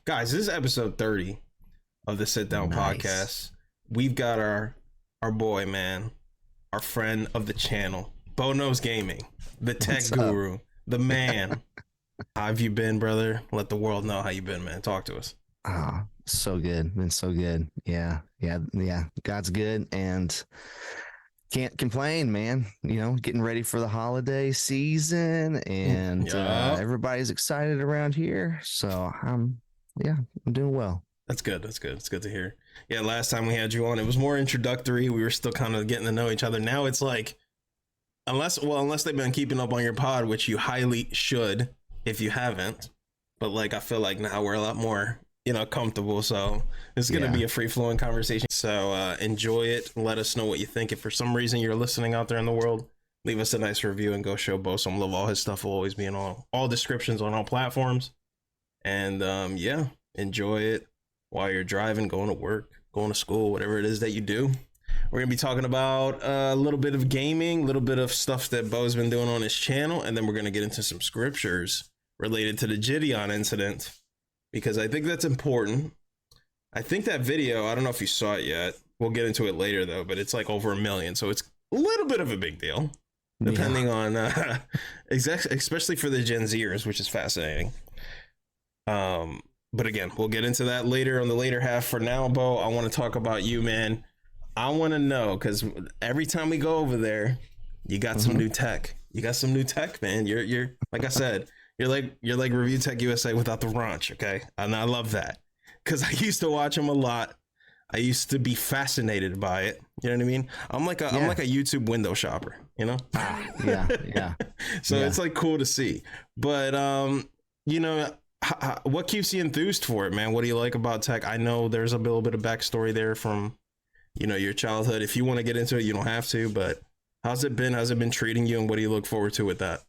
Guys, this is episode 30 of the Sit Down Podcast. We've got our boy, man, our friend of the channel, Bo Knows Gaming, the tech guru, the man. How have you been, brother? Let the world know how you been, man. Talk to us. Oh, so good. Been so good. Yeah. God's good and can't complain, man. You know, getting ready for the holiday season and everybody's excited around here. So I'm doing well. That's good. It's good to hear. Yeah, last time we had you on, it was more introductory. We were still kind of getting to know each other. Now it's like, unless they've been keeping up on your pod, which you highly should if you haven't. But like, I feel like now we're a lot more, comfortable. So it's going to be a free flowing conversation. So enjoy it. Let us know what you think. If for some reason you're listening out there in the world, leave us a nice review and go show Bo some love. All his stuff will always be in all descriptions on all platforms. And enjoy it while you're driving, going to work, going to school, whatever it is that you do. We're going to be talking about a little bit of gaming, a little bit of stuff that Bo's been doing on his channel. And then we're going to get into some scriptures related to the JiDion incident, because I think that's important. I think that video, I don't know if you saw it yet. We'll get into it later, though, but it's like over 1 million. So it's a little bit of a big deal, depending on, especially for the Gen Zers, which is fascinating. But again, we'll get into that later on the later half. For now, Bo, I want to talk about you, man. I want to know, because every time we go over there, you got some new tech. You got some new tech, man. You're like I said, you're like Review Tech USA without the raunch, okay? And I love that, because I used to watch them a lot. I used to be fascinated by it. You know what I mean? I'm like a YouTube window shopper, Yeah. So it's like cool to see. But what keeps you enthused for it, man? What do you like about tech? I know there's a little bit of backstory there from, your childhood. If you want to get into it, you don't have to, but how's it been? How's it been treating you? And what do you look forward to with that?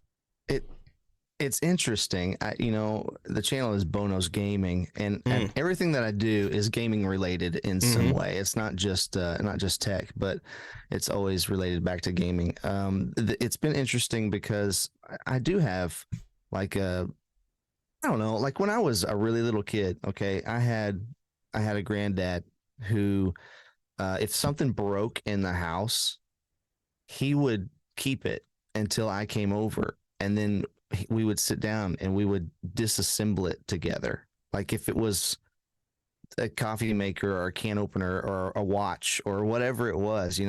It's interesting. The channel is Bo Knows Gaming, and everything that I do is gaming related in some way. It's not just tech, but it's always related back to gaming. It's been interesting because I do have like I don't know, like when I was a really little kid, okay, I had a granddad who, if something broke in the house, he would keep it until I came over, and then we would sit down and we would disassemble it together. Like if it was a coffee maker or a can opener or a watch or whatever it was,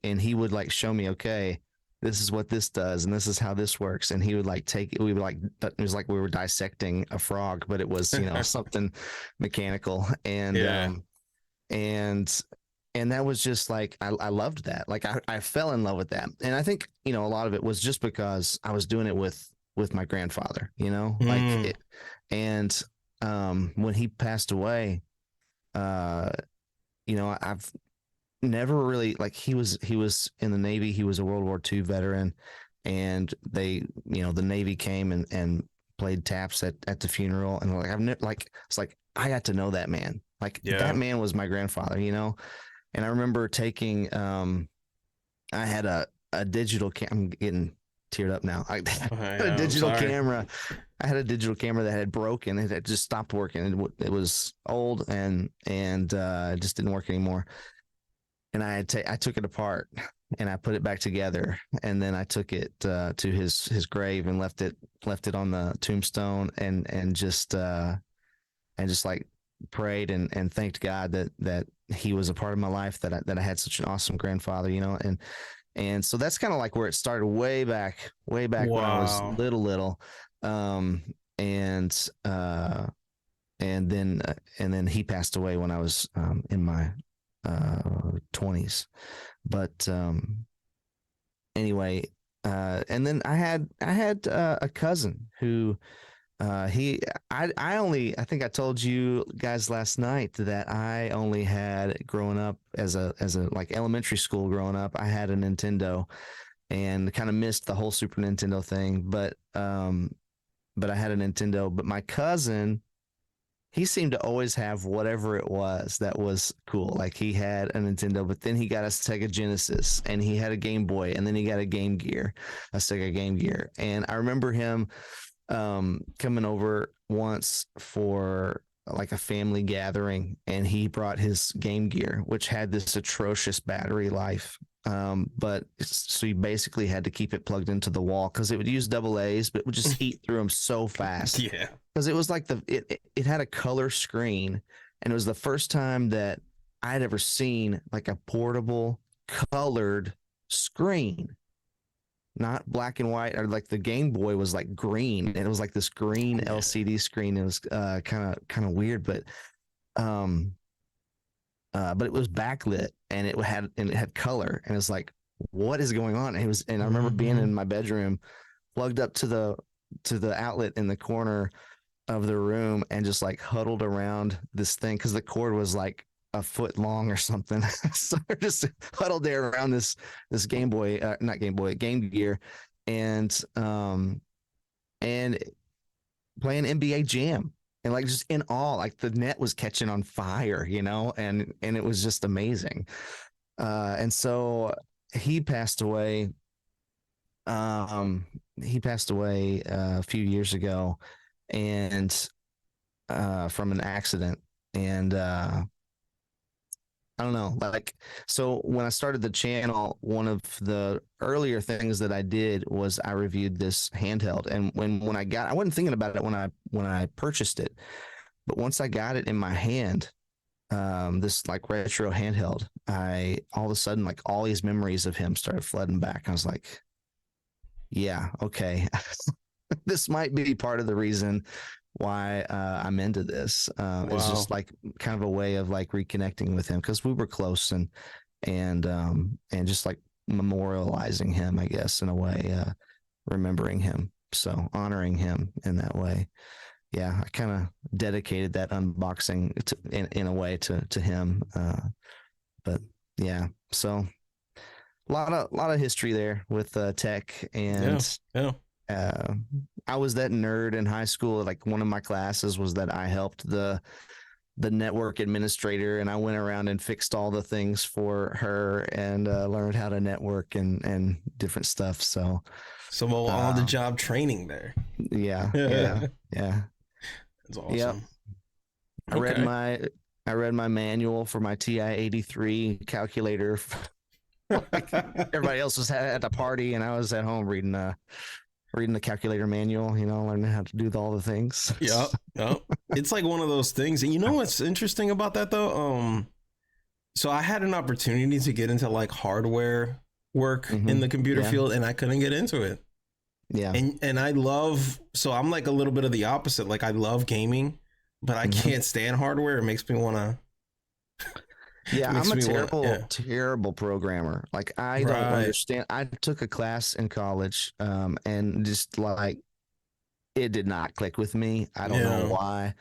and he would like show me, okay, this is what this does and this is how this works. And he would like take it. We would it was like we were dissecting a frog, but it was, something mechanical. And, and that was just like, I loved that. Like I fell in love with that. And I think, a lot of it was just because I was doing it with my grandfather, like it. And when he passed away, I've never really, like, he was in the Navy. He was a World War II veteran, and they, the Navy came and played taps at the funeral. And it's like, I got to know that man. Like that man was my grandfather, and I remember taking, I had a digital I'm getting teared up now. I had a digital camera. I had a digital camera that had broken. It had just stopped working. It was old and it just didn't work anymore. And I took it apart and I put it back together. And then I took it to his grave and left it on the tombstone and just like prayed and thanked God that he was a part of my life, that I had such an awesome grandfather, and so that's kind of like where it started way back when I was little. And then he passed away when I was in my 20s. But anyway, and then I had a cousin who I think I told you guys last night that I only had, growing up as a like elementary school growing up, I had a Nintendo and kind of missed the whole Super Nintendo thing, but I had a Nintendo. But my cousin, he seemed to always have whatever it was that was cool. Like he had a Nintendo, but then he got a Sega Genesis, and he had a Game Boy, and then he got a Sega Game Gear. And I remember him coming over once for like a family gathering, and he brought his Game Gear, which had this atrocious battery life. But so you basically had to keep it plugged into the wall because it would use double A's, but it would just eat through them so fast. Yeah. Because it was like it had a color screen, and it was the first time that I'd ever seen like a portable colored screen, not black and white. Or like the Game Boy was like green, and it was like this green LCD screen. It was kind of weird, but it was backlit, and it had color, and it's like, what is going on? And I remember being in my bedroom, plugged up to the outlet in the corner of the room, and just like huddled around this thing because the cord was like a foot long or something. So just huddled there around this Game Boy, not Game Boy, Game Gear, and playing NBA Jam. And like just in awe, like the net was catching on fire, and it was just amazing. And so he passed away. He passed away a few years ago, and from an accident. And I don't know, like, so when I started the channel, one of the earlier things that I did was I reviewed this handheld. And when I wasn't thinking about it when I purchased it, but once I got it in my hand, this like retro handheld, all of a sudden, like all these memories of him started flooding back. I was like, yeah, okay. This might be part of the reason why I'm into this. It's just like kind of a way of like reconnecting with him because we were close, and just like memorializing him, I guess, in a way, remembering him, so honoring him in that way. Yeah, I kind of dedicated that unboxing in a way to him. But yeah, so a lot of history there with tech. And I was that nerd in high school. Like one of my classes was that I helped the network administrator, and I went around and fixed all the things for her, and learned how to network and different stuff. So on the job training there. Yeah. That's awesome. Yep. I read my manual for my TI-83 calculator. Like everybody else was at the party, and I was at home reading the calculator manual, learning how to do all the things. Yep. It's like one of those things. And you know what's interesting about that though? So I had an opportunity to get into like hardware work in the computer field, and I couldn't get into it. Yeah. And so I'm like a little bit of the opposite. Like I love gaming, but I can't stand hardware. It makes me want to. Yeah, I'm a terrible programmer. Like I don't understand. I took a class in college, and just like it did not click with me. I don't know why,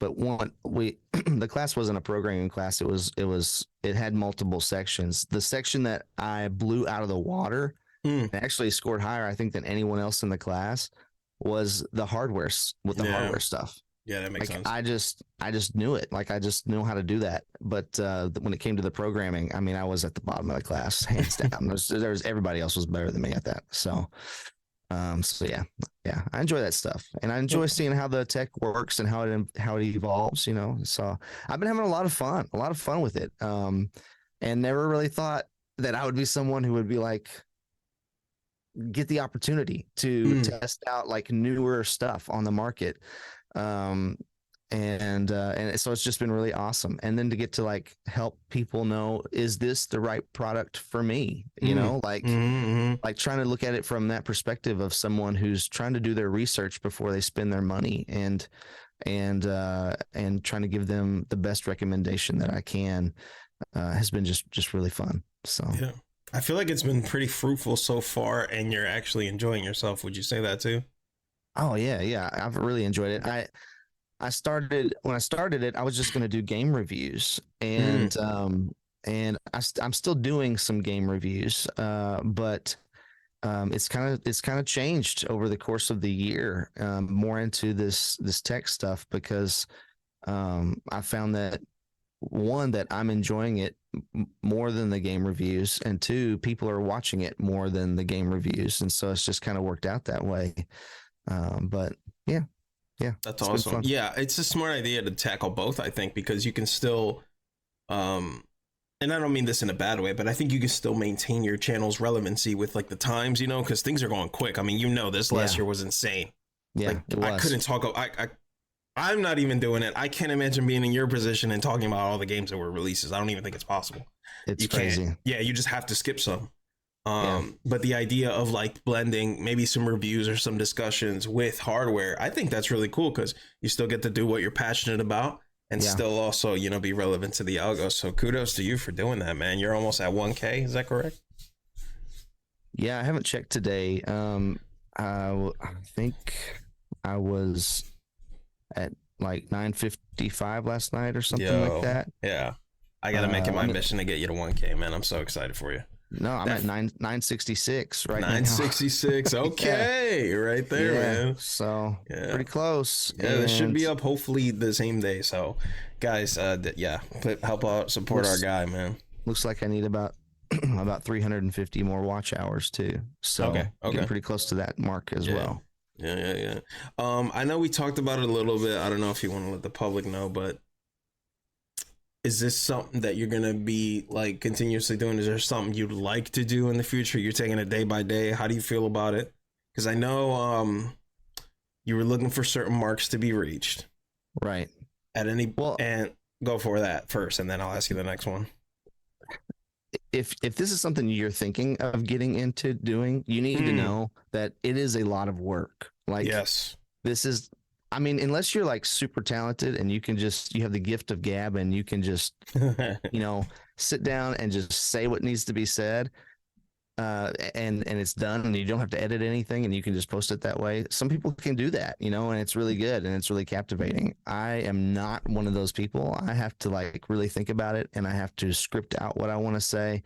but the class wasn't a programming class. It had multiple sections. The section that I blew out of the water and actually scored higher, I think, than anyone else in the class was the hardware hardware stuff. Yeah, that makes sense. I just knew it. Like I just knew how to do that. But when it came to the programming, I mean, I was at the bottom of the class, hands down. There's everybody else was better than me at that. So yeah, I enjoy that stuff, and I enjoy seeing how the tech works and how it evolves. So I've been having a lot of fun with it. And never really thought that I would be someone who would be like get the opportunity to test out like newer stuff on the market. And so it's just been really awesome. And then to get to like help people know, is this the right product for me? Like trying to look at it from that perspective of someone who's trying to do their research before they spend their money, and trying to give them the best recommendation that I can, has been just really fun. So yeah, I feel like it's been pretty fruitful so far, and you're actually enjoying yourself. Would you say that too? Oh yeah. I've really enjoyed it. When I started it, I was just going to do game reviews, and I'm still doing some game reviews, but it's kind of changed over the course of the year, more into this tech stuff, because I found that one, that I'm enjoying it more than the game reviews, and two, people are watching it more than the game reviews, and so it's just kind of worked out that way. But yeah. Yeah, That's it's been awesome. fun. Yeah, it's a smart idea to tackle both, I think, because you can still, um, and I don't mean this in a bad way, but I think you can still maintain your channel's relevancy with like the times, you know, because things are going quick. I mean, you know, this last Yeah, year was insane. yeah, Like it I was. couldn't talk. I'm not even doing it. I can't imagine being in your position and talking about all the games that were releases. I don't even think it's possible. It's You can't. crazy. Yeah, you just have to skip some. Yeah, But the idea of like blending maybe some reviews or some discussions with hardware, I think that's really cool because you still get to do what you're passionate about and yeah, still also, you know, be relevant to the algo. So kudos to you for doing that, man. You're almost at 1K. Is that correct? yeah. I haven't checked today. I think I was at like 9:55 last night or something like Yo, that. yeah. I got to make it my I'm at, mission to get you to 1K, man. I'm so excited for you. no, I'm That at 966 right now. 966. Yeah, Okay, right there, yeah. man. So Yeah. pretty close. Yeah, this should And be up hopefully the same day. So, guys, yeah, help out, support our looks guy, man. looks like I need about about 350 more watch hours too. So Okay, getting okay. pretty close to that mark as Yeah. well. Yeah. I know we talked about it a little bit. I don't know if you want to let the public know, but is this something that you're gonna be like continuously doing? Is there something you'd like to do in the future? You're taking it day by day. How do you feel about it? Because I know you were looking for certain marks to be reached Right. at any, Well, and go for that first, and then I'll ask you the next one. if this is something you're thinking of getting into doing, you need to Hmm. know that it is a lot of work. Like Yes. this is, I mean, unless you're like super talented and you have the gift of gab and you can just, you know, sit down and just say what needs to be said, and it's done and you don't have to edit anything and you can just post it that way. Some people can do that, you know, and it's really good and it's really captivating. I am not one of those people. I have to like really think about it and I have to script out what I want to say,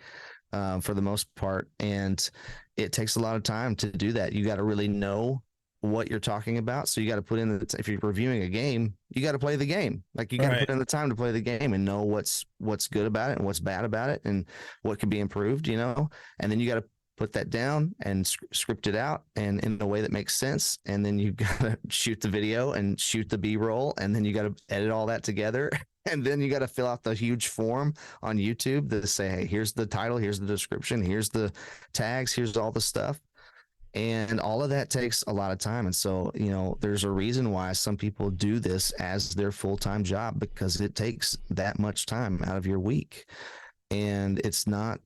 for the most part. And it takes a lot of time to do that. You got to really know what you're talking about. So you got to put in if you're reviewing a game, you got to play the game. Like you got to put Right. in the time to play the game and know what's good about it and what's bad about it and what could be improved, you know. And then you got to put that down and script it out and in a way that makes sense. And then you got to shoot the video and shoot the B-roll and then you got to edit all that together. And then you got to fill out the huge form on YouTube that say, hey, here's the title, here's the description, here's the tags, here's all the stuff. And all of that takes a lot of time. And so, you know, there's a reason why some people do this as their full-time job because it takes that much time out of your week. And it's not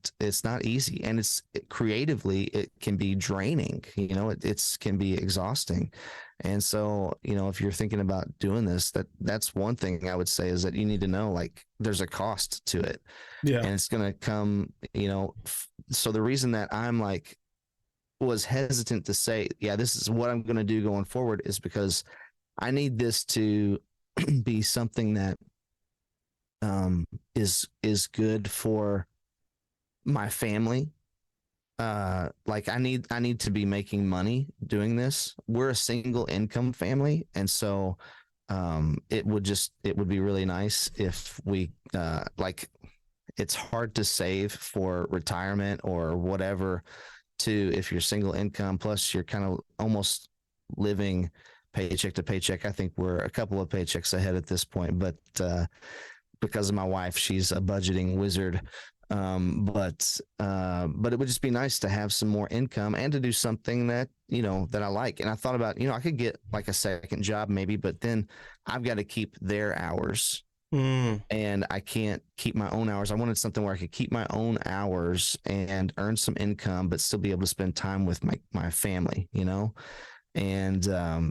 easy. And creatively, it can be draining, you know, it's can be exhausting. And so, you know, if you're thinking about doing this, that's one thing I would say is that you need to know like there's a cost to it Yeah. and it's going to come, you know. So the reason that I'm like was hesitant to say, yeah, this is what I'm going to do going forward is because I need this to be something that is good for my family. Like I need to be making money doing this. We're a single income family, and so it would be really nice if we like it's hard to save for retirement or whatever to if you're single income plus you're kind of almost living paycheck to paycheck. I think we're a couple of paychecks ahead at this point, but because of my wife, she's a budgeting wizard. But it would just be nice to have some more income and to do something that, you know, that I like. And I thought about, you know, I could get like a second job maybe, but then I've got to keep their hours Mm. and I can't keep my own hours. I wanted something where I could keep my own hours and earn some income, but still be able to spend time with my family, you know? And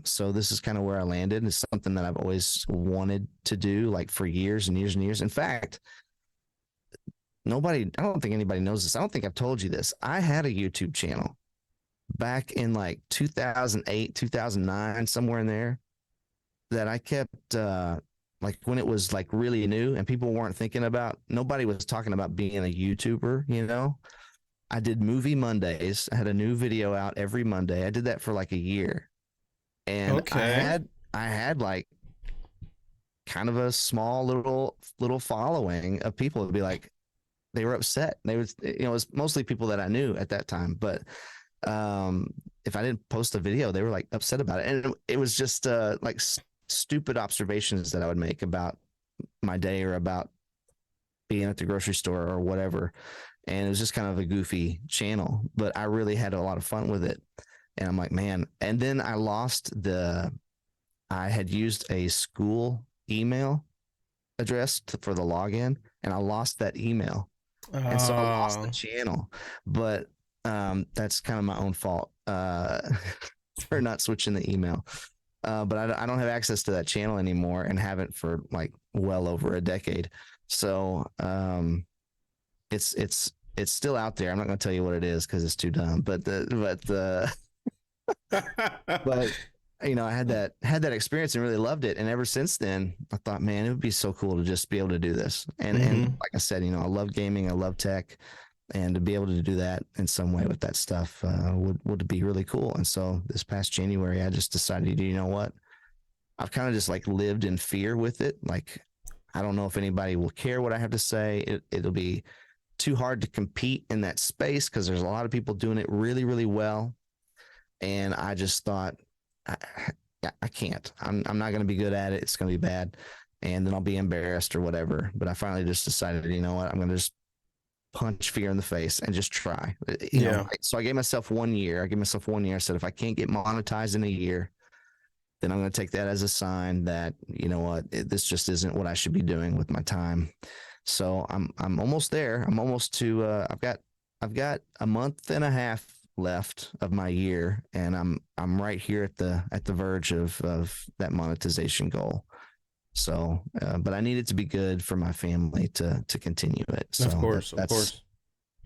so this is kind of where I landed. It's something that I've always wanted to do, like for years and years and years. In fact, I don't think anybody knows this. I don't think I've told you this. I had a YouTube channel back in like 2008, 2009, somewhere in there that I kept, like when it was like really new and people weren't thinking about, nobody was talking about being a YouTuber, you know? I did movie Mondays. I had a new video out every Monday. I did that for like a year. And Okay. I had like kind of a small little following of people who'd be like they were upset. They was, you know, it was mostly people that I knew at that time, but if I didn't post a video, they were like upset about it. And it was just like stupid observations that I would make about my day or about being at the grocery store or whatever. And it was just kind of a goofy channel, but I really had a lot of fun with it. And I'm like, man. And then I had used a school email address for the login, and I lost that email. And so I lost the channel. But that's kind of my own fault for not switching the email. But I don't have access to that channel anymore, and haven't for like well over a decade. So it's still out there. I'm not going to tell you what it is because it's too dumb. But but you know, I had that experience and really loved it. And ever since then, I thought, man, it would be so cool to just be able to do this. And like I said, you know, I love gaming, I love tech, and to be able to do that in some way with that stuff would be really cool. And so this past January, I just decided, you know what, I've kind of just like lived in fear with it. Like, I don't know if anybody will care what I have to say. It'll be too hard to compete in that space because there's a lot of people doing it really, really well. And I just thought, I can't. I'm not going to be good at it. It's going to be bad, and then I'll be embarrassed or whatever. But I finally just decided, you know what, I'm going to just punch fear in the face and just try. You know, so I gave myself 1 year. I said, if I can't get monetized in a year, then I'm going to take that as a sign that, you know what, this just isn't what I should be doing with my time. So I'm almost there. I'm almost to. I've got a month and a half left of my year, and I'm right here at the verge of that monetization goal. So but I need it to be good for my family to continue it. So of course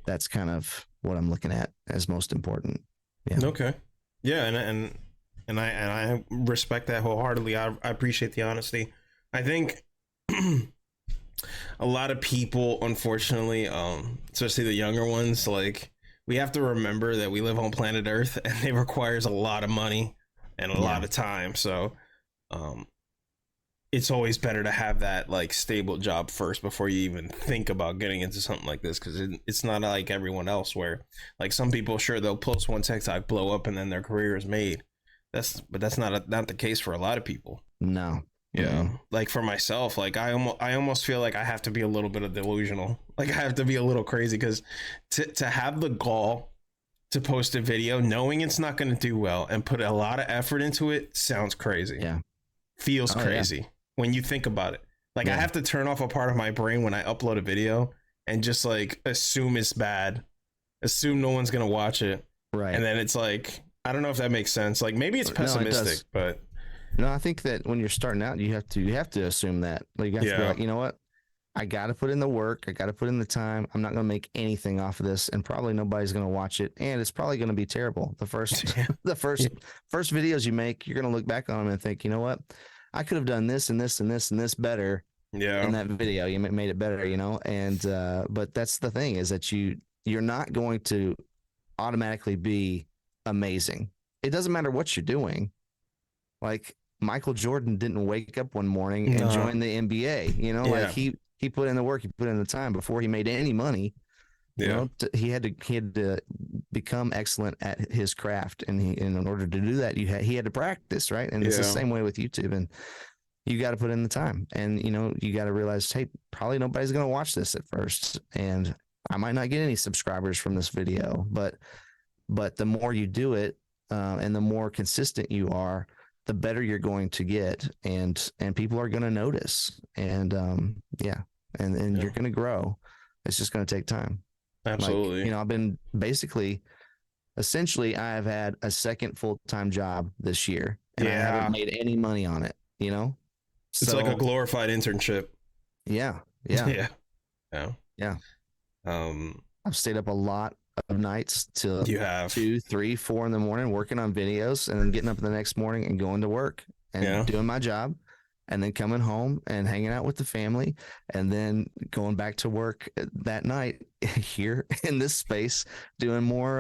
that's kind of what I'm looking at as most important. Yeah. Okay. Yeah. And I respect that wholeheartedly. I appreciate the honesty. I think a lot of people, unfortunately, especially the younger ones, like, we have to remember that we live on planet Earth, and it requires a lot of money and a lot of time. So it's always better to have that like stable job first before you even think about getting into something like this, because it's not like everyone else where, like, some people, sure, they'll post one TikTok, blow up, and then their career is made. But that's not the case for a lot of people. No. Yeah. Like for myself, like I almost feel like I have to be a little bit of delusional. Like I have to be a little crazy, because to have the gall to post a video knowing it's not going to do well and put a lot of effort into it sounds crazy. Yeah. Feels crazy when you think about it. Like I have to turn off a part of my brain when I upload a video and just like assume it's bad, assume no one's going to watch it. Right. And then it's like, I don't know if that makes sense. Like maybe it's pessimistic, but no, I think that when you're starting out, you have to assume that. Like, you have to be like, you know what? I got to put in the work. I got to put in the time. I'm not going to make anything off of this, and probably nobody's going to watch it, and it's probably going to be terrible. The first videos you make, you're going to look back on them and think, you know what? I could have done this and this and this and this better. In that video, you made it better, you know. And but that's the thing, is that you're not going to automatically be amazing. It doesn't matter what you're doing. Like, Michael Jordan didn't wake up one morning and join the NBA, you know, like he put in the work, he put in the time before he made any money. You know, he had to become excellent at his craft, and in order to do that, he had to practice, right? And it's the same way with YouTube, and you got to put in the time, and you know, you got to realize, hey, probably nobody's going to watch this at first, and I might not get any subscribers from this video, but the more you do it, and the more consistent you are, the better you're going to get, and people are going to notice, and you're going to grow. It's just going to take time. Absolutely. Like, you know, I've been essentially I've had a second full-time job this year, and I haven't made any money on it, you know? It's like a glorified internship. Yeah. I've stayed up a lot of nights till 2, 3, 4 in the morning working on videos, and then getting up the next morning and going to work and doing my job, and then coming home and hanging out with the family, and then going back to work that night here in this space doing more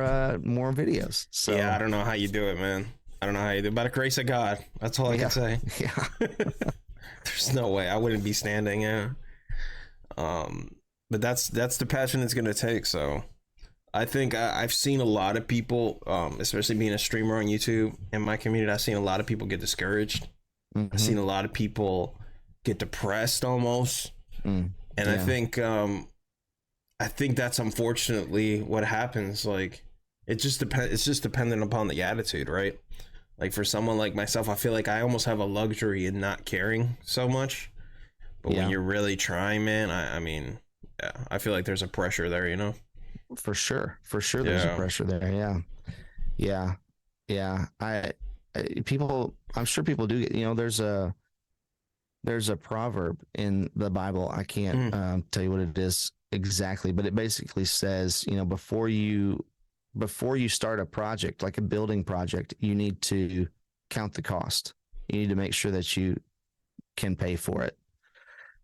videos. So I don't know how you do it, man. I don't know how you do it. By the grace of God, that's all I can say. There's no way I wouldn't be standing. But that's the passion it's gonna take. So I think I've seen a lot of people, especially being a streamer on YouTube in my community, I've seen a lot of people get discouraged. I've seen a lot of people get depressed almost. And I think that's unfortunately what happens. Like, it just depends. It's just dependent upon the attitude, right? Like for someone like myself, I feel like I almost have a luxury in not caring so much. But when you're really trying, man, I mean, yeah, I feel like there's a pressure there, you know? For sure. There's a pressure there. Yeah. I'm sure people do get, there's a proverb in the Bible. I can't tell you what it is exactly, but it basically says, before you start a project, like a building project, you need to count the cost. You need to make sure that you can pay for it.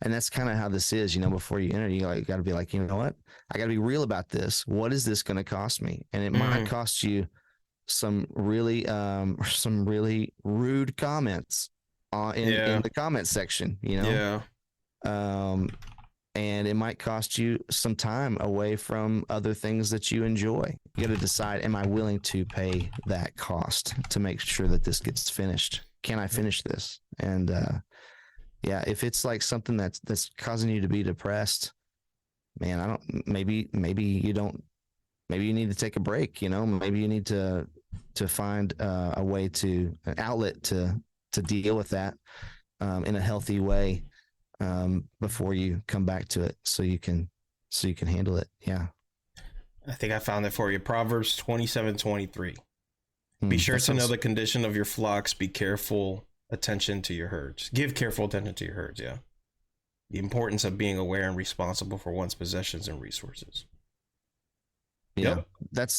And that's kind of how this is, before you enter, you got to be like, you know what? I got to be real about this. What is this going to cost me? And it might cost you some really rude comments in the comment section, and it might cost you some time away from other things that you enjoy. You got to decide, am I willing to pay that cost to make sure that this gets finished? Can I finish this? And, if it's like something that's causing you to be depressed, man, maybe you need to take a break, maybe you need to find a way an outlet to deal with that in a healthy way before you come back to it so you can handle it. Yeah. I think I found it for you. Proverbs 27:23. Be sure to know the condition of your flocks. Be careful attention to your herds. Give careful attention to your herds. Yeah. The importance of being aware and responsible for one's possessions and resources. Yeah. Yep.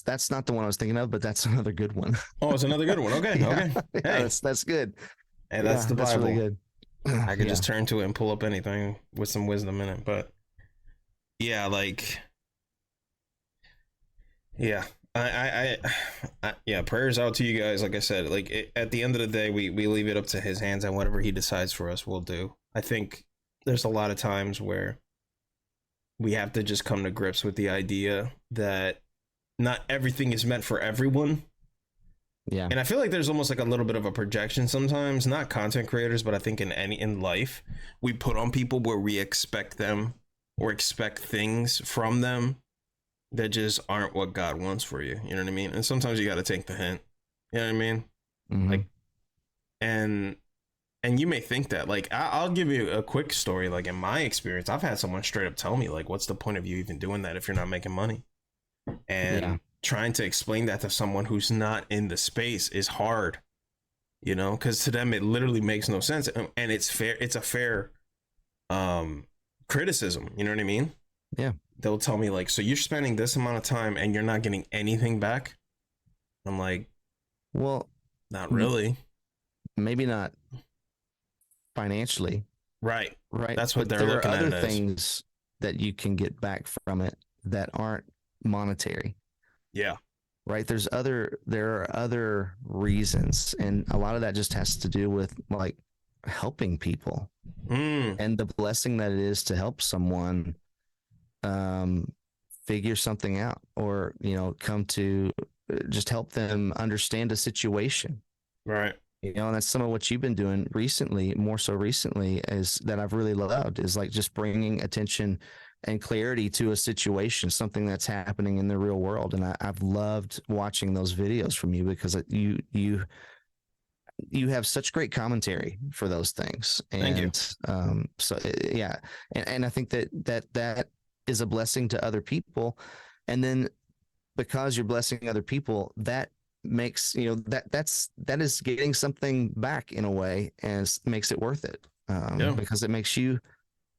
That's not the one I was thinking of, but that's another good one. Oh, it's another good one. Okay. Yeah. Okay. Hey, that's good. Hey, that's the Bible. That's really good. I could just turn to it and pull up anything with some wisdom in it. But yeah, like, yeah. Prayers out to you guys. Like I said, at the end of the day, we leave it up to his hands, and whatever he decides for us, we'll do. I think there's a lot of times where we have to just come to grips with the idea that not everything is meant for everyone. Yeah. And I feel like there's almost like a little bit of a projection sometimes, not content creators, but I think in life, we put on people where we expect them or expect things from them that just aren't what God wants for you. You know what I mean? And sometimes you got to take the hint. You know what I mean? Like, and you may think that, like, I'll give you a quick story. Like, in my experience, I've had someone straight up tell me, like, what's the point of you even doing that if you're not making money? And trying to explain that to someone who's not in the space is hard, because to them, it literally makes no sense. And it's fair. It's a fair criticism. You know what I mean? Yeah. They'll tell me, like, so you're spending this amount of time and you're not getting anything back? I'm like, well, not really. Maybe not financially. Right. That's what but they're looking at. There are other things that you can get back from it that aren't monetary. Yeah. Right. There are other reasons. And a lot of that just has to do with like helping people and the blessing that it is to help someone figure something out, or come to just help them understand a situation, right? And that's some of what you've been doing recently, more so recently, is that I've really loved, is like just bringing attention and clarity to a situation, something that's happening in the real world. And I've loved watching those videos from you, because you have such great commentary for those things. And thank you. So yeah, and I think that is a blessing to other people. And then because you're blessing other people, that makes, that is getting something back in a way, and makes it worth it. Because it makes you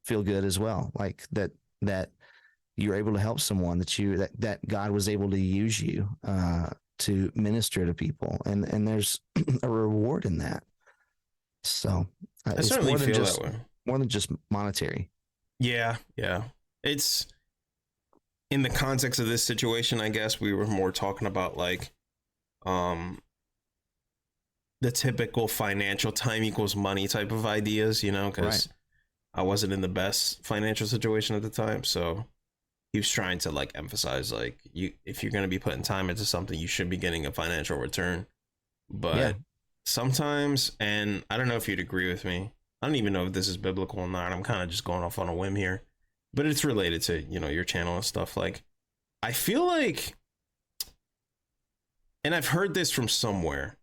feel good as well. Like that you're able to help someone, that God was able to use you to minister to people. And there's a reward in that. So I certainly feel that way. More than just monetary. Yeah. It's in the context of this situation, I guess we were more talking about like the typical financial time equals money type of ideas, because I wasn't in the best financial situation at the time. So he was trying to like emphasize like if you're going to be putting time into something, you should be getting a financial return. But Yeah. sometimes, and I don't know if you'd agree with me, I don't even know if this is biblical or not. I'm kind of just going off on a whim here, but it's related to, your channel and stuff. Like, I feel like, and I've heard this from somewhere,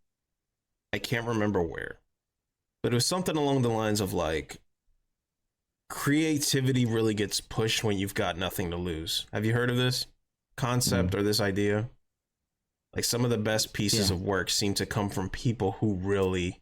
I can't remember where, but it was something along the lines of like, creativity really gets pushed when you've got nothing to lose. Have you heard of this concept or this idea? Like, some of the best pieces of work seem to come from people who really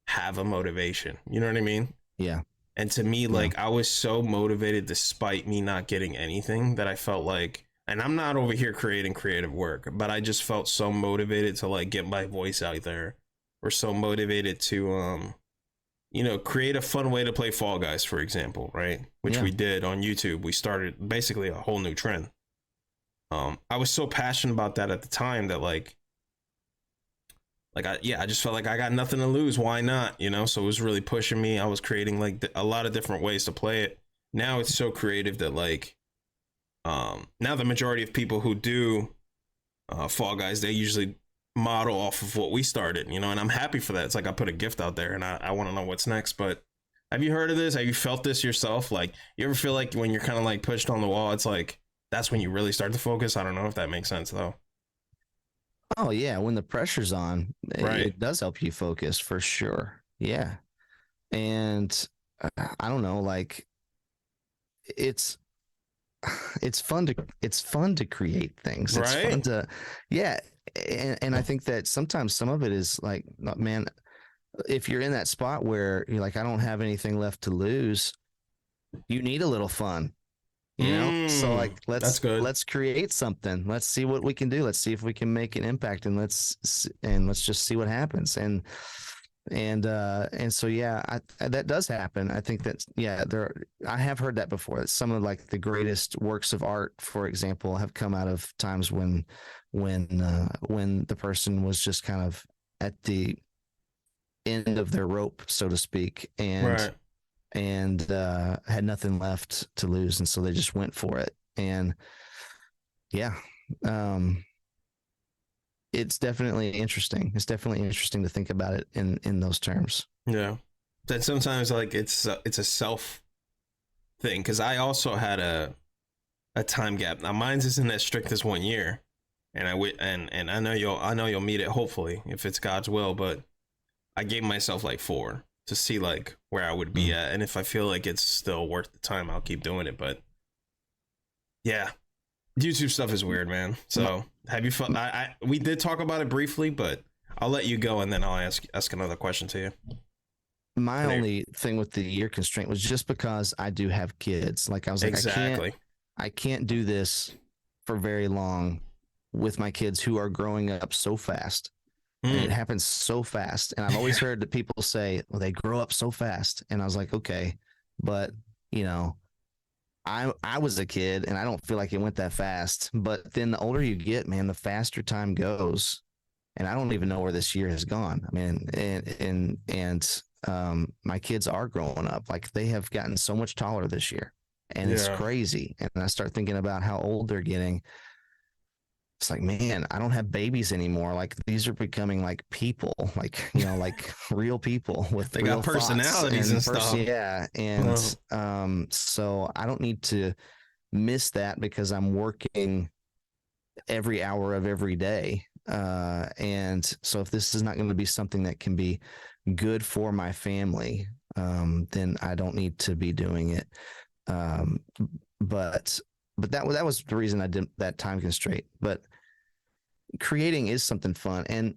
have a motivation. You know what I mean? Yeah. And to me, like, I was so motivated despite me not getting anything that I felt like, and I'm not over here creating creative work, but I just felt so motivated to like get my voice out there, or so motivated to, create a fun way to play Fall Guys, for example, right? Which we did on YouTube. We started basically a whole new trend. I was so passionate about that at the time that I just felt like I got nothing to lose. Why not? So it was really pushing me. I was creating like a lot of different ways to play it. Now it's so creative that like, now the majority of people who do Fall Guys, they usually model off of what we started, and I'm happy for that. It's like I put a gift out there and I want to know what's next. But have you heard of this? Have you felt this yourself? Like, you ever feel like when you're kind of like pushed on the wall, it's like, that's when you really start to focus? I don't know if that makes sense though. Oh yeah, when the pressure's on, it does help you focus for sure. Yeah. And I don't know, like it's fun to create things. It's fun to, yeah. And I think that sometimes some of it is like, man, if you're in that spot where you're like, I don't have anything left to lose, you need a little fun. So like, let's create something. Let's see what we can do. Let's see if we can make an impact, and let's just see what happens. And so, yeah, that does happen. I think that, I have heard that before. That some of like the greatest works of art, for example, have come out of times when the person was just kind of at the end of their rope, so to speak, and had nothing left to lose, and so they just went for it. And it's definitely interesting. It's definitely interesting to think about it in those terms. Yeah, that sometimes like it's a self thing, because I also had a time gap. Now mine's isn't as strict as 1 year, and I know you'll meet it, hopefully, if it's God's will. But I gave myself like 4 to see like where I would be at, and if I feel like it's still worth the time, I'll keep doing it. But yeah, YouTube stuff is weird, man. So have you felt? We did talk about it briefly, but I'll let you go, and then I'll ask another question to you. My only thing with the year constraint was just because I do have kids. Like, I was like, I can't do this for very long with my kids who are growing up so fast. And it happens so fast. And I've always heard that people say, well, they grow up so fast. And I was like, okay, but I was a kid and I don't feel like it went that fast. But then the older you get, man, the faster time goes. And I don't even know where this year has gone. I mean, and my kids are growing up. Like, they have gotten so much taller this year, and it's crazy. And I start thinking about how old they're getting. It's like, man, I don't have babies anymore. Like, these are becoming like people, like, like real people with they real got personalities and stuff. Yeah. And so I don't need to miss that because I'm working every hour of every day. And so if this is not going to be something that can be good for my family, then I don't need to be doing it. But that was the reason I did that time constraint. But creating is something fun. And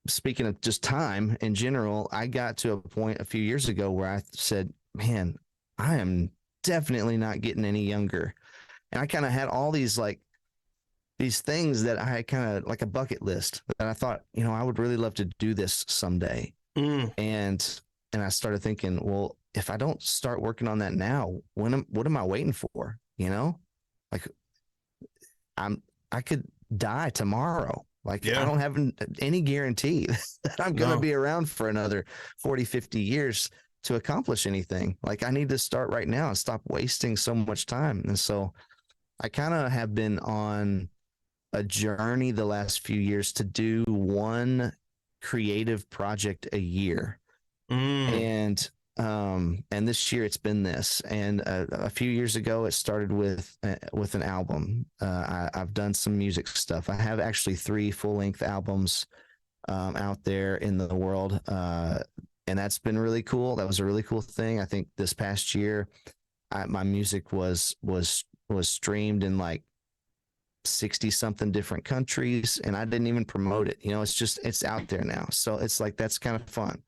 speaking of just time in general, I got to a point a few years ago where I said, man, I am definitely not getting any younger. And I kind of had all these things that I had kind of like a bucket list that I thought, I would really love to do this someday. And I started thinking, well, if I don't start working on that now, what am I waiting for? Like, I could die tomorrow. Like, I don't have any guarantee that I'm going to be around for another 40, 50 years to accomplish anything. Like, I need to start right now and stop wasting so much time. And so I kind of have been on a journey the last few years to do one creative project a year. Mm. And this year it's been this. And a few years ago it started with an album. I've done some music stuff. I have actually 3 full-length albums out there in the world, and that's been really cool. That was a really cool thing. I think this past year my music was streamed in like 60 something different countries, and I didn't even promote it. It's out there now, so it's like that's kind of fun.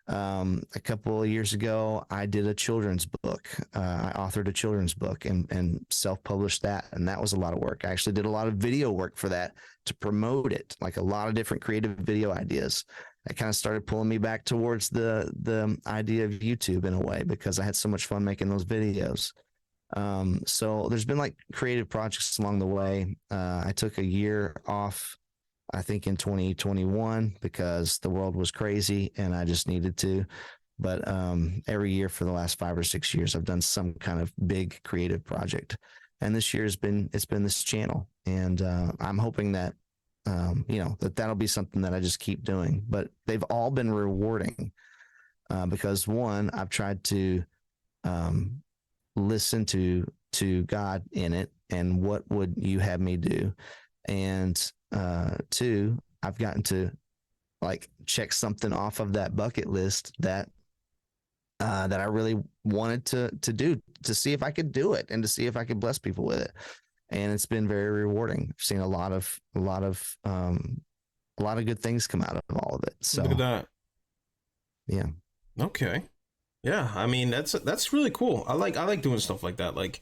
A couple of years ago I did a children's book. I authored a children's book and self-published that, and that was a lot of work. I actually did a lot of video work for that to promote it, like a lot of different creative video ideas. That kind of started pulling me back towards the idea of YouTube in a way, because I had so much fun making those videos. So there's been like creative projects along the way. I took a year off, I think in 2021, because the world was crazy and I just needed to. But every year for the last 5 or 6 years, I've done some kind of big creative project. And this year it's been this channel. And I'm hoping that, that'll be something that I just keep doing. But they've all been rewarding because, one, I've tried to listen to God in it and what would you have me do. And 2, I've gotten to like check something off of that bucket list that I really wanted to do, to see if I could do it and to see if I could bless people with it. And it's been very rewarding. I've seen a lot of good things come out of all of it. So Look at that. Yeah. Okay. Yeah, I mean that's really cool. I like doing stuff like that. Like,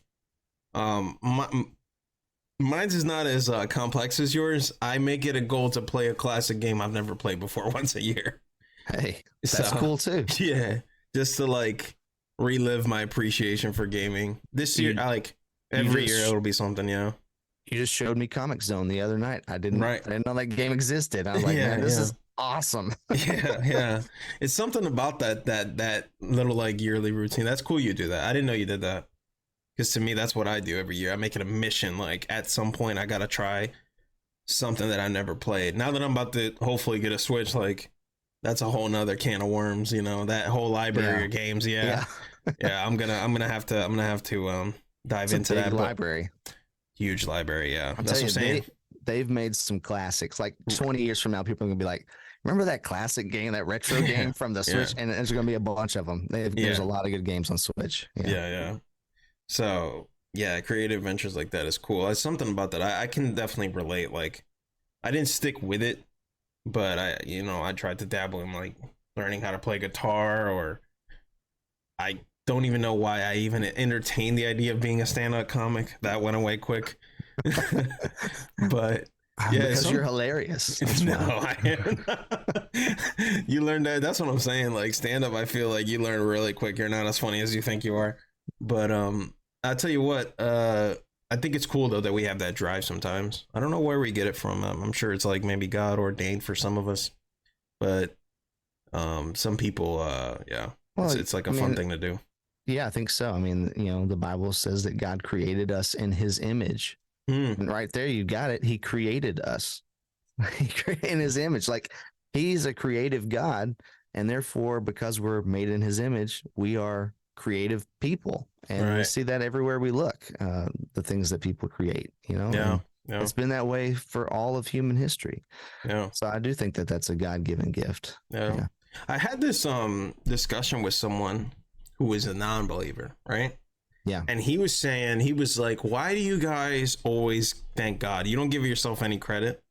mine's is not as complex as yours. I make it a goal to play a classic game I've never played before once a year. Hey, that's cool too. Yeah, just to like relive my appreciation for gaming. This year, I like every year it'll be something. Yeah. You just showed me Comic Zone the other night. I didn't know that game existed. I was like, man, this is awesome. yeah. It's something about that little like yearly routine. That's cool you do that. I didn't know you did that. Because to me, that's what I do every year. I make it a mission. Like at some point I gotta try something that I never played. Now that I'm about to hopefully get a Switch, like that's a whole nother can of worms, that whole library of games. Yeah. I'm gonna have to dive into that library. Huge library, yeah. That's what I'm saying. They've made some classics. Like 20 years from now, people are gonna be like, remember that classic game, that retro game from the Switch? And there's gonna be a bunch of them. There's a lot of good games on Switch. Yeah. So yeah, creative ventures like that is cool. It's something about that. I can definitely relate. Like I didn't stick with it, but I tried to dabble in like learning how to play guitar, or I don't even know why I even entertained the idea of being a stand-up comic. That went away quick. But yeah, because you're hilarious. No, I am. You learned that. That's what I'm saying. Like stand-up, I feel like you learn really quick. You're not as funny as you think you are. But I'll tell you what. I think it's cool though that we have that drive sometimes. I don't know where we get it from. I'm sure it's like maybe God ordained for some of us, but some people, well, it's like a fun thing to do. Yeah, I think so. I mean, the Bible says that God created us in his image. And right there, you got it. He created us in his image. Like he's a creative God. And therefore, because we're made in his image, we are creative people. And we see that everywhere we look, the things that people create, Yeah. It's been that way for all of human history. Yeah. So I do think that that's a God-given gift. Yeah. I had this discussion with someone who was a non-believer, right? Yeah. And he was saying, he was like, why do you guys always thank God? You don't give yourself any credit.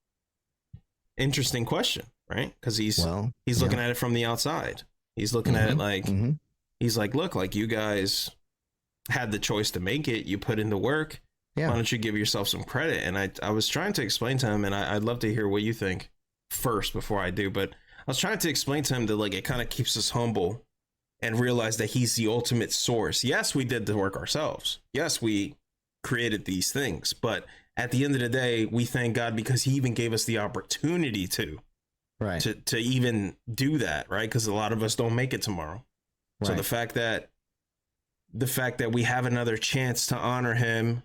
Interesting question, right? Because he's looking at it from the outside. He's looking at it like, he's like, look, like you guys had the choice to make it. You put in the work. Why don't you give yourself some credit? And I was trying to explain to him, and I'd love to hear what you think first before I do. But I was trying to explain to him that like it kind of keeps us humble and realize that he's the ultimate source. Yes, we did the work ourselves. Yes, we created these things. But at the end of the day, we thank God because he even gave us the opportunity to even do that, right? Because a lot of us don't make it tomorrow. Right. So the fact that we have another chance to honor him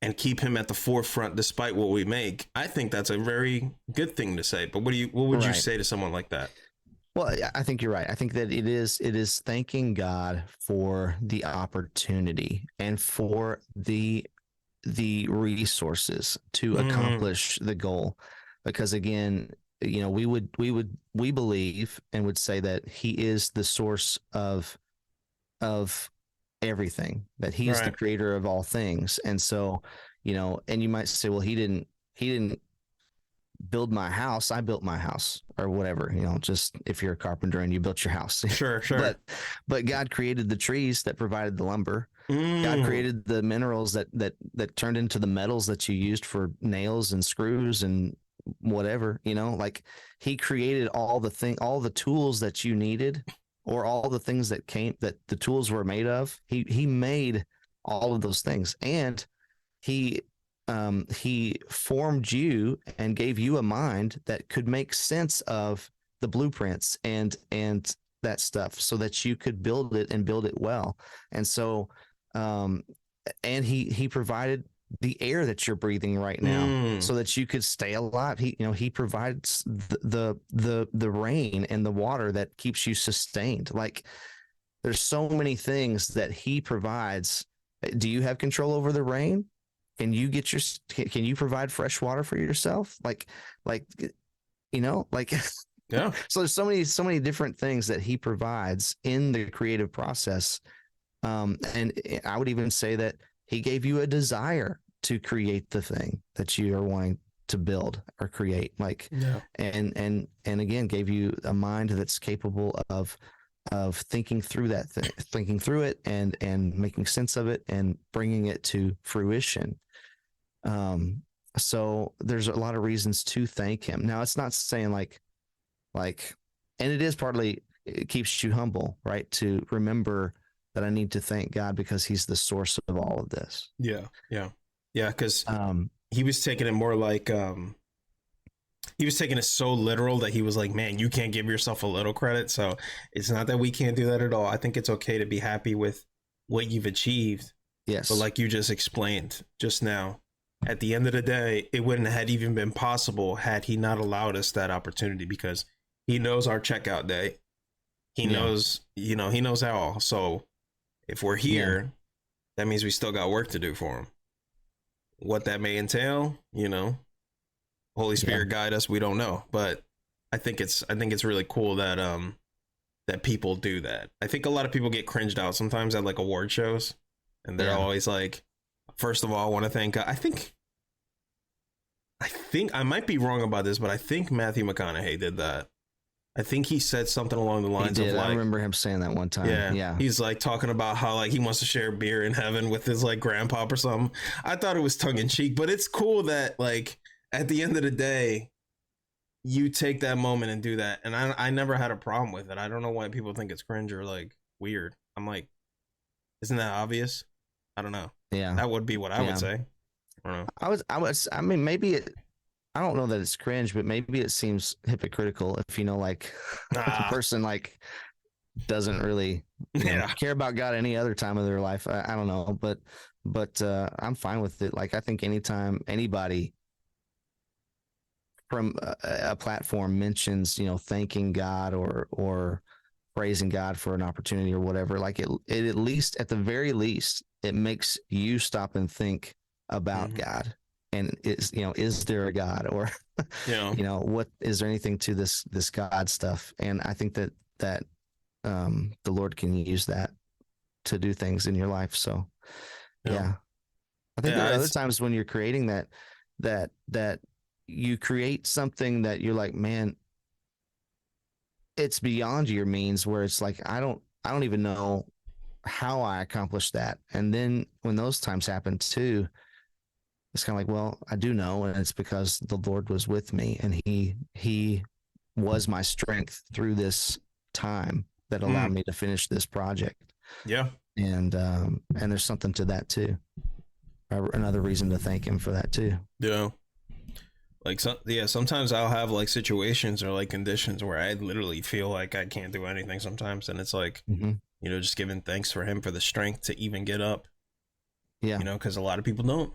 and keep him at the forefront despite what we make, I think that's a very good thing to say. But what would you say to someone like that? Well, I think you're right. I think that it is thanking God for the opportunity and for the resources to accomplish the goal. Because again, you know, we believe and would say that he is the source of everything, that he is the creator of all things. And so, you know, and you might say, well, he didn't build my house, I built my house, or whatever, you know, just if you're a carpenter and you built your house. Sure. But God created the trees that provided the lumber. God created the minerals that turned into the metals that you used for nails and screws and whatever, you know, like he created all the tools that you needed, or all the things that the tools were made of. He made all of those things, and he formed you and gave you a mind that could make sense of the blueprints and that stuff, so that you could build it and build it well. And so, and he provided the air that you're breathing right now so that you could stay alive. He provides the rain and the water that keeps you sustained. Like, there's so many things that he provides. Do you have control over the rain? Can you provide fresh water for yourself? Like, you know, like, yeah. So there's so many different things that he provides in the creative process. And I would even say that he gave you a desire to create the thing that you are wanting to build or create, like, and again, gave you a mind that's capable of thinking through that thing, thinking through it and making sense of it and bringing it to fruition. So there's a lot of reasons to thank him. Now, it's not saying like, and it is partly, it keeps you humble, right? To remember that I need to thank God because he's the source of all of this. Yeah. Cause he was taking it more like, he was taking it so literal that he was like, man, you can't give yourself a little credit. So it's not that we can't do that at all. I think it's okay to be happy with what you've achieved. Yes. But like you just explained just now, at the end of the day, it wouldn't have even been possible had he not allowed us that opportunity, because he knows our checkout day. He knows, he knows all. So if we're here, that means we still got work to do for him. What that may entail, Holy Spirit guide us. We don't know, but I think it's really cool that that people do that. I think a lot of people get cringed out sometimes at like award shows, and they're always like, first of all, I want to thank God. I think I might be wrong about this, but I think Matthew McConaughey did that. I think he said something along the lines of like, I remember him saying that one time. Yeah. He's like talking about how like he wants to share beer in heaven with his like grandpa or something. I thought it was tongue in cheek, but it's cool that like at the end of the day, you take that moment and do that. And I never had a problem with it. I don't know why people think it's cringe or like weird. I'm like, isn't that obvious? I don't know. Yeah. That would be what I would say. I don't know. I mean, maybe I don't know that it's cringe, but maybe it seems hypocritical if, like a person like doesn't really care about God any other time of their life. I don't know, but I'm fine with it. Like, I think anytime anybody from a platform mentions, thanking God or praising God for an opportunity or whatever, like it at least, at the very least, it makes you stop and think about God. And is there a God, or, what is there anything to this God stuff? And I think that the Lord can use that to do things in your life. So, I think there are other times when you're creating that you create something that you're like, man, it's beyond your means, where it's like, I don't even know how I accomplished that. And then when those times happen too, it's kind of like, well, I do know, and it's because the Lord was with me, and he was my strength through this time that allowed me to finish this project. Yeah. And there's something to that too. Another reason to thank him for that too. Yeah. Like, sometimes I'll have like situations or like conditions where I literally feel like I can't do anything sometimes. And it's like, just giving thanks for him for the strength to even get up. Yeah. Because a lot of people don't.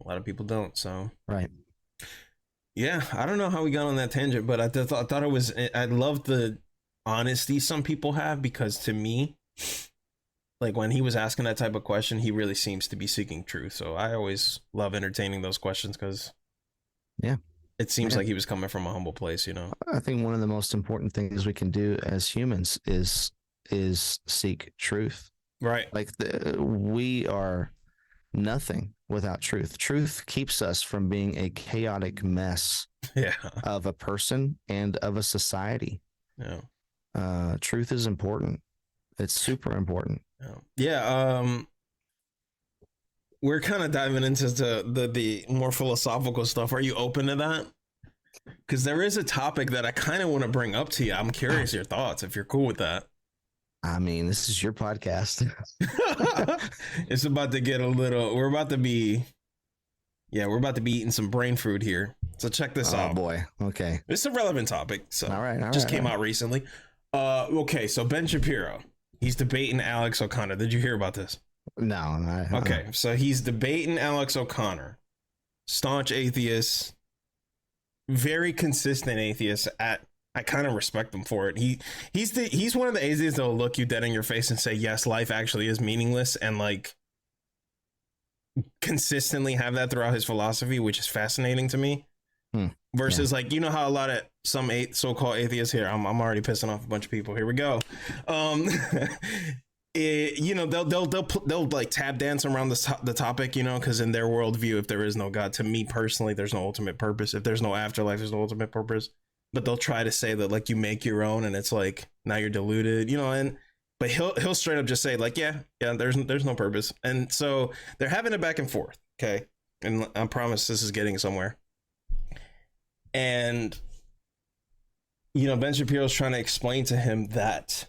A lot of people don't. So Right. yeah, I don't know how we got on that tangent, but I thought it was. I love the honesty some people have, because to me, like when he was asking that type of question, he really seems to be seeking truth. So I always love entertaining those questions, because Yeah. it seems like he was coming from a humble place, you know. I think one of the most important things we can do as humans is seek truth. Right. Like we are nothing without truth. Truth keeps us from being a chaotic mess Yeah. of a person and of a society. Yeah. Truth is important. It's super important. Yeah. We're kind of diving into the more philosophical stuff. Are you open to that? Because there is a topic that I kind of want to bring up to you. I'm curious your thoughts, if you're cool with that. I mean, this is your podcast. It's about to get a little. We're about to be eating some brain food here. So check this out. Oh boy. Okay. It's a relevant topic. So all right. Just came out recently. Okay. So Ben Shapiro, he's debating Alex O'Connor. Did you hear about this? No. Okay. So he's debating Alex O'Connor, staunch atheist, very consistent atheist. I kind of respect him for it. He's one of the atheists that will look you dead in your face and say, yes, life actually is meaningless, and like consistently have that throughout his philosophy, which is fascinating to me. Versus like, you know how a lot of some so-called atheists here, I'm already pissing off a bunch of people. Here we go. You know, they'll like tap dance around the topic, you know, because in their worldview, if there is no God, to me personally, there's no ultimate purpose. If there's no afterlife, there's no ultimate purpose. But they'll try to say that like you make your own, and it's like now you're deluded, you know. But he'll straight up just say like, yeah, there's no purpose. And so they're having a back and forth, okay. And I promise this is getting somewhere. And you know, Ben Shapiro's trying to explain to him that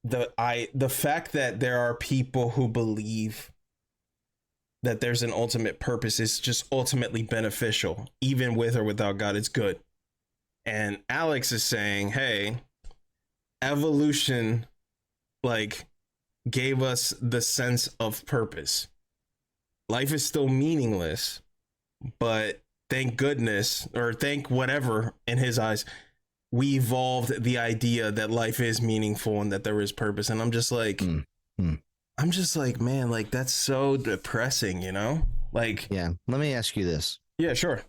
the fact that there are people who believe that there's an ultimate purpose is just ultimately beneficial, even with or without God. It's good. And Alex is saying, hey, evolution like gave us the sense of purpose. Life is still meaningless, but thank goodness, or thank whatever in his eyes, we evolved the idea that life is meaningful and that there is purpose. And I'm just like, I'm just like, man, like that's so depressing, you know? Like, yeah. Let me ask you this. Yeah, sure.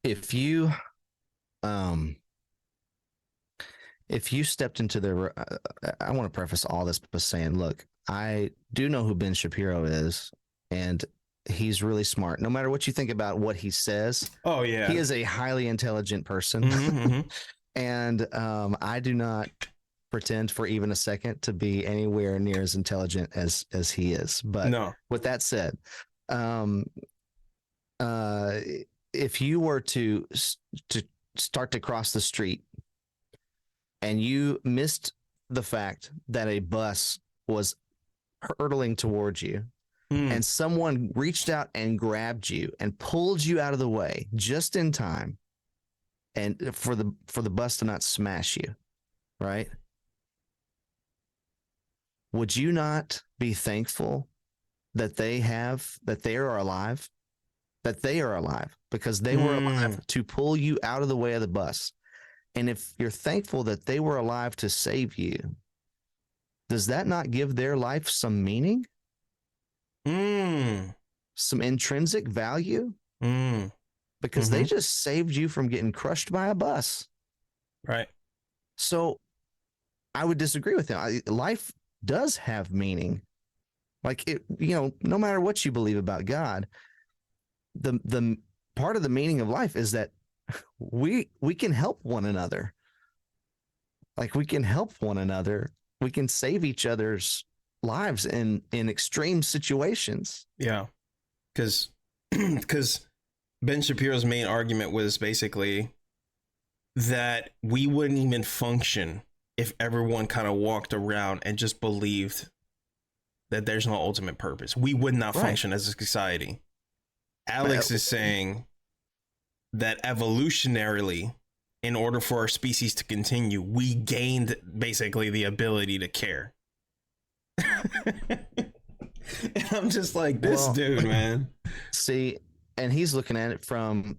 If you stepped into the, I want to preface all this by saying, look, I do know who Ben Shapiro is, and he's really smart. No matter what you think about what he says. Oh yeah. He is a highly intelligent person. And I do not pretend for even a second to be anywhere near as intelligent as he is. But no. With that said, if you were to start to cross the street and you missed the fact that a bus was hurtling towards you, and someone reached out and grabbed you and pulled you out of the way just in time, and for the bus to not smash you, right? Would you not be thankful that they are alive? That they are alive because they were alive to pull you out of the way of the bus. And if you're thankful that they were alive to save you, does that not give their life some meaning? Some intrinsic value? Because they just saved you from getting crushed by a bus. Right. So I would disagree with him. Life does have meaning. Like it, no matter what you believe about God, the part of the meaning of life is that we can help one another. Like we can help one another. We can save each other's lives in extreme situations. Yeah. Because Ben Shapiro's main argument was basically that we wouldn't even function if everyone kind of walked around and just believed that there's no ultimate purpose. We would not function as a society. Alex is saying that evolutionarily, in order for our species to continue, we gained basically the ability to care. And I'm just like, this dude, man. See, and he's looking at it from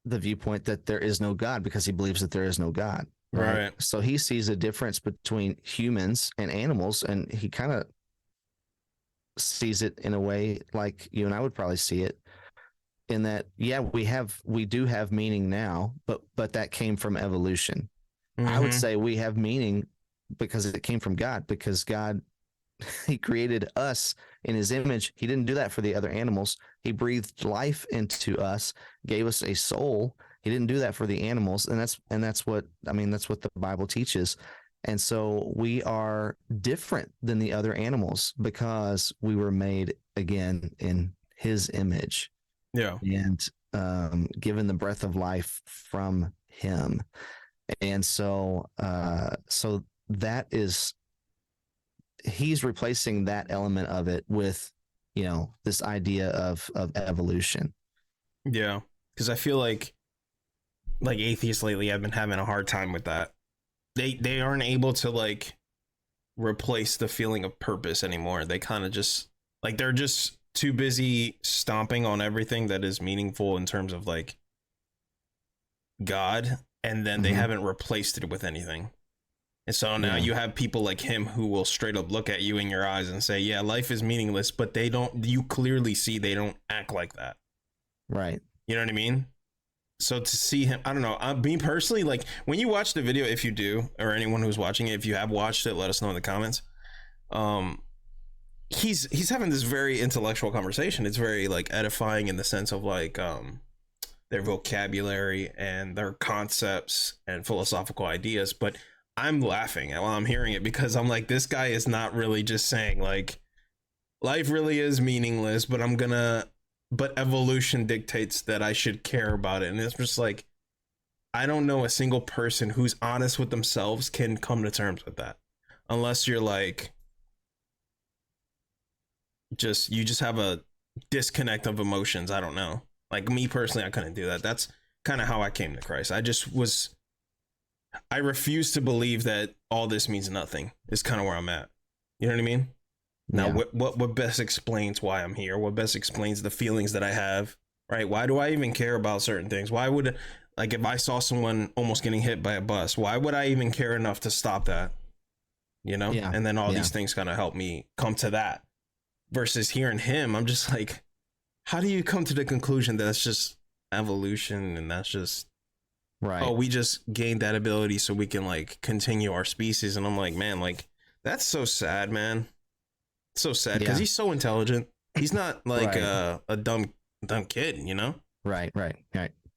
the viewpoint that there is no God because he believes that there is no God. Right. So he sees a difference between humans and animals, and he kind of sees it in a way like you and I would probably see it, in that, yeah, we do have meaning now, but that came from evolution. I would say we have meaning because it came from God, because God, he created us in his image. He didn't do that for the other animals. He breathed life into us, gave us a soul. He didn't do that for the animals. And that's what the Bible teaches. And so we are different than the other animals because we were made again in his image. Yeah. And given the breath of life from him. And so that is, he's replacing that element of it with, this idea of evolution. Yeah. Because I feel like atheists lately have been having a hard time with that. They aren't able to like replace the feeling of purpose anymore. They kind of just like, they're just too busy stomping on everything that is meaningful in terms of like God, and then they haven't replaced it with anything. And so now you have people like him who will straight up look at you in your eyes and say, yeah, life is meaningless, but you clearly see they don't act like that. Right. You know what I mean? So to see him, I don't know, me personally, like when you watch the video, if you do, or anyone who's watching it, if you have watched it, let us know in the comments. He's having this very intellectual conversation. It's very like edifying in the sense of like their vocabulary and their concepts and philosophical ideas, but I'm laughing while I'm hearing it because I'm like, this guy is not really just saying like life really is meaningless, but but evolution dictates that I should care about it. And it's just like, I don't know a single person who's honest with themselves can come to terms with that, unless you're like, you just have a disconnect of emotions. I don't know. Like me personally, I couldn't do that. That's kind of how I came to Christ. I refuse to believe that all this means nothing is kind of where I'm at. You know what I mean? Now, what best explains why I'm here? What best explains the feelings that I have, right? Why do I even care about certain things? Why would, like, if I saw someone almost getting hit by a bus, why would I even care enough to stop that? You know? Yeah. And then all these things kind of help me come to that. Versus hearing him, I'm just like, how do you come to the conclusion that that's just evolution and that's just, right? Oh, we just gained that ability so we can like continue our species. And I'm like, man, like that's so sad, man. So sad because he's so intelligent. He's not like a dumb kid, you know? Right.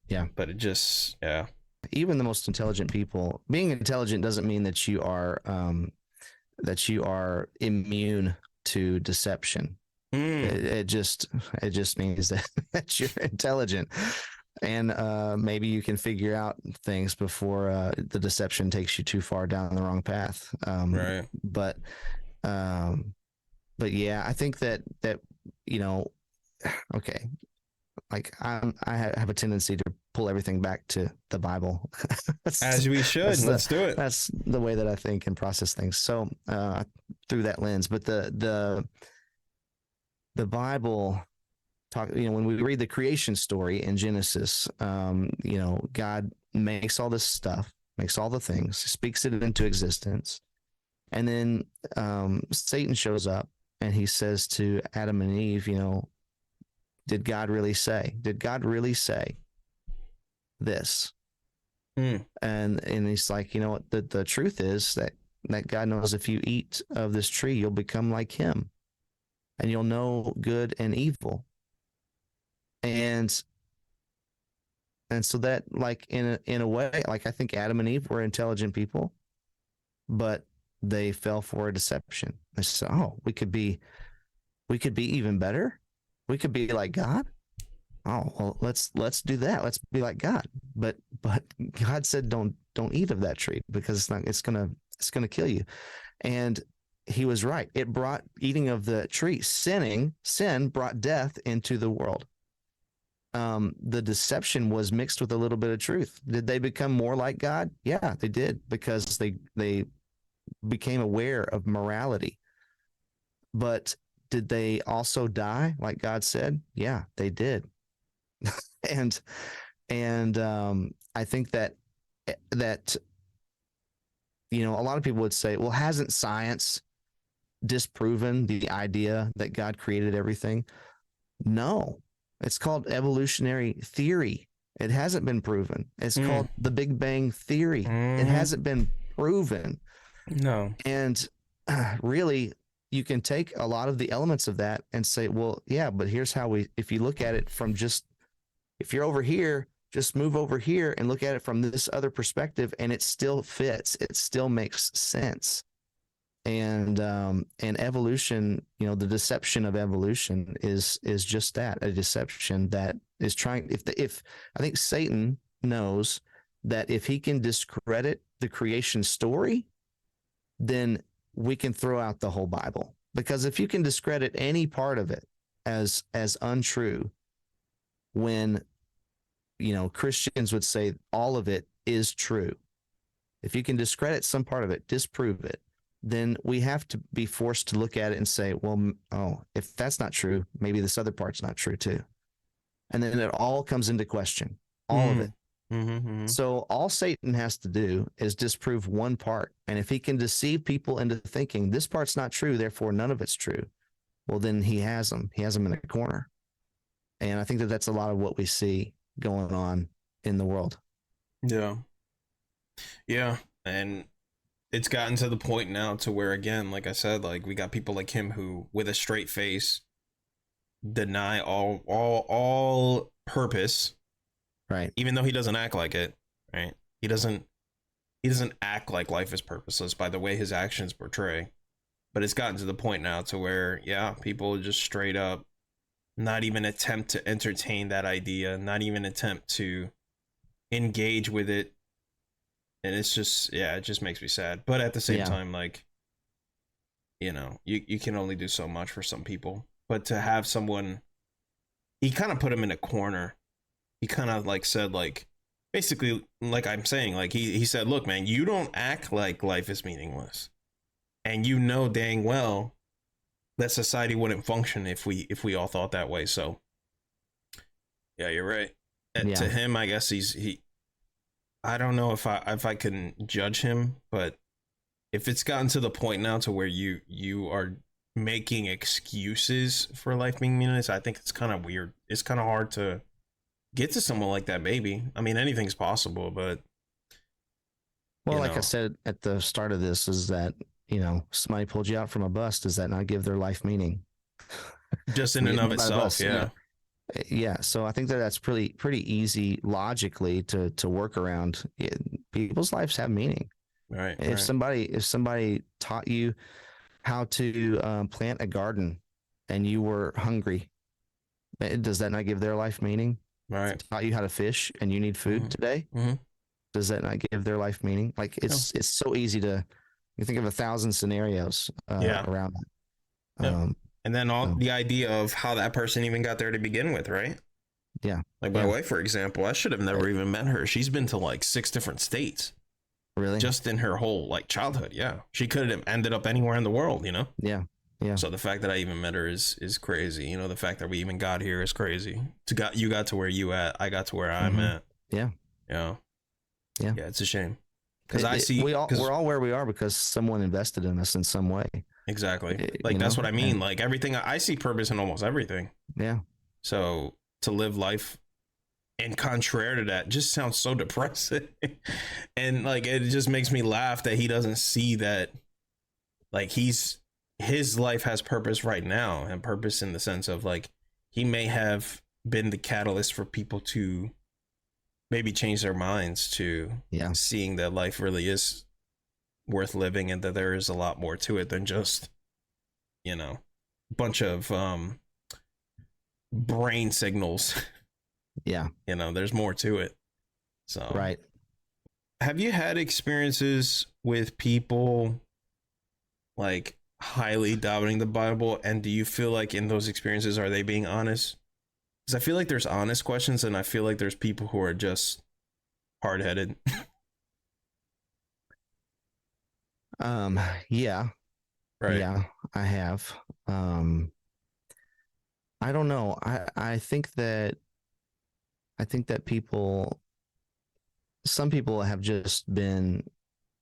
Yeah. But it just, even the most intelligent people, being intelligent doesn't mean that you are immune to deception. It just means that you're intelligent, and maybe you can figure out things before the deception takes you too far down the wrong path. Right. But yeah, I think that okay, like I have a tendency to pull everything back to the Bible. As we should. Let's do it. That's the way that I think and process things. So through that lens, but the Bible talk, when we read the creation story in Genesis, God makes all this stuff, makes all the things, speaks it into existence. And then Satan shows up and he says to Adam and Eve, did God really say? Did God really say this? And he's like, what? The truth is that God knows if you eat of this tree, you'll become like him and you'll know good and evil. And so that, like, in a way, like, I think Adam and Eve were intelligent people, but they fell for a deception. They said, oh, we could be even better. We could be like God. Oh, well, let's do that. Let's be like God. But God said, don't eat of that tree because it's gonna kill you. And he was right. It brought eating of the tree. Sin brought death into the world. The deception was mixed with a little bit of truth. Did they become more like God? Yeah, they did, because they became aware of morality. But did they also die like God said? Yeah, they did. and I think that a lot of people would say, well, hasn't science disproven the idea that God created everything? No, it's called evolutionary theory. It hasn't been proven. It's called the Big Bang theory. It hasn't been proven. No. And really, you can take a lot of the elements of that and say, well, yeah, but here's how if you look at it from if you're over here, just move over here and look at it from this other perspective, and it still fits. It still makes sense. And evolution, the deception of evolution is just that, a deception that is trying. If I think Satan knows that if he can discredit the creation story, then we can throw out the whole Bible. Because if you can discredit any part of it as untrue, when Christians would say all of it is true, if you can discredit some part of it, disprove it, then we have to be forced to look at it and say, well, if that's not true, maybe this other part's not true too. And then it all comes into question, all of it. So all Satan has to do is disprove one part. And if he can deceive people into thinking this part's not true, therefore none of it's true, well, then he has them in a corner. And I think that that's a lot of what we see going on in the world. Yeah. And it's gotten to the point now to where, again, like I said, like we got people like him who, with a straight face, deny all purpose, right? Even though he doesn't act like it, right? He doesn't act like life is purposeless by the way his actions portray. But it's gotten to the point now to where, people just straight up not even attempt to entertain that idea, not even attempt to engage with it. And it's just, it just makes me sad. But at the same time, like, you can only do so much for some people. But to have someone, he kind of put him in a corner. He kind of like said, like, basically, like I'm saying, like he said, look, man, you don't act like life is meaningless. And you know dang well that society wouldn't function if we all thought that way. So, yeah, you're right. To him, I guess he I don't know if I can judge him, but if it's gotten to the point now to where you are making excuses for life being meaningless, I think it's kind of weird. It's kind of hard to get to someone like that, maybe. I mean, anything's possible, but like I said at the start of this, is that somebody pulled you out from a bus. Does that not give their life meaning? Just in and of itself, yeah. So I think that's pretty easy logically to work around. People's lives have meaning. Right. If somebody taught you how to plant a garden and you were hungry, does that not give their life meaning? Right. Taught you how to fish and you need food today. Does that not give their life meaning? Like it's so easy to, you think of 1,000 scenarios around that. And then the idea of how that person even got there to begin with, right? Yeah. Like my wife, for example, I should have never even met her. She's been to like 6 different states. Really? Just in her whole like childhood. Yeah. She could have ended up anywhere in the world, Yeah. Yeah. So the fact that I even met her is crazy. The fact that we even got here is crazy. You got to where you at, I got to where I'm at. Yeah. Yeah. Yeah. Yeah, it's a shame. Because we're all where we are because someone invested in us in some way. Exactly. Like that's what I mean. Like everything, I see purpose in almost everything. Yeah. So to live life and contrary to that just sounds so depressing. And like it just makes me laugh that he doesn't see that like his life has purpose right now, and purpose in the sense of like he may have been the catalyst for people to maybe change their minds to seeing that life really is worth living and that there is a lot more to it than just a bunch of brain signals. There's more to it. So right. Have you had experiences with people like highly doubting the Bible, and do you feel like in those experiences are they being honest? Because I feel like there's honest questions, and I feel like there's people who are just hard-headed. Yeah. Right. Yeah, I have. I don't know. I think that some people have just been,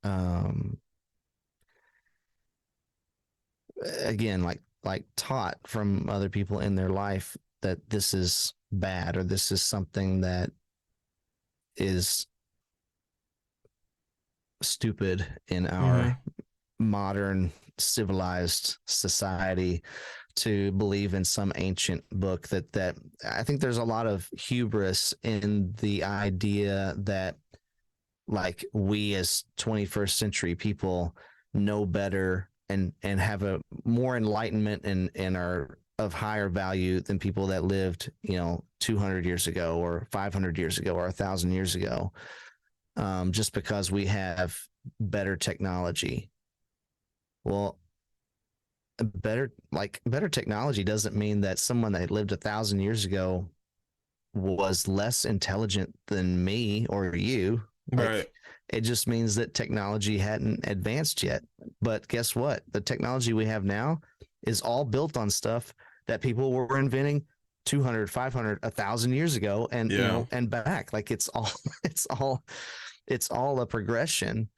um, again, like taught from other people in their life that this is bad or this is something that is stupid in our Mm-hmm. modern civilized society to believe in some ancient book. That I think there's a lot of hubris in the idea that, like, we as 21st century people know better and have a more enlightenment and are of higher value than people that lived 200 years ago or 500 years ago or 1,000 years ago, just because we have better technology. Well, better technology doesn't mean that someone that lived 1,000 years ago was less intelligent than me or you. Right. Like, it just means that technology hadn't advanced yet. But guess what? The technology we have now is all built on stuff that people were inventing 200, 500, 1,000 years ago, and Yeah. and back. Like, it's all it's all it's all a progression.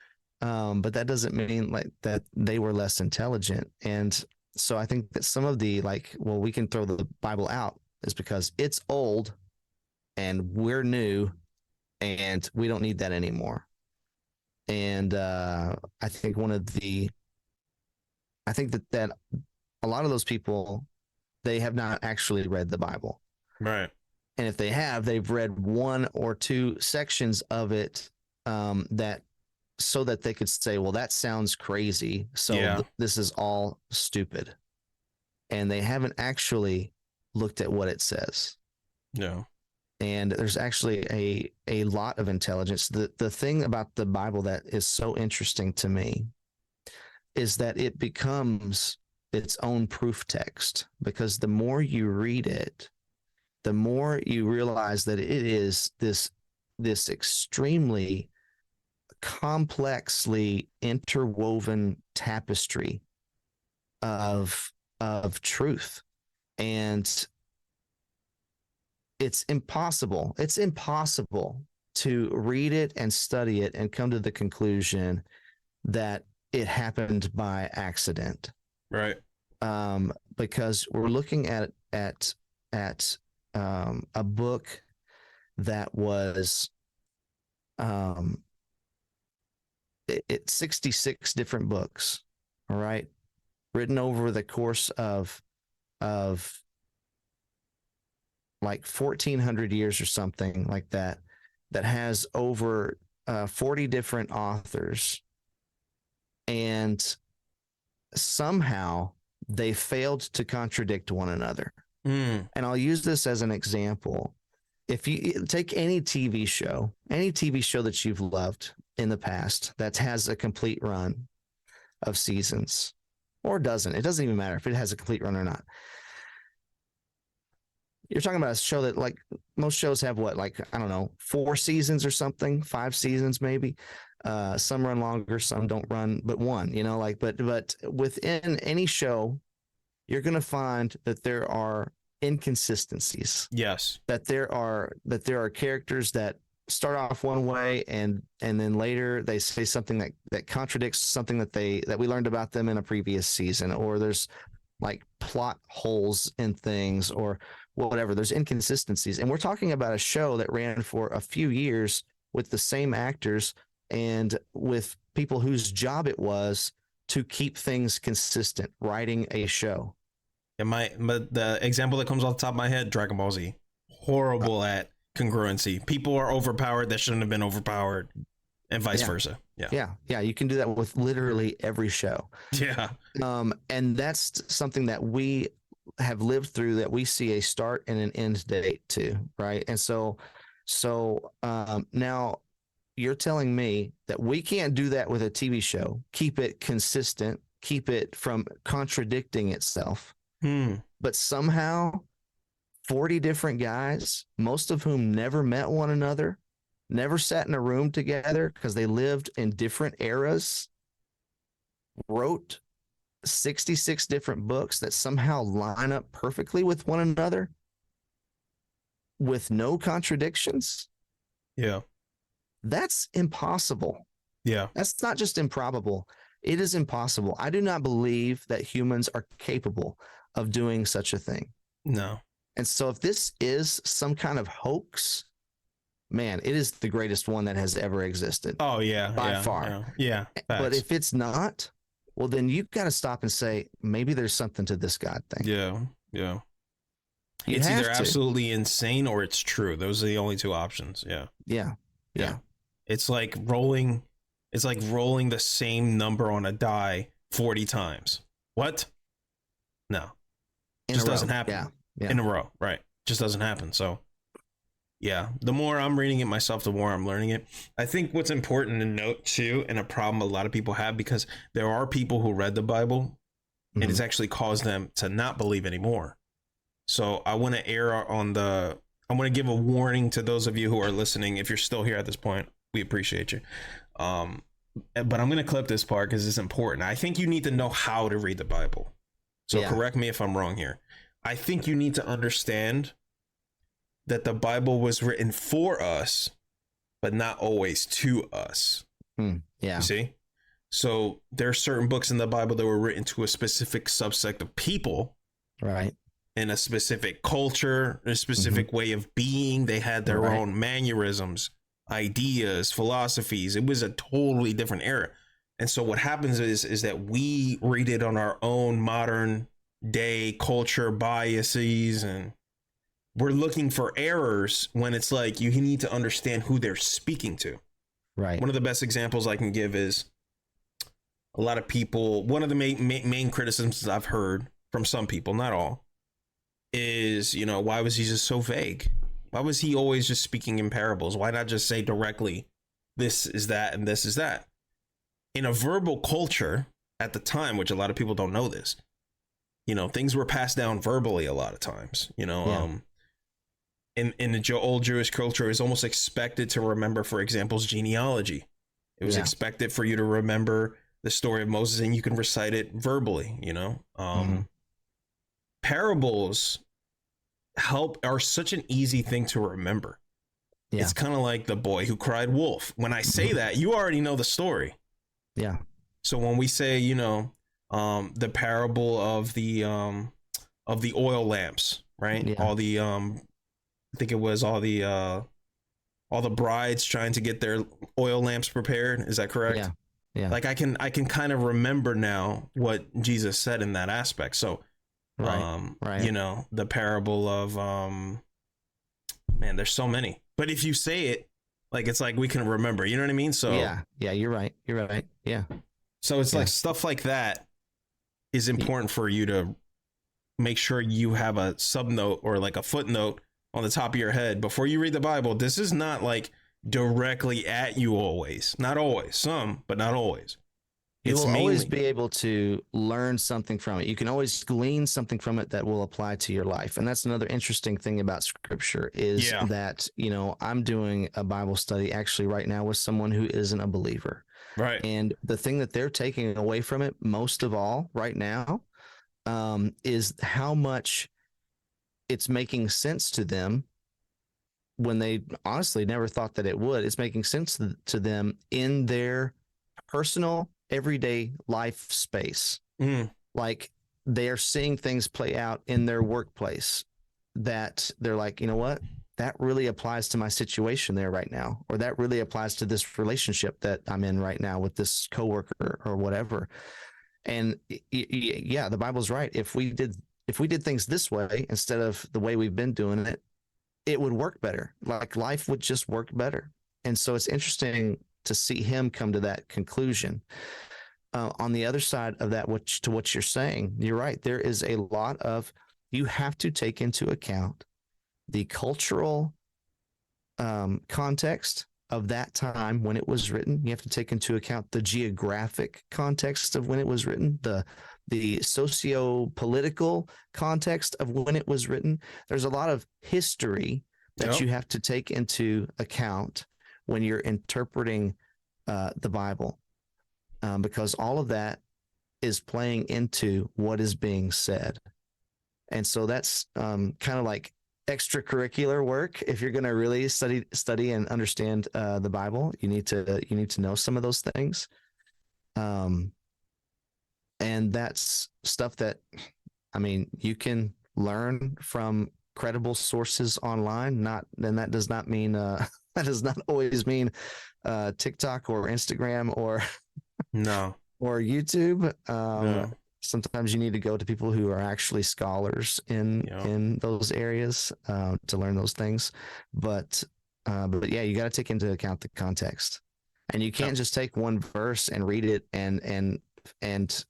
But that doesn't mean like that they were less intelligent. And so I think that some of the, like, well, we can throw the Bible out is because it's old and we're new and we don't need that anymore. And I think I think that a lot of those people, they have not actually read the Bible. Right. And if they have, they've read one or two sections of it, that so that they could say, well, that sounds crazy. So Yeah. this is all stupid. And they haven't actually looked at what it says. Yeah. And there's actually a lot of intelligence. The thing about the Bible that is so interesting to me is that it becomes its own proof text, because the more you read it, the more you realize that it is this extremely complexly interwoven tapestry of truth. And it's impossible to read it and study it and come to the conclusion that it happened by accident. Right. Because we're looking at a book that was, um, 66 different books, all right, written over the course of like 1,400 years or something like that, that has over 40 different authors, and somehow they failed to contradict one another. Mm. And I'll use this as an example. If you take any TV show that you've loved in the past that has a complete run of seasons, or doesn't, it doesn't even matter if it has a complete run or not. You're talking about a show that, like, most shows have what, like, I don't know, 4 seasons or something, 5 seasons maybe. Some run longer, some don't run but one, like, but within any show, you're going to find that there are inconsistencies, Yes. that there are characters that start off one way and then later they say something that contradicts something that we learned about them in a previous season, or there's like plot holes in things or whatever. There's inconsistencies. And we're talking about a show that ran for a few years with the same actors and with people whose job it was to keep things consistent, writing a show. But the example that comes off the top of my head, Dragon Ball Z, horrible at congruency. People are overpowered that shouldn't have been overpowered, and vice versa. Yeah. You can do that with literally every show. Yeah. And that's something that we have lived through, that we see a start and an end date to, right? And so now you're telling me that we can't do that with a TV show, keep it consistent, keep it from contradicting itself. But somehow 40 different guys, most of whom never met one another, never sat in a room together because they lived in different eras, wrote 66 different books that somehow line up perfectly with one another with no contradictions. Yeah. That's impossible. Yeah. That's not just improbable. It is impossible. I do not believe that humans are capable of doing such a thing. No. And so if this is some kind of hoax, man, it is the greatest one that has ever existed. Oh yeah. By yeah, far. Yeah. Yeah. But Facts. if it's not, well, then you've got to stop and say, maybe there's something to this God thing. Yeah. Yeah. You It's have either to. absolutely insane or it's true. Those are the only two options. Yeah. Yeah. Yeah. It's like rolling the same number on a die 40 times. What? No. Just doesn't happen. Yeah. Yeah. In a row, right? Just doesn't happen. So yeah, the more I'm reading it myself, the more I'm learning it. I think what's important to note too, and a problem a lot of people have, because there are people who read the Bible and it's actually caused them to not believe anymore. So I want to I want to give a warning to those of you who are listening. If you're still here at this point, we appreciate you. But I'm going to clip this part because it's important. I think you need to know how to read the Bible. So correct me if I'm wrong here. I think you need to understand that the Bible was written for us, but not always to us. Yeah. You see? So there are certain books in the Bible that were written to a specific subsect of people. Right. In a specific culture, a specific way of being. They had their own mannerisms, ideas, philosophies. It was a totally different era. And so what happens is that we read it on our own modern day culture biases, and we're looking for errors when it's like you need to understand who they're speaking to. Right. One of the best examples I can give is a lot of people, one of the main criticisms I've heard from some people, not all, is, why was Jesus so vague? Why was he always just speaking in parables? Why not just say directly, this is that and this is that? In a verbal culture at the time, which a lot of people don't know this, things were passed down verbally a lot of times, in the old Jewish culture, it was almost expected to remember, for example, genealogy. It was expected for you to remember the story of Moses, and you can recite it verbally, Parables are such an easy thing to remember. Yeah. It's kind of like the boy who cried wolf. When I say that, you already know the story. Yeah. So when we say, the parable of the oil lamps, right? Yeah. All the I think it was all the brides trying to get their oil lamps prepared. Is that correct? Yeah. Yeah. Like I can kind of remember now what Jesus said in that aspect. So right. The parable of man, there's so many. But if you say it, like it's like we can remember, you know what I mean? So yeah, you're right. Yeah. So it's like stuff like that is important for you to make sure you have a subnote or like a footnote on the top of your head before you read the Bible. This is not like directly at you always. Not always. Some, but not always. You will always be able to learn something from it. You can always glean something from it that will apply to your life. And that's another interesting thing about scripture is that, I'm doing a Bible study actually right now with someone who isn't a believer. Right. And the thing that they're taking away from it most of all right now is how much it's making sense to them when they honestly never thought that it would. It's making sense to them in their personal everyday life space. Like they are seeing things play out in their workplace that they're like, you know what, that really applies to my situation there right now, or that really applies to this relationship that I'm in right now with this coworker or whatever. And yeah, the Bible's right. If we did things this way instead of the way we've been doing it, it would work better. Like life would just work better. And so it's interesting to see him come to that conclusion. On the other side of that, to what you're saying, you're right. There is a lot of, you have to take into account the cultural context of that time when it was written. You have to take into account the geographic context of when it was written, the socio-political context of when it was written. There's a lot of history that you have to take into account when you're interpreting the Bible, because all of that is playing into what is being said. And so that's kind of like extracurricular work. If you're going to really study and understand the Bible, you need to know some of those things. And that's stuff that, I mean, you can learn from credible sources online. And that does not mean that does not always mean TikTok or Instagram or No. or YouTube. No. Sometimes you need to go to people who are actually scholars in those areas to learn those things. But yeah, you got to take into account the context, and you can't just take one verse and read it and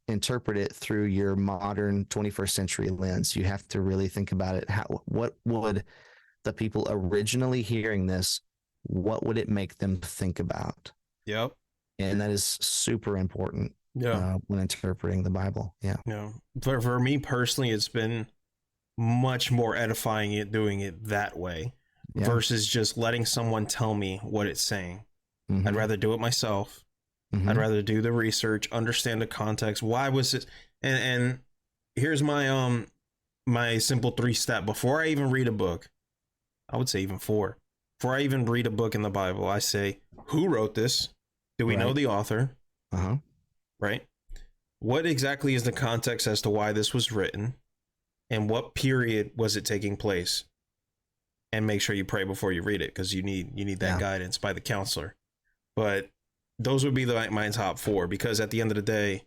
interpret it through your modern 21st century lens. You have to really think about it. What would the people originally hearing this, what would it make them think about? Yep. And that is super important. When interpreting the Bible. Yeah. For me personally, it's been much more edifying doing it that way versus just letting someone tell me what it's saying. Mm-hmm. I'd rather do it myself. Mm-hmm. I'd rather do the research, understand the context. Why was it? And here's my my simple 3-step. Before I even read a book, I would say even 4. Before I even read a book in the Bible, I say, who wrote this? Do we know the author? Right? What exactly is the context as to why this was written? And what period was it taking place? And make sure you pray before you read it, because you need that guidance by the counselor. But those would be my top 4, because at the end of the day,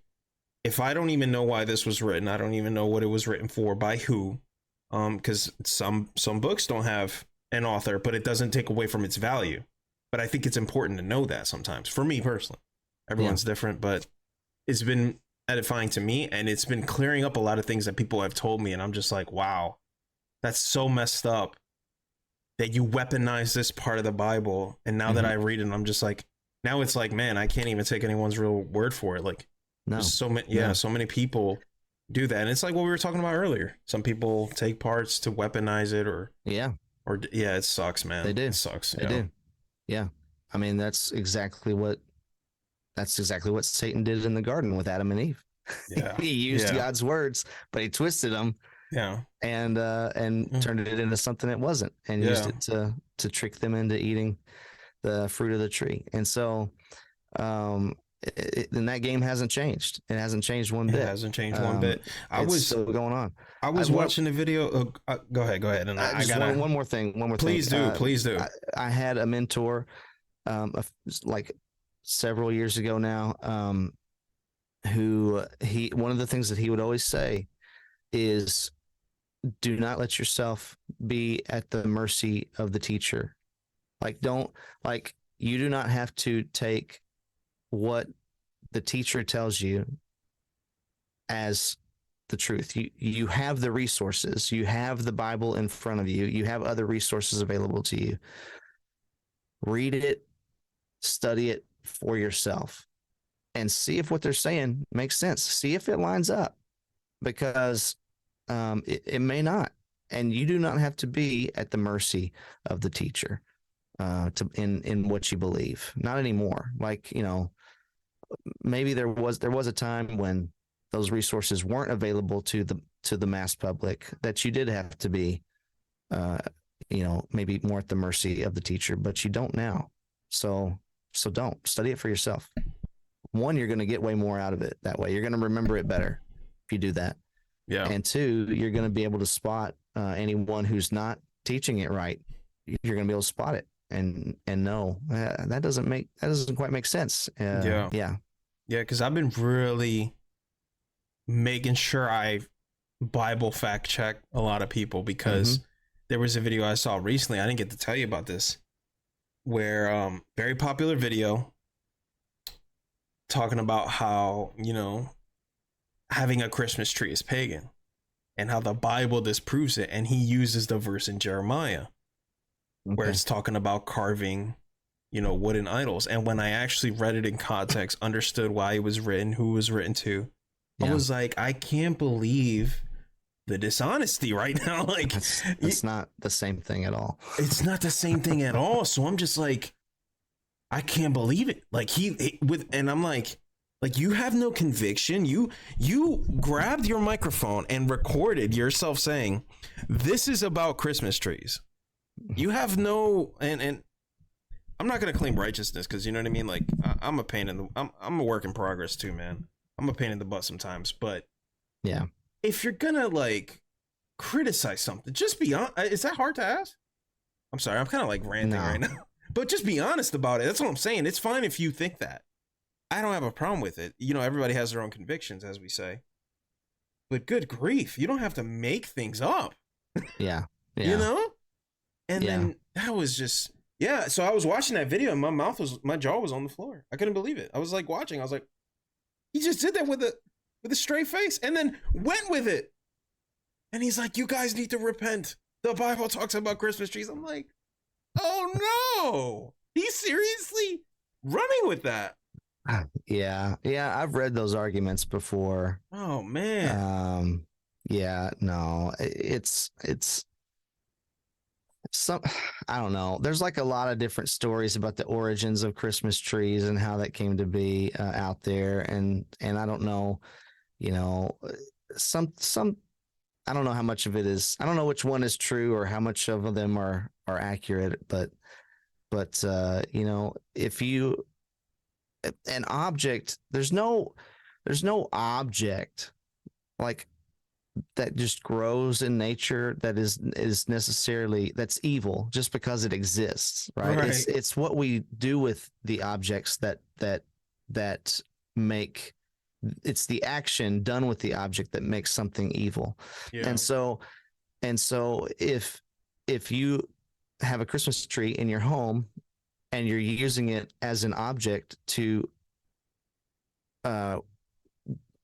if I don't even know why this was written, I don't even know what it was written for, by who, because some books don't have an author, but it doesn't take away from its value. But I think it's important to know that sometimes. For me personally, everyone's different, but it's been edifying to me, and it's been clearing up a lot of things that people have told me, and I'm just like, wow, that's so messed up that you weaponize this part of the Bible. And now that I read it, I'm just like, now it's like, man, I can't even take anyone's real word for it. Like, there's so many people do that, and it's like what we were talking about earlier. Some people take parts to weaponize it, or it sucks, man. They do. It sucks. They do. Yeah, I mean, that's exactly what Satan did in the garden with Adam and Eve. Yeah. He used God's words, but he twisted them. Yeah. And turned it into something it wasn't, and used it to trick them into eating the fruit of the tree. And so, and that game hasn't changed. It hasn't changed one bit. It hasn't changed one bit. It's still going on. I was watching the video. Go ahead. And I got one more thing. Please do. I had a mentor, like several years ago now, one of the things that he would always say is, do not let yourself be at the mercy of the teacher. You do not have to take what the teacher tells you as the truth. You have the resources. You have the Bible in front of you. You have other resources available to you. Read it, study it for yourself, and see if what they're saying makes sense. See if it lines up, because it may not. And you do not have to be at the mercy of the teacher in what you believe. Not anymore. Maybe there was a time when those resources weren't available to the mass public, that you did have to be maybe more at the mercy of the teacher, but you don't now. So don't. Study it for yourself. One, you're going to get way more out of it that way. You're going to remember it better if you do that. Yeah. And 2, you're going to be able to spot anyone who's not teaching it right. You're going to be able to spot it and know that doesn't quite make sense. Yeah. Because I've been really making sure I Bible fact check a lot of people, because there was a video I saw recently. I didn't get to tell you about this, where very popular video talking about how, having a Christmas tree is pagan, and how the Bible disproves it. And he uses the verse in Jeremiah where it's talking about carving, wooden idols. And when I actually read it in context, understood why it was written, who it was written to, I was like, I can't believe the dishonesty right now. Like, it's not the same thing at all. It's not the same thing at all. So I'm just like, I can't believe it. Like and I'm like, Like, you have no conviction. You grabbed your microphone and recorded yourself saying, "This is about Christmas trees." You have no, and I'm not gonna claim righteousness, because you know what I mean. Like, I'm a pain in the, I'm a work in progress too, man. I'm a pain in the butt sometimes, but Yeah. if you're gonna like criticize something, just be honest. Is that hard to ask? I'm sorry, I'm kind of like ranting right now, but just be honest about it. That's what I'm saying. It's fine if you think that. I don't have a problem with it. You know, everybody has their own convictions, as we say. But good grief, you don't have to make things up. Yeah. You know? And then that was just, yeah. So I was watching that video and my jaw was on the floor. I couldn't believe it. I was like watching. I was like, he just did that with a straight face and then went with it. And he's like, you guys need to repent. The Bible talks about Christmas trees. I'm like, oh no. He's seriously running with that. Yeah. I've read those arguments before. Oh man. Yeah, no, it's some, I don't know. There's like a lot of different stories about the origins of Christmas trees and how that came to be out there. And I don't know, you know, some, I don't know how much of it is, I don't know which one is true or how much of them are accurate, but you know, if you, an object, there's no object like that just grows in nature that is necessarily, that's evil just because it exists, right? It's what we do with the objects that make, it's the action done with the object that makes something evil. Yeah. And so if you have a Christmas tree in your home and you're using it as an object to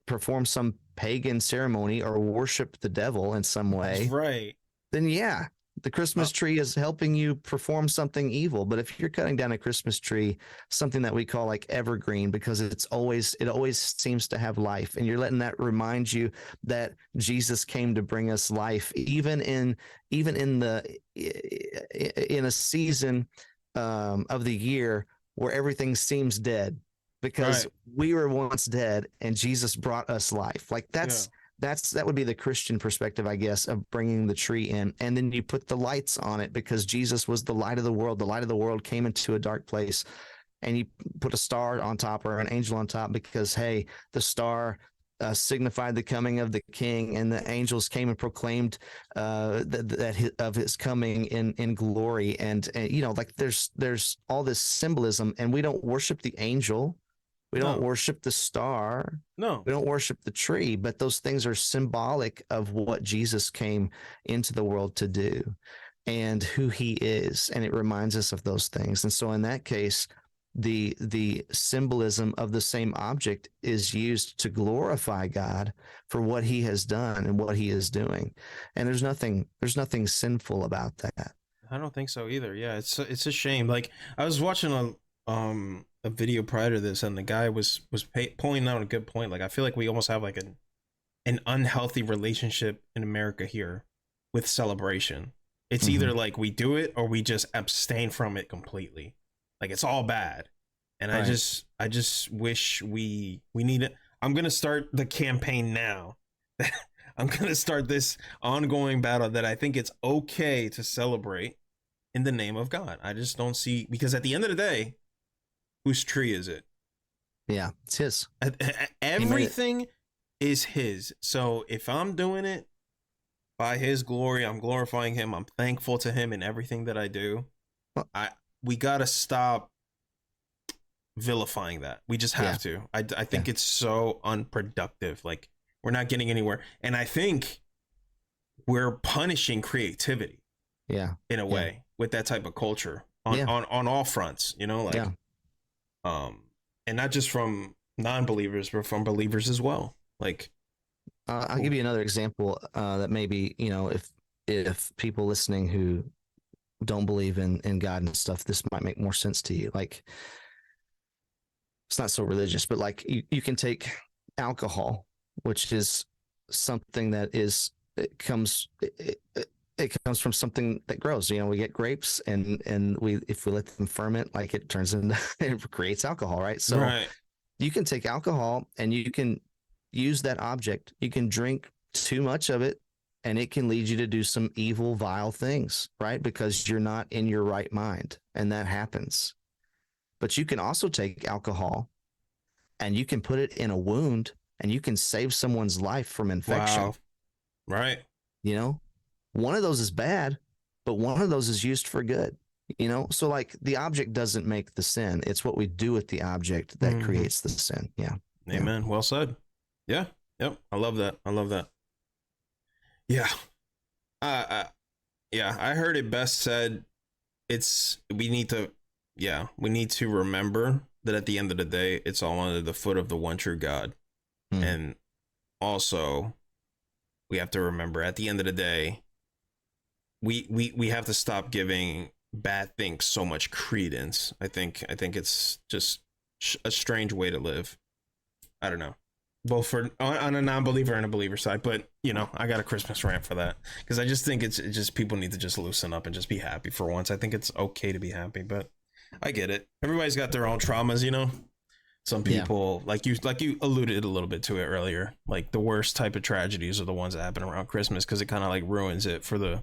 perform some pagan ceremony or worship the devil in some way, right? Then yeah, the Christmas tree is helping you perform something evil. But if you're cutting down a Christmas tree, something that we call like evergreen, because it always seems to have life, and you're letting that remind you that Jesus came to bring us life, even in a season of the year where everything seems dead, because we were once dead and Jesus brought us life. Like that would be the Christian perspective, I guess, of bringing the tree in. And then you put the lights on it because Jesus was the light of the world. The light of the world came into a dark place, and you put a star on top or an angel on top because, hey, the star signified the coming of the King, and the angels came and proclaimed that of his coming in glory. And you know, like there's all this symbolism, and we don't worship the angel. We don't worship the star. No. We don't worship the tree, but those things are symbolic of what Jesus came into the world to do and who he is. And it reminds us of those things. And so in that case, the symbolism of the same object is used to glorify God for what he has done and what he is doing. And there's nothing sinful about that. I don't think so either. Yeah, it's a shame. Like, I was watching a video prior to this, and the guy was pointing out a good point. Like, I feel like we almost have like an unhealthy relationship in America here with celebration. It's either like we do it or we just abstain from it completely. Like, it's all bad. And I just wish we need it. I'm gonna start the campaign now. I'm gonna start this ongoing battle that I think it's okay to celebrate in the name of God. I just don't see, because at the end of the day, whose tree is it? Yeah, it's his. Everything is his. So if I'm doing it by his glory, I'm glorifying him. I'm thankful to him in everything that I do. We got to stop vilifying that. We just have to. I think it's so unproductive. Like, we're not getting anywhere. And I think we're punishing creativity. Yeah. In a way, with that type of culture on all fronts, you know, like and not just from non-believers, but from believers as well. Like, I'll give you another example that maybe, you know, if people listening who don't believe in God and stuff, this might make more sense to you. Like, it's not so religious, but like you can take alcohol, which is something that it comes from something that grows. You know, we get grapes, and if we let them ferment, like, it turns into, it creates alcohol, right? So You can take alcohol and you can use that object. You can drink too much of it and it can lead you to do some evil, vile things, right? Because you're not in your right mind, and that happens. But you can also take alcohol and you can put it in a wound and you can save someone's life from infection. Wow. Right. You know, one of those is bad, but one of those is used for good. You know, so like the object doesn't make the sin. It's what we do with the object that creates the sin. Yeah. Amen. Yeah. Well said. Yeah. Yep. I love that. I love that. Yeah. Yeah. I heard it best said. We need to remember that at the end of the day, it's all under the foot of the one true God. And also we have to remember at the end of the day, we have to stop giving bad things so much credence. I think it's just a strange way to live. I don't know, both for on a non-believer and a believer side, but you know, I got a Christmas rant for that because I just think it's just people need to just loosen up and just be happy for once. I think it's okay to be happy, but I get it. Everybody's got their own traumas, you know. Some people, like you alluded a little bit to it earlier, like the worst type of tragedies are the ones that happen around Christmas because it kind of like ruins it for the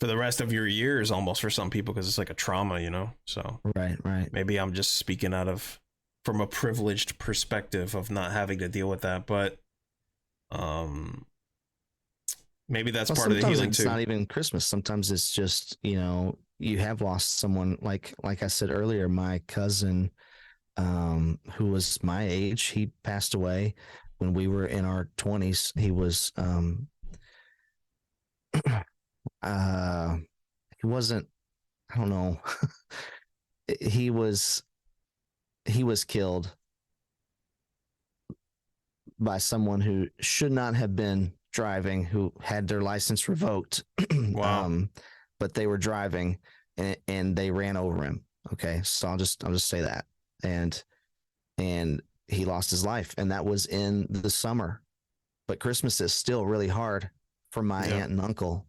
rest of your years almost for some people because it's like a trauma, you know. So right. Maybe I'm just speaking from a privileged perspective of not having to deal with that, but maybe that's part of the healing it's too. It's not even Christmas. Sometimes it's just, you know, you have lost someone. Like I said earlier, my cousin, who was my age, he passed away when we were in our 20s. He was he wasn't, I don't know. he was killed by someone who should not have been driving, who had their license revoked. Wow. But they were driving and they ran over him. Okay. So I'll just say that. And he lost his life, and that was in the summer. But Christmas is still really hard for my aunt and uncle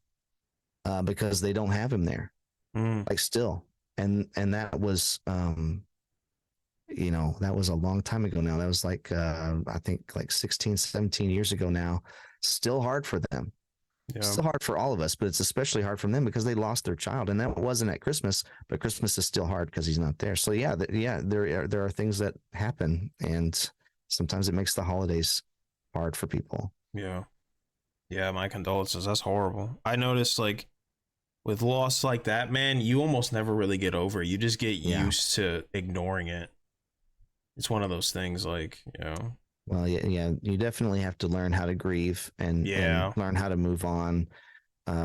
because they don't have him there, like still. And that was, you know, that was a long time ago now. That was like, I think like 16, 17 years ago now. Still hard for them. Yeah. Still hard for all of us, but it's especially hard for them because they lost their child, and that wasn't at Christmas. But Christmas is still hard because he's not there. So there are things that happen, and sometimes it makes the holidays hard for people. Yeah, my condolences. That's horrible. I noticed, like, with loss like that, man, you almost never really get over it. You just get used to ignoring it. It's one of those things, like, you know. Well, yeah, you definitely have to learn how to grieve and learn how to move on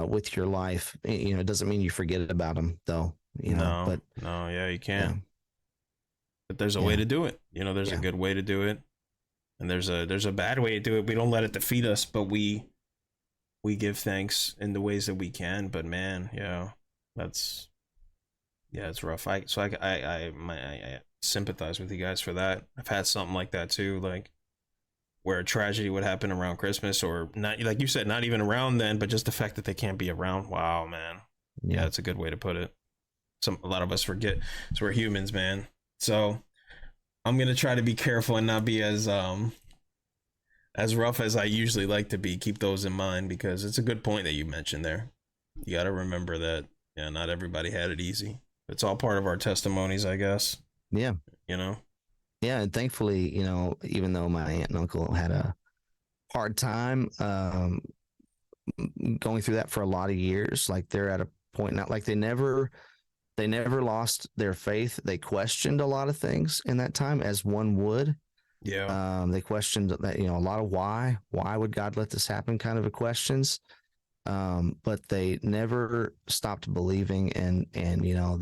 with your life. You know, it doesn't mean you forget about them, though. You know, you can't. Yeah. But there's a way to do it. You know, there's a good way to do it, and there's a bad way to do it. We don't let it defeat us, but we give thanks in the ways that we can. But man, it's rough. I sympathize with you guys for that. I've had something like that too, like where a tragedy would happen around Christmas, or not, like you said, not even around then, but just the fact that they can't be around. Wow, man. Yeah, that's a good way to put it. A lot of us forget, so we're humans, man. So I'm gonna try to be careful and not be as rough as I usually like to be. Keep those in mind, because it's a good point that you mentioned there. You got to remember that not everybody had it easy. It's all part of our testimonies, I guess. Yeah. You know. Yeah, and thankfully, you know, even though my aunt and uncle had a hard time going through that for a lot of years, like they're at a point now, like they never lost their faith. They questioned a lot of things in that time, as one would. Yeah. They questioned that, you know, a lot of why would God let this happen kind of a questions. But they never stopped believing, and you know,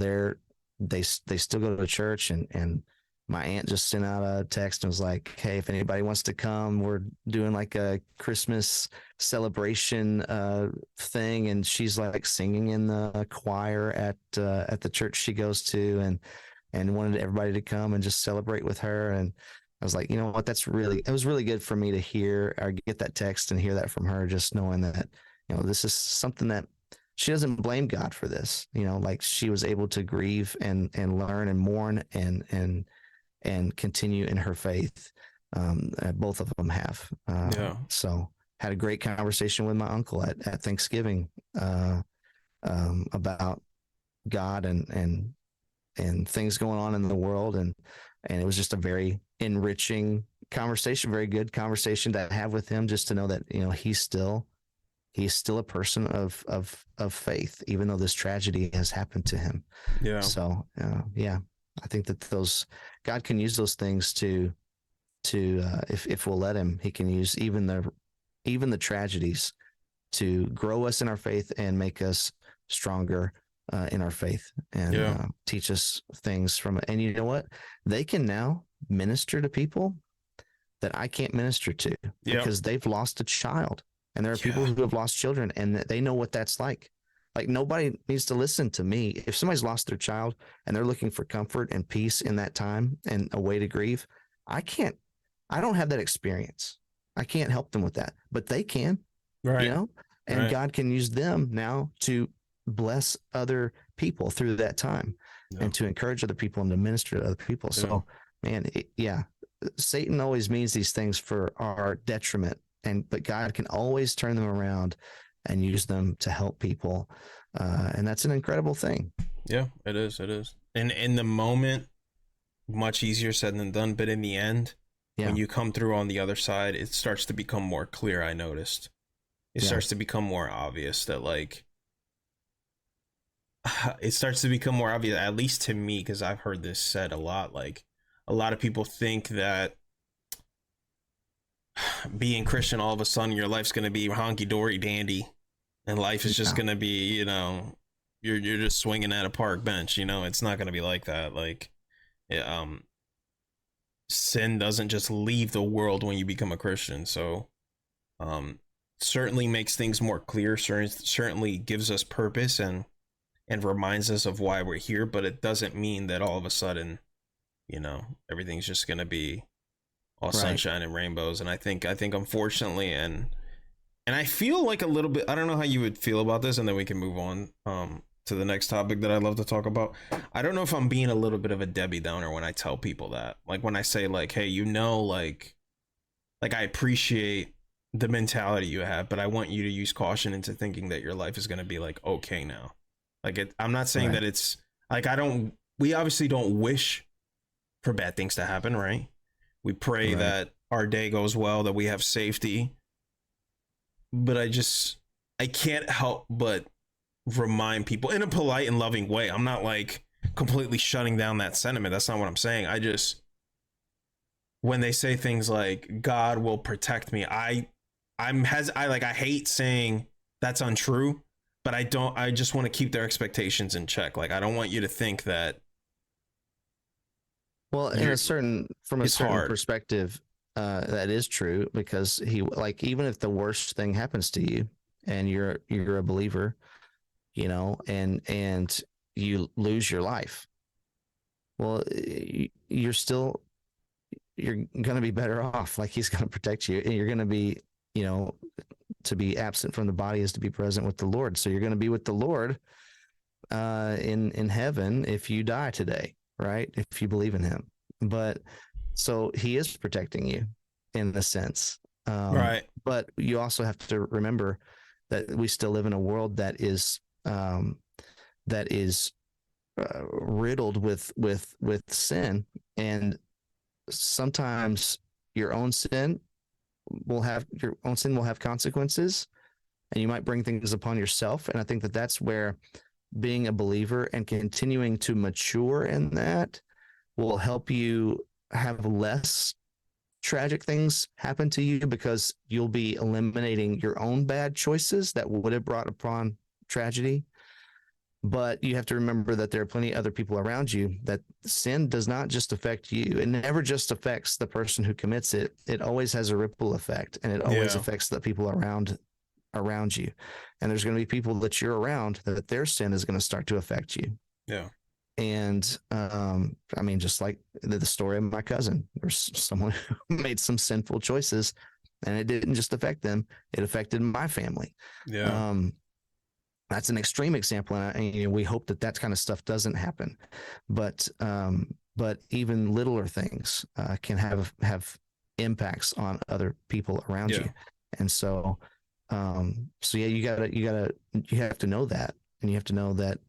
they still go to church, and my aunt just sent out a text and was like, hey, if anybody wants to come, we're doing like a Christmas celebration thing. And she's like singing in the choir at the church she goes to, and wanted everybody to come and just celebrate with her. And I was like, you know what, it was really good for me to hear or get that text and hear that from her, just knowing that, you know, this is something that she doesn't blame God for this, you know, like she was able to grieve and learn and mourn and and continue in her faith. Both of them have. So had a great conversation with my uncle at Thanksgiving about God and things going on in the world, and it was just a very enriching conversation, very good conversation to have with him, just to know that, you know, he's still a person of faith, even though this tragedy has happened to him. Yeah. So I think that God can use those things to if we'll let him, he can use even the tragedies to grow us in our faith and make us stronger in our faith, and teach us things from it. And you know what? They can now minister to people that I can't minister to because they've lost a child. And there are people who have lost children, and they know what that's like. Like, nobody needs to listen to me. If somebody's lost their child and they're looking for comfort and peace in that time and a way to grieve, I don't have that experience. I can't help them with that, but they can, you know, and God can use them now to bless other people through that time and to encourage other people and to minister to other people. So, man, Satan always means these things for our detriment, but God can always turn them around and use them to help people. And that's an incredible thing. Yeah, it is. It is. And in the moment, much easier said than done. But in the end, when you come through on the other side, it starts to become more clear. I noticed it starts to become more obvious that, like, it starts to become more obvious, at least to me, because I've heard this said a lot. Like, a lot of people think that being Christian, all of a sudden your life's going to be honky-dory dandy, and life is just going to be, you know, you're just swinging at a park bench. You know, it's not going to be like that. Like, sin doesn't just leave the world when you become a Christian. So certainly makes things more clear, certainly gives us purpose and reminds us of why we're here, but it doesn't mean that all of a sudden, you know, everything's just going to be all sunshine and rainbows. And I think unfortunately, and I feel like a little bit, I don't know how you would feel about this, and then we can move on to the next topic that I love to talk about. I don't know if I'm being a little bit of a Debbie Downer when I tell people that, like, when I say, like, hey, you know, like I appreciate the mentality you have, but I want you to use caution into thinking that your life is going to be, like, okay now. Like, I'm not saying that it's like, we obviously don't wish for bad things to happen, right? We pray that our day goes well, that we have safety. But I can't help but remind people in a polite and loving way. I'm not, like, completely shutting down that sentiment. That's not what I'm saying. When they say things like God will protect me, I hate saying that's untrue, but I just want to keep their expectations in check. Like, I don't want you to think that. Well, from a certain perspective, that is true, because even if the worst thing happens to you and you're a believer, you know, and you lose your life, well, you're going to be better off. Like, he's going to protect you, and you're going to be, you know, to be absent from the body is to be present with the Lord. So you're going to be with the Lord in heaven if you die today, right? If you believe in him. But so he is protecting you in a sense. But you also have to remember that we still live in a world that is riddled with sin, and sometimes your own sin will have consequences, and you might bring things upon yourself. And I think that that's where being a believer and continuing to mature in that will help you have less tragic things happen to you, because you'll be eliminating your own bad choices that would have brought upon tragedy. But you have to remember that there are plenty of other people around you, that sin does not just affect you. It never just affects the person who commits it. It always has a ripple effect, and it always affects the people around you. And there's going to be people that you're around that their sin is going to start to affect you. Yeah. And I mean, just like the story of my cousin, there's someone who made some sinful choices, and it didn't just affect them, it affected my family. Yeah. That's an extreme example, and we hope that kind of stuff doesn't happen. But but even littler things can have impacts on other people around Yeah. you. And so so yeah, you have to know that, and you have to know that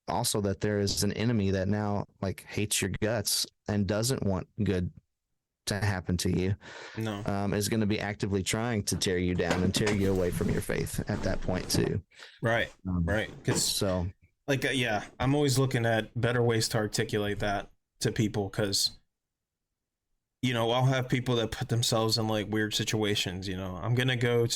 also that there is an enemy that now like hates your guts and doesn't want good to happen to you. No. Is going to be actively trying to tear you down and tear you away from your faith at that point too. Right. Right. Because So like yeah, I'm always looking at better ways to articulate that to people, because you know, I'll have people that put themselves in like weird situations. You know, I'm gonna go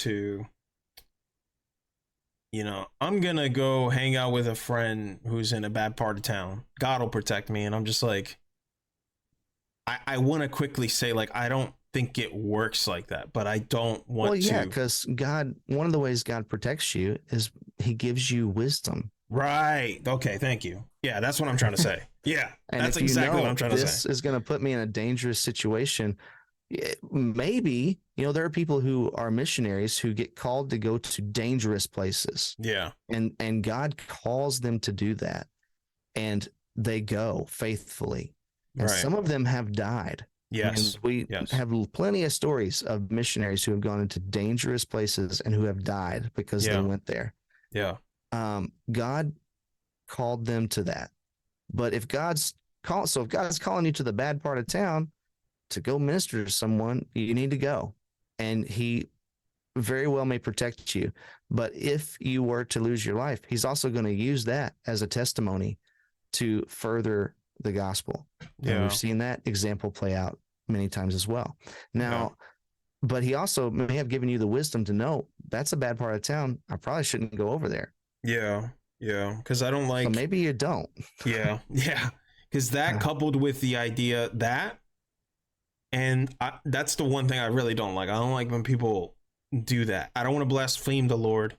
hang out with a friend who's in a bad part of town. God will protect me. And I'm just like, I want to quickly say, like, I don't think it works like that, but I don't want to. because God, one of the ways God protects you is he gives you wisdom. Right. Okay. Thank you. Yeah. That's what I'm trying to say. Yeah. And that's if you exactly know what I'm trying to say. this is going to put me in a dangerous situation, maybe, there are people who are missionaries who get called to go to dangerous places. Yeah. And God calls them to do that. And they go faithfully. And Right. some of them have died. Yes. And we have plenty of stories of missionaries who have gone into dangerous places and who have died because they went there. Yeah. God called them to that. But if God's calling you to the bad part of town to go minister to someone, you need to go. And he very well may protect you. But if you were to lose your life, he's also going to use that as a testimony to further the gospel. Yeah. And we've seen that example play out many times as well. Now, but he also may have given you the wisdom to know that's a bad part of town. I probably shouldn't go over there. Yeah. Yeah. Because I don't like. So maybe you don't. Yeah. Yeah. Because that coupled with the idea that, and that's the one thing I really don't like. I don't like when people do that. I don't want to blaspheme the Lord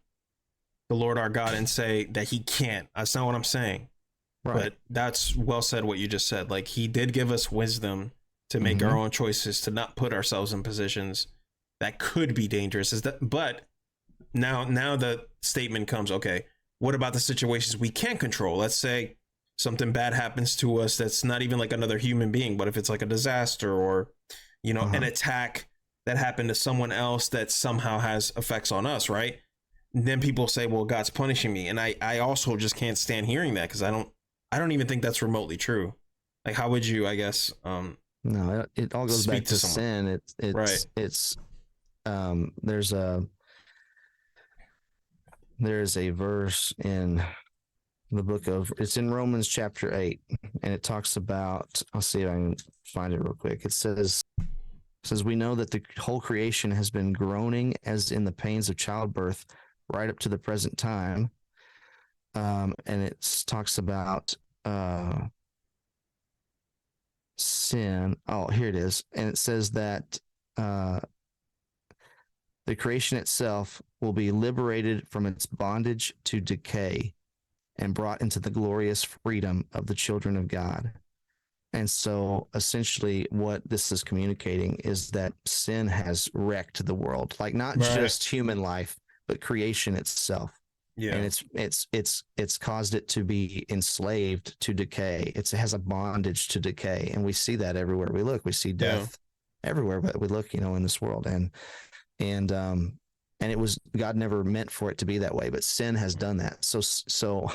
our God, and say that he can't. That's not what I'm saying. Right. But that's well said what you just said. Like, he did give us wisdom to make our own choices, to not put ourselves in positions that could be dangerous. But now the statement comes, okay, what about the situations we can't control? Let's say something bad happens to us that's not even like another human being, but if it's like a disaster or, an attack that happened to someone else that somehow has effects on us, right? And then people say, well, God's punishing me. And I also just can't stand hearing that, because I don't even think that's remotely true. Like, how would you, I guess, no, it all goes back to sin. It's right. There's a verse in the book of, it's in Romans chapter 8, and it talks about, I'll see if I can find it real quick. It says, we know that the whole creation has been groaning as in the pains of childbirth right up to the present time. And it talks about sin. Oh, here it is. And it says that the creation itself will be liberated from its bondage to decay and brought into the glorious freedom of the children of God. And so essentially what this is communicating is that sin has wrecked the world, like not just human life, but creation itself. Yeah. And it's caused it to be enslaved to decay. It has a bondage to decay. And we see that everywhere we look. We see death everywhere, but we look, in this world. And it was, God never meant for it to be that way, but sin has done that. So,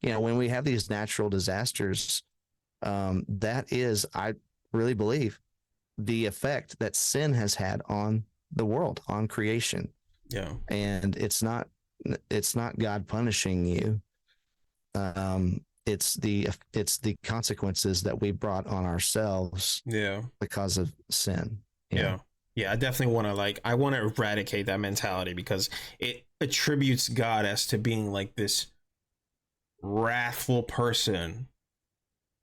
when we have these natural disasters, that is, I really believe, the effect that sin has had on the world, on creation. Yeah. And it's not God punishing you. It's the consequences that we brought on ourselves. Yeah. Because of sin. Yeah. Yeah. I definitely want to eradicate that mentality, because it attributes God as to being like this wrathful person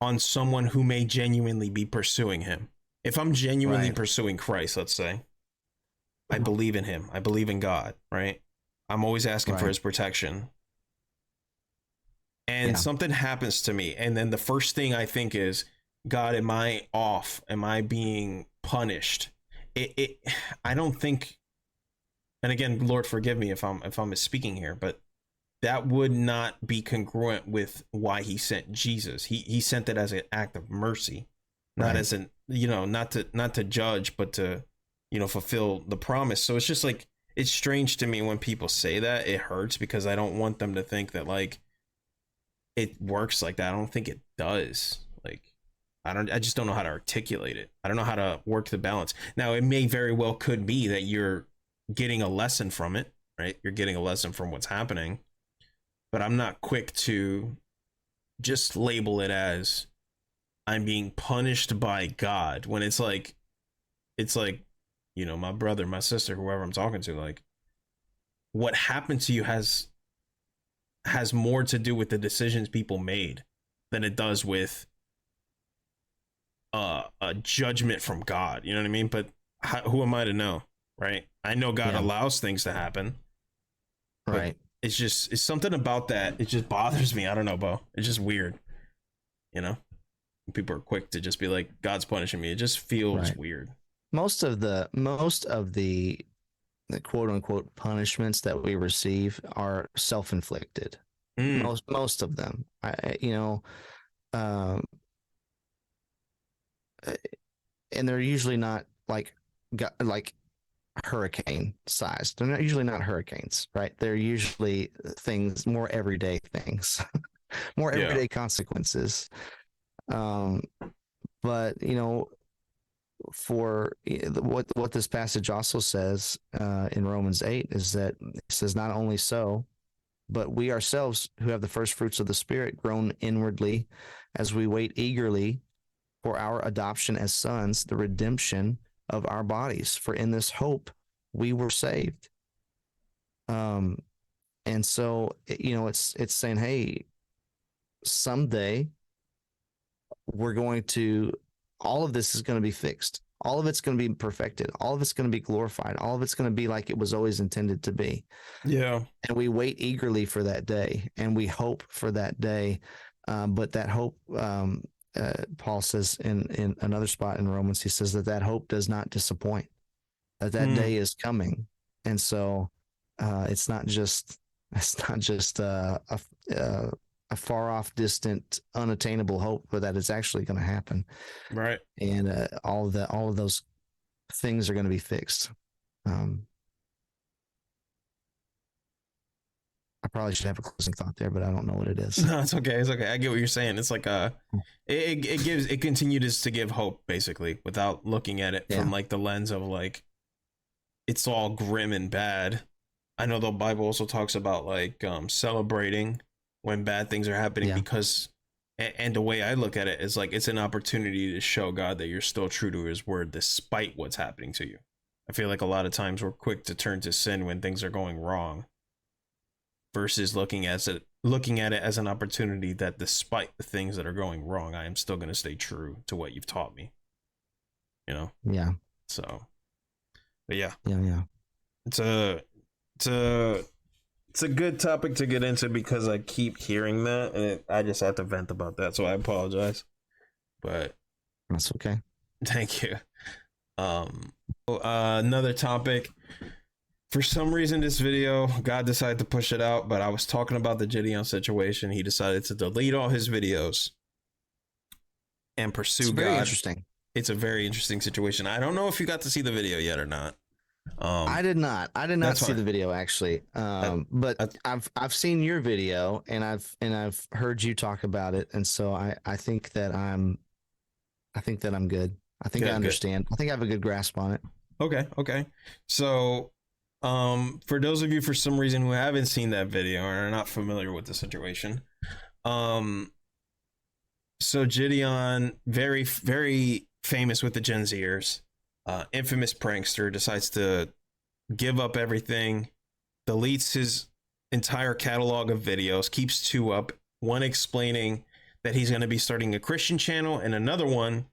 on someone who may genuinely be pursuing him. If I'm genuinely pursuing Christ, let's say, I believe in him. I believe in God, right? I'm always asking for his protection. And something happens to me. And then the first thing I think is, God, am I off? Am I being punished? I don't think, and again, Lord, forgive me if I'm misspeaking here, but that would not be congruent with why he sent Jesus. He sent it as an act of mercy, not as an, not to judge, but to, fulfill the promise. So it's just like, it's strange to me when people say that. It hurts because I don't want them to think that like it works like that. I don't think it does. Like, I just don't know how to articulate it. I don't know how to work the balance. Now, it may very well could be that you're getting a lesson from it, right? You're getting a lesson from what's happening, but I'm not quick to just label it as I'm being punished by God when it's like, my brother, my sister, whoever I'm talking to, like, what happened to you has more to do with the decisions people made than it does with a judgment from God. You know what I mean? But who am I to know, right? I know God allows things to happen, right? It's something about that. It just bothers me. I don't know, Bo. It's just weird, People are quick to just be like, God's punishing me. It just feels weird. Most of the quote unquote punishments that we receive are self-inflicted. Most of them, and they're usually not like hurricane sized. They're not usually not hurricanes, right? They're usually things, more everyday things, more everyday consequences. But for what this passage also says in Romans 8 is that it says, not only so, but we ourselves who have the first fruits of the Spirit groan inwardly as we wait eagerly for our adoption as sons, the redemption of our bodies. For in this hope we were saved. And so, it's saying, hey, someday we're going to, all of this is going to be fixed. All of it's going to be perfected. All of it's going to be glorified. All of it's going to be like it was always intended to be. Yeah. And we wait eagerly for that day, and we hope for that day. But that hope, Paul says in another spot in Romans, he says that hope does not disappoint, that day is coming. And so it's not just a far off, distant, unattainable hope, but that it's actually going to happen. Right. And all of those things are going to be fixed. I probably should have a closing thought there, but I don't know what it is. No, it's okay. It's okay. I get what you're saying. It's like it continues to give hope, basically, without looking at it from like the lens of like it's all grim and bad. I know the Bible also talks about like celebrating when bad things are happening, because, and the way I look at it is like it's an opportunity to show God that you're still true to his word despite what's happening to you. I feel like a lot of times we're quick to turn to sin when things are going wrong, versus looking at it as an opportunity that despite the things that are going wrong, I am still going to stay true to what you've taught me. Yeah. So, but yeah. It's a good topic to get into because I keep hearing that, and I just have to vent about that. So I apologize, but that's okay. Thank you. Another topic. For some reason, this video, God decided to push it out, but I was talking about the JiDion situation. He decided to delete all his videos and pursue God. Very interesting. It's a very interesting situation. I don't know if you got to see the video yet or not. I did not see the video actually. But I've seen your video and I've heard you talk about it. And so I think that I'm good. I think I understand. Good. I think I have a good grasp on it. Okay. So, for those of you, for some reason, who haven't seen that video or are not familiar with the situation, so JiDion, very, very famous with the Gen Zers, infamous prankster, decides to give up everything, deletes his entire catalog of videos, keeps two up, one explaining that he's going to be starting a Christian channel, and another one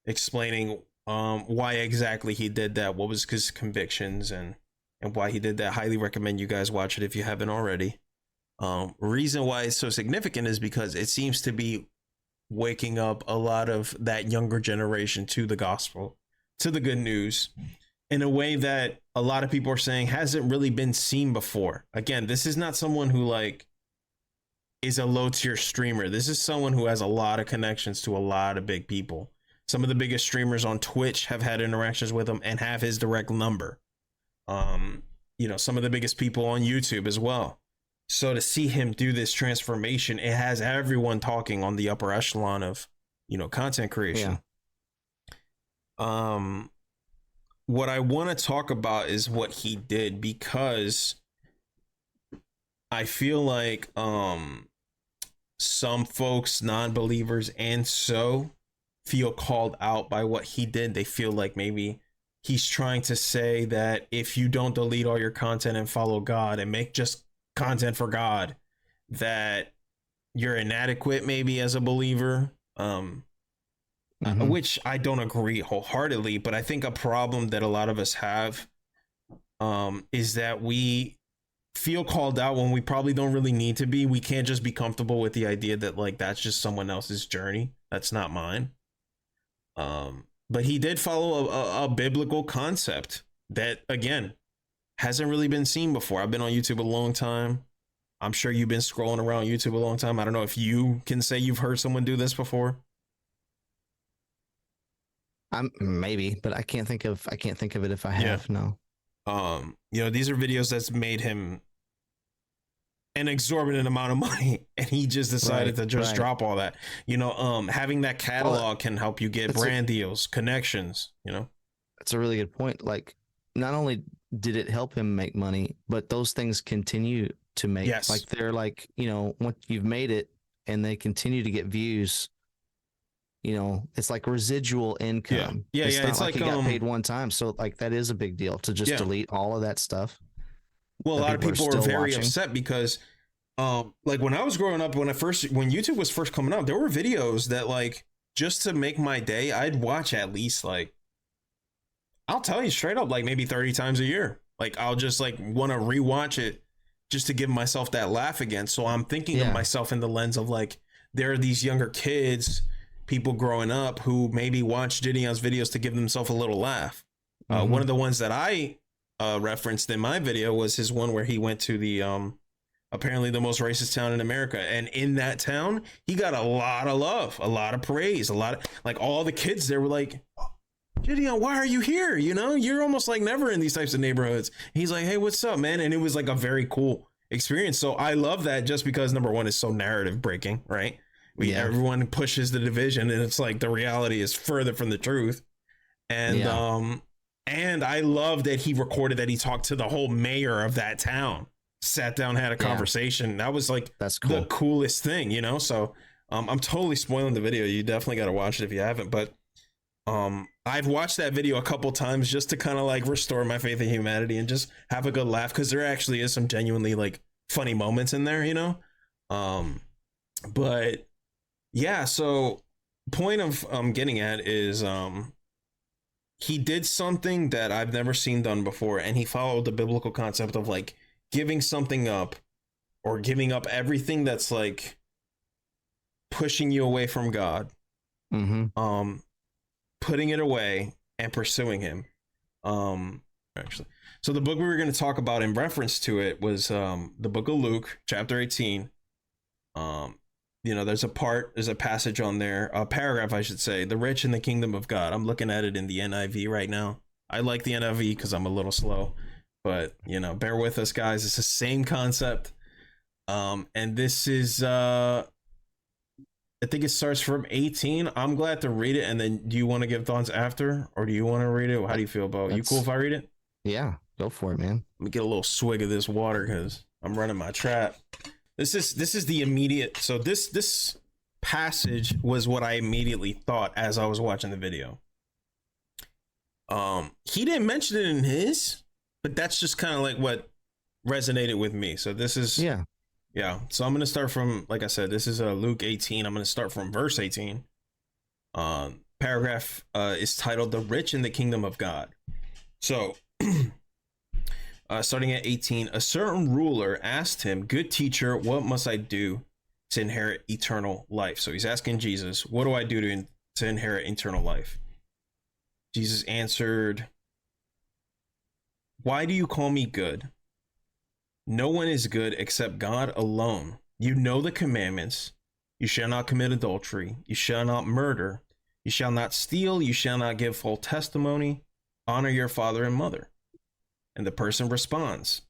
explaining why exactly he did that, what was his convictions, and why he did that. Highly recommend you guys watch it if you haven't already. Reason why it's so significant is because it seems to be waking up a lot of that younger generation to the gospel, to the good news, in a way that a lot of people are saying hasn't really been seen before. Again, this is not someone who like is a low tier streamer. This is someone who has a lot of connections to a lot of big people. Some of the biggest streamers on Twitch have had interactions with him and have his direct number. Some of the biggest people on YouTube as well. So to see him do this transformation, it has everyone talking on the upper echelon of, content creation. Yeah. What I want to talk about is what he did, because I feel like some folks, non-believers, and so feel called out by what he did. They feel like maybe he's trying to say that if you don't delete all your content and follow God and make just content for God, that you're inadequate maybe as a believer. Which I don't agree wholeheartedly, but I think a problem that a lot of us have is that we feel called out when we probably don't really need to be. We can't just be comfortable with the idea that like that's just someone else's journey. That's not mine. But he did follow a biblical concept that, again, hasn't really been seen before. I've been on YouTube a long time. I'm sure you've been scrolling around YouTube a long time. I don't know if you can say you've heard someone do this before. Maybe, but I can't think of it if I have. No. These are videos that's made him an exorbitant amount of money, and he just decided to just drop all that. Having that catalog can help you get brand deals, connections. That's a really good point. Like, not only did it help him make money, but those things continue to make. Yes. Like, they're like, once you've made it and they continue to get views, it's like residual income. Yeah. It's like he got paid one time. So like that is a big deal to just delete all of that stuff. Well, a lot of people are very upset because like when I was growing up, when YouTube was first coming out, there were videos that like just to make my day, I'd watch at least like, I'll tell you straight up, like maybe 30 times a year. Like I'll just like want to rewatch it just to give myself that laugh again. So I'm thinking of myself in the lens of like, there are these younger kids, people growing up who maybe watch JiDion's videos to give themselves a little laugh. One of the ones that I referenced in my video was his one where he went to the apparently the most racist town in America, and in that town he got a lot of love, a lot of praise, a lot of like all the kids there were like, JiDion, why are you here? You're almost like never in these types of neighborhoods. He's like, hey, what's up, man? And it was like a very cool experience. So I love that, just because number one is so narrative breaking, right? Everyone pushes the division, and it's like the reality is further from the truth. And and I love that he recorded that he talked to the whole mayor of that town, sat down, had a conversation. That was like that's cool. The coolest thing, So I'm totally spoiling the video. You definitely got to watch it if you haven't. But I've watched that video a couple times just to kind of like restore my faith in humanity and just have a good laugh, because there actually is some genuinely like funny moments in there, but yeah, so point of getting at is he did something that I've never seen done before, and he followed the biblical concept of like giving something up, or giving up everything that's like pushing you away from God, putting it away and pursuing him. Actually, so the book we were going to talk about in reference to it was the book of Luke, chapter 18. There's a passage on there, a paragraph, I should say, the rich in the kingdom of God. I'm looking at it in the NIV right now. I like the NIV because I'm a little slow, but bear with us, guys. It's the same concept. And this is, I think it starts from 18. I'm glad to read it. And then do you want to give thoughts after, or do you want to read it? How do you feel about it? You cool if I read it? Yeah, go for it, man. Let me get a little swig of this water because I'm running my trap. This is the immediate. So this passage was what I immediately thought as I was watching the video. He didn't mention it in his, but that's just kind of like what resonated with me. So this is yeah. So I'm gonna start from, like I said, this is Luke 18. I'm gonna start from verse 18. Paragraph is titled "The Rich in the Kingdom of God." So. Starting at 18, a certain ruler asked him, "Good teacher, what must I do to inherit eternal life?" So he's asking Jesus, what do I do to inherit eternal life? Jesus answered, "Why do you call me good? No one is good except God alone. You know the commandments. You shall not commit adultery. You shall not murder. You shall not steal. You shall not give false testimony. Honor your father and mother. And the person responds,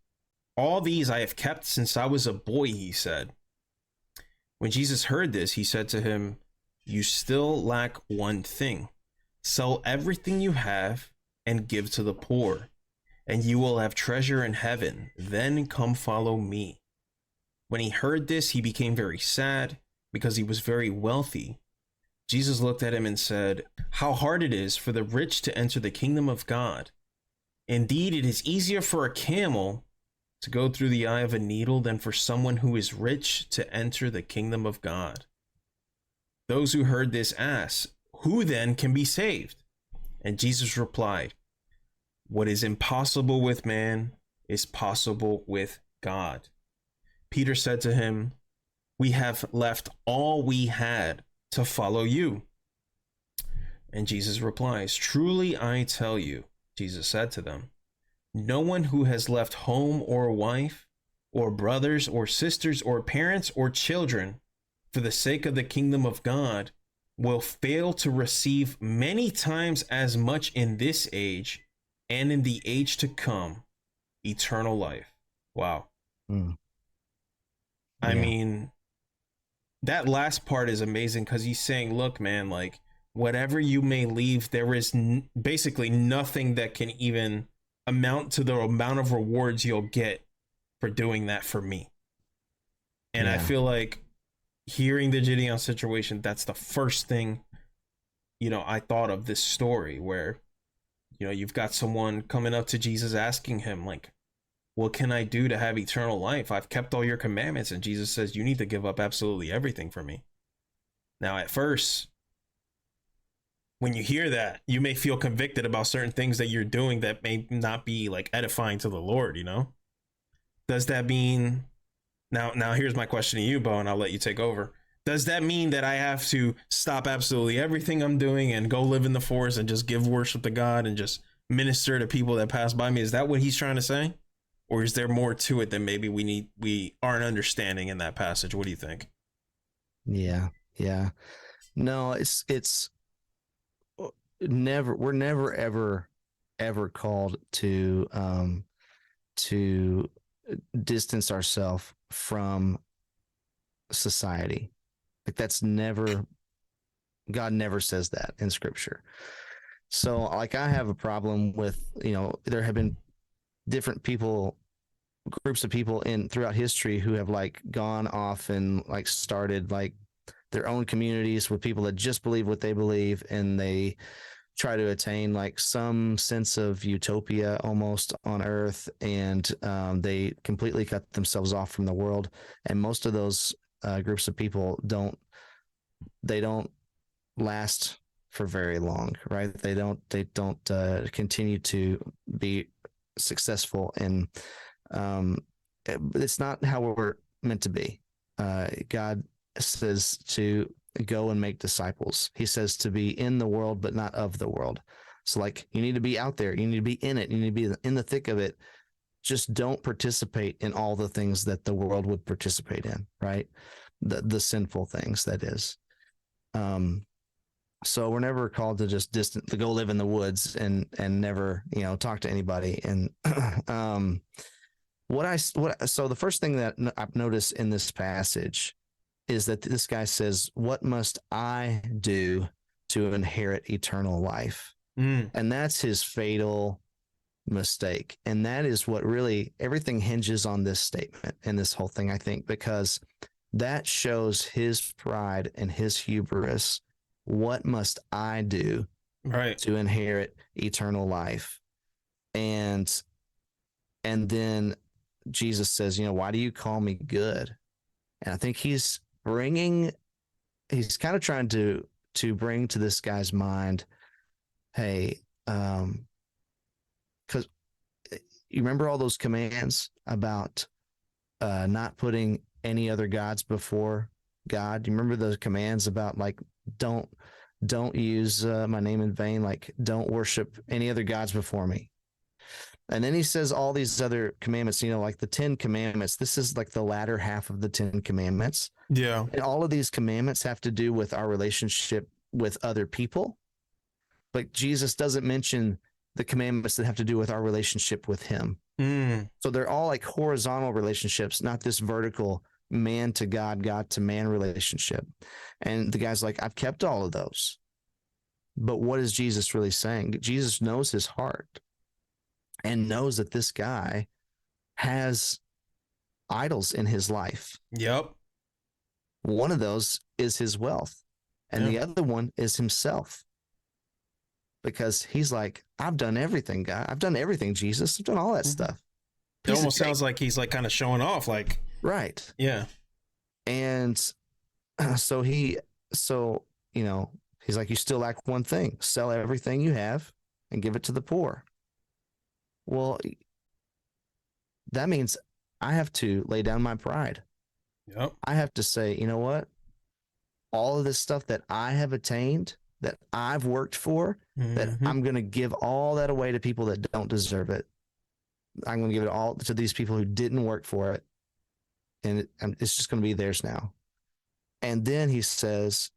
all these I have kept since I was a boy, he said. When Jesus heard this, he said to him, you still lack one thing. Sell everything you have and give to the poor, and you will have treasure in heaven. Then come follow me. When he heard this, he became very sad because he was very wealthy. Jesus looked at him and said, how hard it is for the rich to enter the kingdom of God. Indeed, it is easier for a camel to go through the eye of a needle than for someone who is rich to enter the kingdom of God. Those who heard this asked, who then can be saved? And Jesus replied, what is impossible with man is possible with God. Peter said to him, we have left all we had to follow you. And Jesus replies, truly I tell you, Jesus said to them, no one who has left home or wife or brothers or sisters or parents or children for the sake of the kingdom of God will fail to receive many times as much in this age and in the age to come, eternal life. Wow. Mm. I mean, that last part is amazing because he's saying, look, man, like whatever you may leave, there is basically nothing that can even amount to the amount of rewards you'll get for doing that for me. And I feel like hearing the JiDion situation, that's the first thing, you know, I thought of this story where, you know, you've got someone coming up to Jesus asking him like, what can I do to have eternal life? I've kept all your commandments. And Jesus says, you need to give up absolutely everything for me. Now, at first, when you hear that, you may feel convicted about certain things that you're doing that may not be like edifying to the Lord, you know? Does that mean now here's my question to you, Bo, and I'll let you take over. Does that mean that I have to stop absolutely everything I'm doing and go live in the forest and just give worship to God and just minister to people that pass by me? Is that what he's trying to say? Or is there more to it than maybe we aren't understanding in that passage? What do you think? Yeah. No, it's we're never ever called to distance ourselves from society. Like that's never, God never says that in scripture. So like I have a problem with, you know, there have been different people, groups of people in throughout history who have like gone off and like started like their own communities with people that just believe what they believe, and they try to attain like some sense of utopia almost on earth, and they completely cut themselves off from the world. And most of those groups of people don't last for very long, right? They don't continue to be successful, and it's not how we're meant to be. God says to go and make disciples. He says to be in the world, but not of the world. So like you need to be out there. You need to be in it. You need to be in the thick of it. Just don't participate in all the things that the world would participate in, right? The sinful things, that is. So we're never called to just to go live in the woods and never, you know, talk to anybody. And so the first thing that I've noticed in this passage is that this guy says, what must I do to inherit eternal life? And that's his fatal mistake. And that is what really everything hinges on this statement and this whole thing, I think, because that shows his pride and his hubris. What must I do to inherit eternal life? And then Jesus says, you know, why do you call me good? And I think he's kind of trying to bring to this guy's mind, hey, because you remember all those commands about not putting any other gods before God? Do you remember those commands about like don't use my name in vain, like don't worship any other gods before me? And then he says all these other commandments, like the 10 commandments. This is like the latter half of the 10 commandments. Yeah. And all of these commandments have to do with our relationship with other people. But Jesus doesn't mention the commandments that have to do with our relationship with him. So they're all like horizontal relationships, not this vertical man to God, God to man relationship. And the guy's like, I've kept all of those. But what is Jesus really saying? Jesus knows his heart and knows that this guy has idols in his life. Yep. One of those is his wealth, and the other one is himself. Because he's like, I've done everything, God. I've done everything, Jesus. I've done all that stuff. It almost sounds like he's like kind of showing off, like, right. Yeah. And so he's like, you still lack one thing. Sell everything you have and give it to the poor. Well, that means I have to lay down my pride. Yep. I have to say, you know what? All of this stuff that I have attained, that I've worked for, that I'm going to give all that away to people that don't deserve it. I'm going to give it all to these people who didn't work for it. And it's just going to be theirs now. And then he says,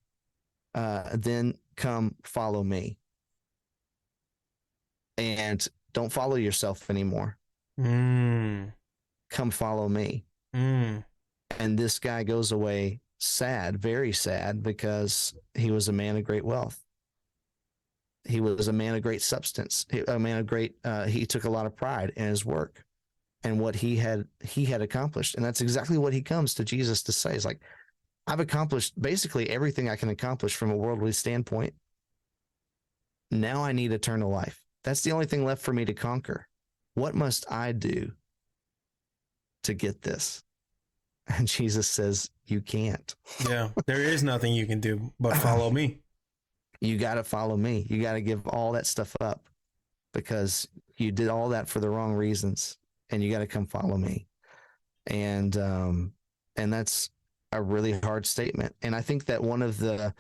then come follow me. And don't follow yourself anymore. Come follow me. And this guy goes away sad, very sad, because he was a man of great wealth. He was a man of great substance, a man of great, he took a lot of pride in his work and what he had accomplished. And that's exactly what he comes to Jesus to say. Is like, I've accomplished basically everything I can accomplish from a worldly standpoint. Now I need eternal life. That's the only thing left for me to conquer. What must I do to get this? And Jesus says, you can't. Yeah, there is nothing you can do but follow me. You got to follow me. You got to give all that stuff up because you did all that for the wrong reasons, and you got to come follow me. And that's a really hard statement. And I think that one of the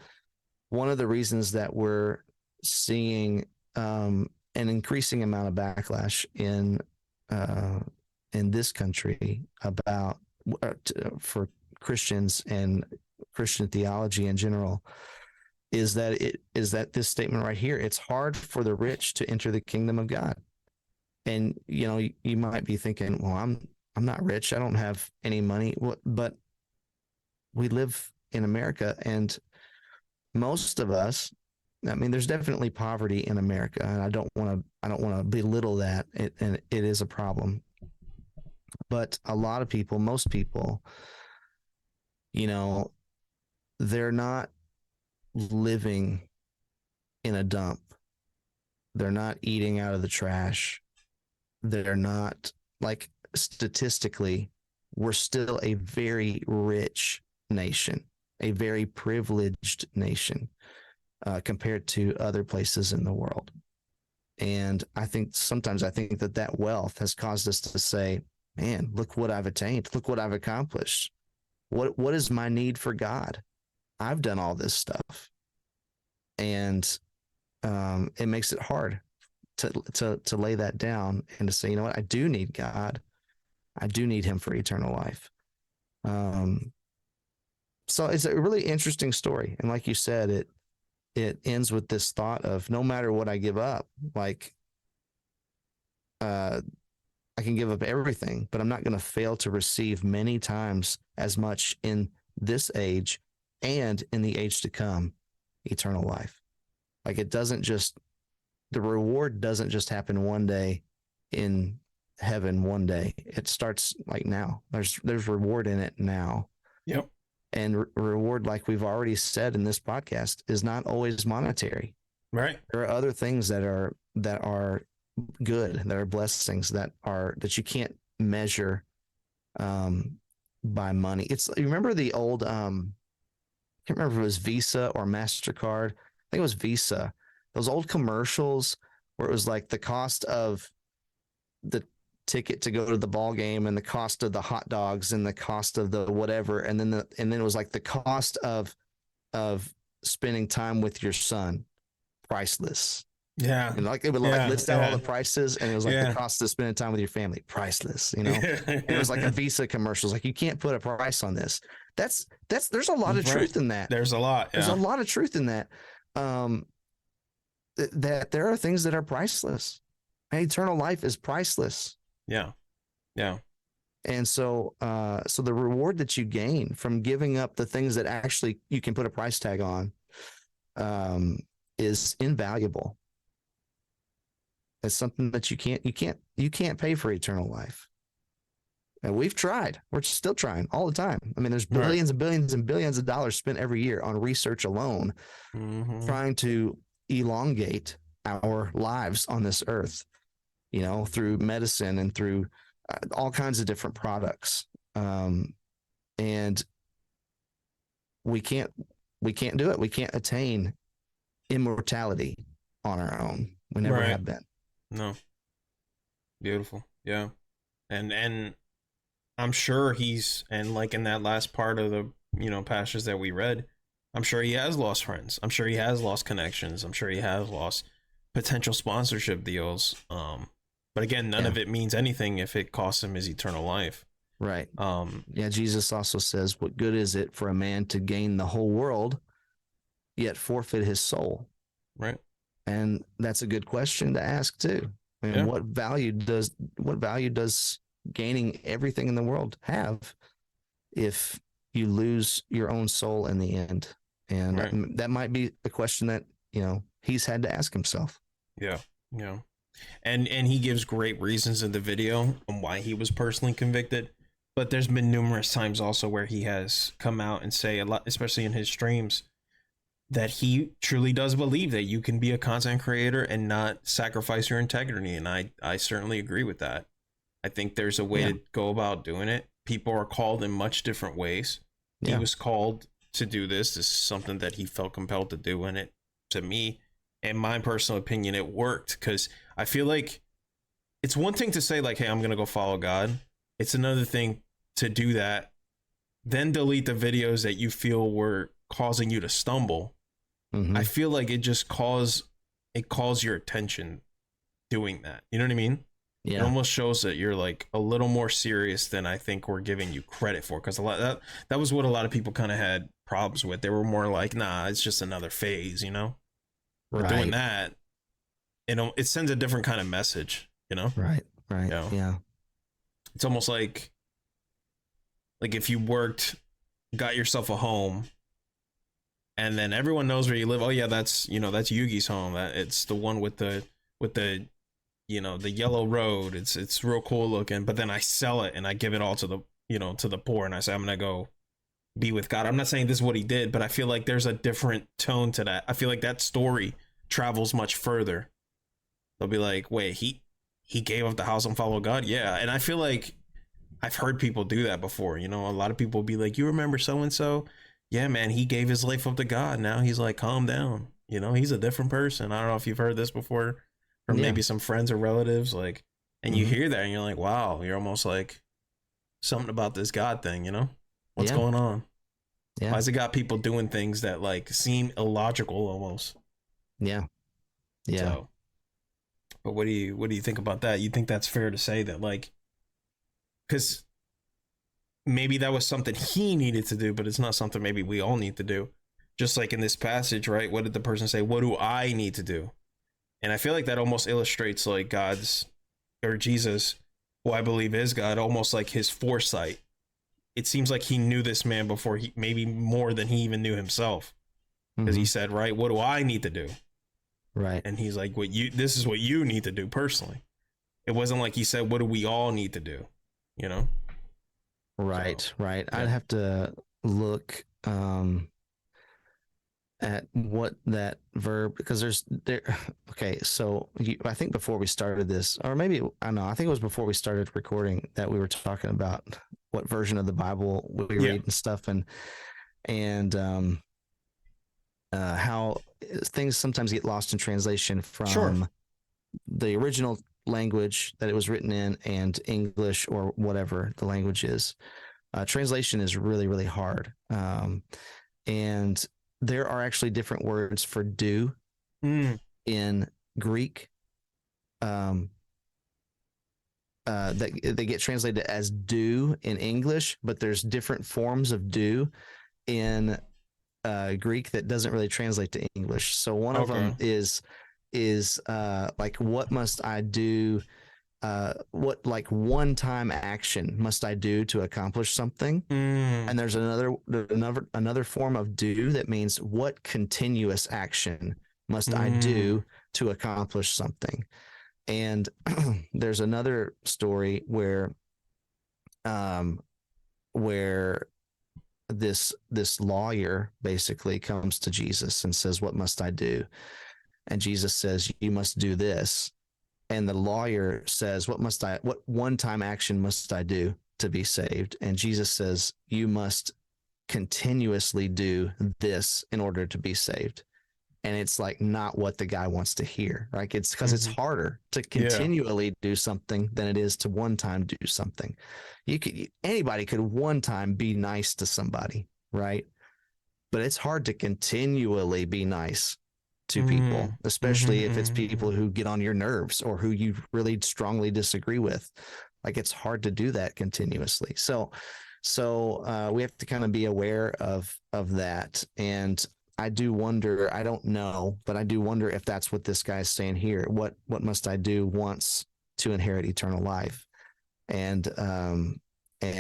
reasons that we're seeing an increasing amount of backlash in this country about for Christians and Christian theology in general is that this statement right here, it's hard for the rich to enter the kingdom of God. And you might be thinking, well, I'm not rich, I don't have any money, but we live in America, and most of us, I mean, there's definitely poverty in America, and I don't want to belittle that, and it is a problem. But a lot of people, most people, they're not living in a dump. They're not eating out of the trash. They're not, like, statistically, we're still a very rich nation, a very privileged nation compared to other places in the world. And sometimes I think that wealth has caused us to say, man, look what I've attained. Look what I've accomplished. What is my need for God? I've done all this stuff. And it makes it hard to lay that down and to say, you know what, I do need God. I do need him for eternal life. So it's a really interesting story. And like you said, it ends with this thought of no matter what I give up, like, I can give up everything, but I'm not going to fail to receive many times as much in this age and in the age to come, eternal life. Like, the reward doesn't just happen one day in heaven one day. It starts like now. There's reward in it now. Yep. And reward, like we've already said in this podcast, is not always monetary. Right. There are other things that are good, that are blessings that you can't measure by money. You remember the old I can't remember if it was Visa or MasterCard. I think it was Visa. Those old commercials where it was like the cost of the ticket to go to the ball game and the cost of the hot dogs and the cost of the whatever, and then it was like the cost of spending time with your son, priceless. Yeah. And like it would like Yeah. list out all the prices, and it was like the Yeah. cost of spending time with your family, priceless, you know. And it was like a Visa commercials, like you can't put a price on this. That's there's a lot of Right. truth in that. There's a lot. There's a Yeah. lot of truth in that. That there are things that are priceless. And eternal life is priceless. Yeah. Yeah. And so so the reward that you gain from giving up the things that actually you can put a price tag on is invaluable. It's something that you can't pay for eternal life. And we've tried. We're still trying all the time. I mean, there's billions and billions and billions of dollars spent every year on research alone, trying to elongate our lives on this earth, you know, through medicine and through all kinds of different products. And we can't do it. We can't attain immortality on our own. We never have been. No. Beautiful. Yeah. And I'm sure and like in that last part of the, you know, passages that we read, I'm sure he has lost friends. I'm sure he has lost connections. I'm sure he has lost potential sponsorship deals. But again, none of it means anything if it costs him his eternal life. Right. Yeah, Jesus also says, what good is it for a man to gain the whole world, yet forfeit his soul? Right. And that's a good question to ask too. I mean, what value does gaining everything in the world have if you lose your own soul in the end? And that might be a question that, you know, he's had to ask himself. Yeah. Yeah. And he gives great reasons in the video on why he was personally convicted. But there's been numerous times also where he has come out and say a lot, especially in his streams, that he truly does believe that you can be a content creator and not sacrifice your integrity. And I certainly agree with that. I think there's a way to go about doing it. People are called in much different ways. He was called to do this. This is something that he felt compelled to do. And it, to me, in my personal opinion, it worked, because I feel like it's one thing to say like, hey, I'm going to go follow God. It's another thing to do that, then delete the videos that you feel were causing you to stumble. I feel like it just calls your attention doing that. You know what I mean? Yeah. It almost shows that you're like a little more serious than I think we're giving you credit for. Because a lot that was what a lot of people kind of had problems with. They were more like, nah, it's just another phase, you know? We're doing that. It sends a different kind of message, you know? Right. You know? Yeah. It's almost like if you got yourself a home, and then everyone knows where you live. Oh yeah, that's Yugi's home. It's the one with the you know, the yellow road. It's real cool looking. But then I sell it and I give it all to the poor, and I say I'm gonna go be with God. I'm not saying this is what he did, but I feel like there's a different tone to that. I feel like that story travels much further. They'll be like, wait, he gave up the house and followed God? Yeah. And I feel like I've heard people do that before. You know, a lot of people be like, you remember so-and-so? Yeah, man, he gave his life up to God. Now he's like, calm down. You know, he's a different person. I don't know if you've heard this before from maybe some friends or relatives, like, and you hear that and you're like, wow, you're almost like something about this God thing, you know? What's going on? Yeah. Why's it got people doing things that like seem illogical almost? Yeah. Yeah. So, but what do you think about that? You think that's fair to say that, like, because maybe that was something he needed to do, but it's not something maybe we all need to do. Just like in this passage, right? What did the person say? What do I need to do? And I feel like that almost illustrates like Jesus, who I believe is God, almost like his foresight. It seems like he knew this man before maybe more than he even knew himself. Because he said, right, what do I need to do? Right. And he's like, this is what you need to do personally. It wasn't like he said, what do we all need to do? You know? Right, so, right. Yeah. I'd have to look at what that verb, because okay, so I think before we started this, or maybe I think it was before we started recording, that we were talking about what version of the Bible we read and stuff, and how things sometimes get lost in translation from the original language that it was written in and English or whatever the language is. Translation is really, really hard. And there are actually different words for do in Greek, that they get translated as do in English, but there's different forms of do in Greek that doesn't really translate to English. So one of them is like, what must I do? What like one time action must I do to accomplish something? And there's another form of do that means, what continuous action must I do to accomplish something? And there's another story where this lawyer basically comes to Jesus and says, what must I do? And Jesus says, you must do this. And the lawyer says, what one time action must I do to be saved? And Jesus says, you must continuously do this in order to be saved. And it's like not what the guy wants to hear, right? It's because it's harder to continually do something than it is to one time do something. Anybody could one time be nice to somebody, right? But it's hard to continually be nice to people, especially if it's people who get on your nerves or who you really strongly disagree with. Like, it's hard to do that continuously. So we have to kind of be aware of that. And I do wonder, I don't know, but I do wonder if that's what this guy's saying here. What must I do once to inherit eternal life? And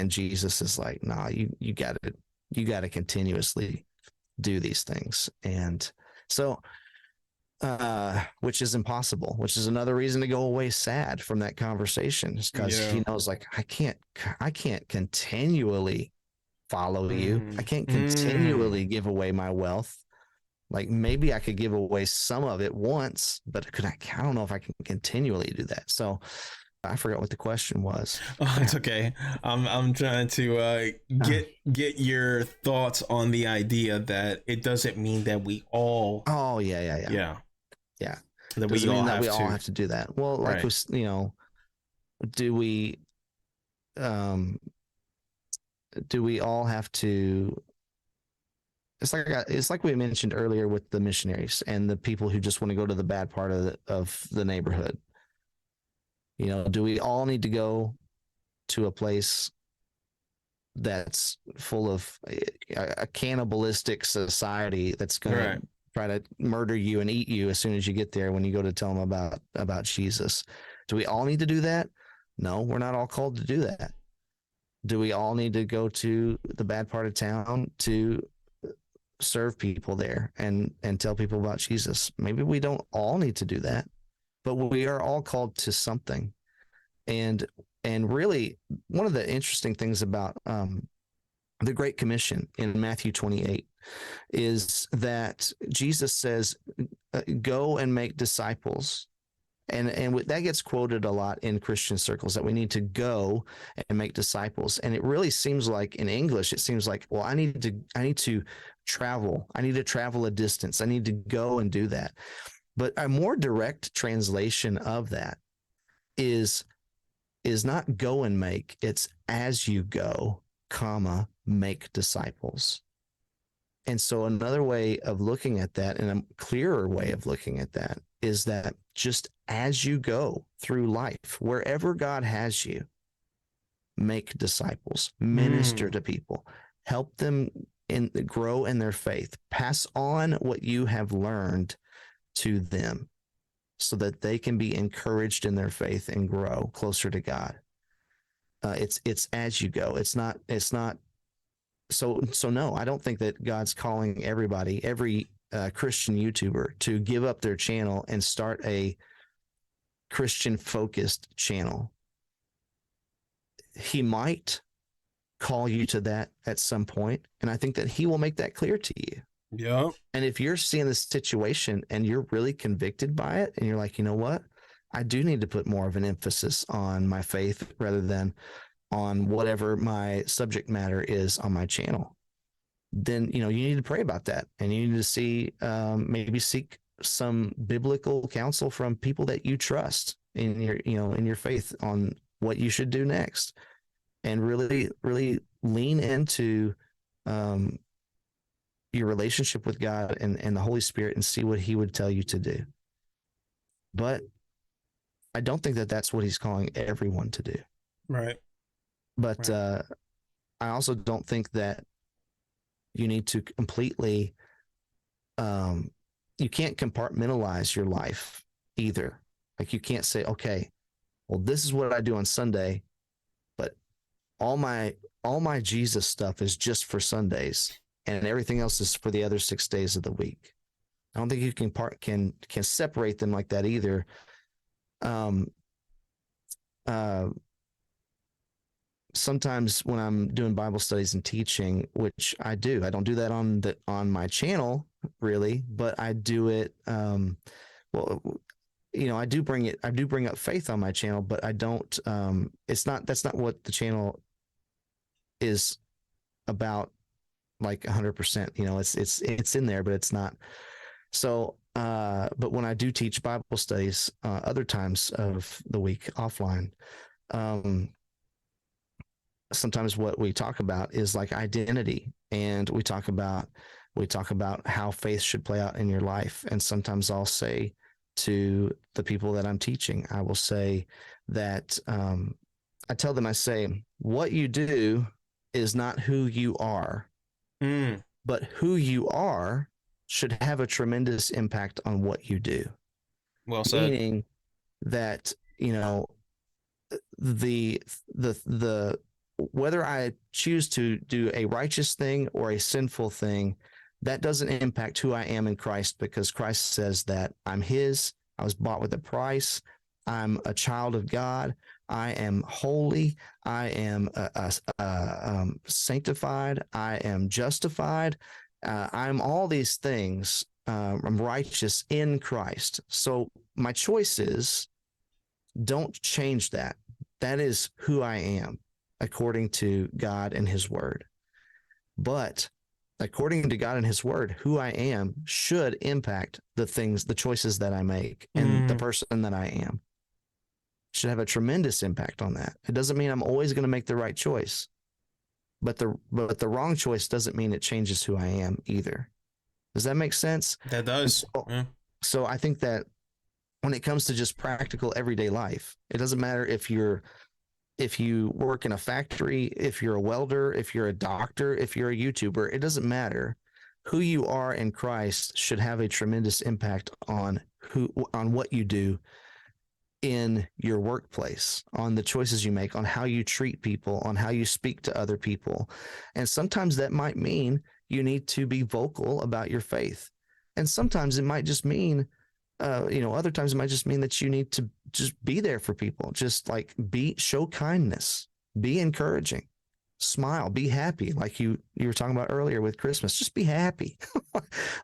Jesus is like, nah, you gotta continuously do these things. And so, which is impossible, which is another reason to go away sad from that conversation, is because he knows, like, I can't continually follow you. I can't continually give away my wealth. Like, maybe I could give away some of it once, but I don't know if I can continually do that. So I forgot what the question was. Oh, it's okay. I'm trying to get your thoughts on the idea that it doesn't mean that we all. Oh yeah. That doesn't mean that we all have to do that. Well, like, right. Do we all have to? It's like we mentioned earlier with the missionaries and the people who just want to go to the bad part of the neighborhood. Do we all need to go to a place that's full of a cannibalistic society that's going to try to murder you and eat you as soon as you get there when you go to tell them about Jesus? Do we all need to do that? No, we're not all called to do that. Do we all need to go to the bad part of town to serve people there and tell people about Jesus? Maybe we don't all need to do that, but we are all called to something. And really, one of the interesting things about the Great Commission in Matthew 28 is that Jesus says, go and make disciples. And that gets quoted a lot in Christian circles, that we need to go and make disciples. And it really seems like, in English, it seems like, well, I need to travel. I need to travel a distance. I need to go and do that. But a more direct translation of that is not go and make, it's as you go, comma, make disciples. And so another way of looking at that, and a clearer way of looking at that, is that just as you go through life, wherever God has you, make disciples, minister to people, help them grow in their faith, pass on what you have learned to them so that they can be encouraged in their faith and grow closer to God. It's as you go. It's not. So no, I don't think that God's calling every Christian YouTuber to give up their channel and start a Christian focused channel. He might call you to that at some point, and I think that he will make that clear to you. Yeah. And if you're seeing this situation and you're really convicted by it, and you're like, you know what, I do need to put more of an emphasis on my faith rather than on whatever my subject matter is on my channel, then you need to pray about that, and you need to see maybe seek some biblical counsel from people that you trust in your faith on what you should do next, and really lean into your relationship with God and the Holy Spirit and see what he would tell you to do. But I don't think that that's what he's calling everyone to do. Right. But I also don't think that you need to completely, you can't compartmentalize your life either. Like you can't say, okay, well, this is what I do on Sunday, but all my Jesus stuff is just for Sundays, and everything else is for the other 6 days of the week. I don't think you can separate them like that either. Sometimes when I'm doing Bible studies and teaching, which I don't do that on my channel really, but I do it. Well, I do bring up faith on my channel, but I don't. That's not what the channel is about, like 100%. It's in there, but it's not. So, but when I do teach Bible studies, other times of the week offline, sometimes what we talk about is like identity, and we talk about how faith should play out in your life. And sometimes I'll say to the people that I'm teaching, I will say that I tell them, I say, what you do is not who you are, but who you are should have a tremendous impact on what you do. Well said. Meaning that, the whether I choose to do a righteous thing or a sinful thing, that doesn't impact who I am in Christ, because Christ says that I'm his. I was bought with a price. I'm a child of God. I am holy. I am sanctified. I am justified. I'm all these things. I'm righteous in Christ. So my choices don't change that. That is who I am according to God and his word. But according to God and his word, who I am should impact the choices that I make, and the person that I am should have a tremendous impact on that. It doesn't mean I'm always going to make the right choice, but the wrong choice doesn't mean it changes who I am either. Does that make sense? That does. So I think that when it comes to just practical everyday life, it doesn't matter if you work in a factory, if you're a welder, if you're a doctor, if you're a YouTuber, it doesn't matter. Who you are in Christ should have a tremendous impact on what you do in your workplace, on the choices you make, on how you treat people, on how you speak to other people. And sometimes that might mean you need to be vocal about your faith. And sometimes it might just mean, other times it might just mean that you need to just be there for people. Just like show kindness, be encouraging, smile, be happy. Like you were talking about earlier with Christmas, just be happy.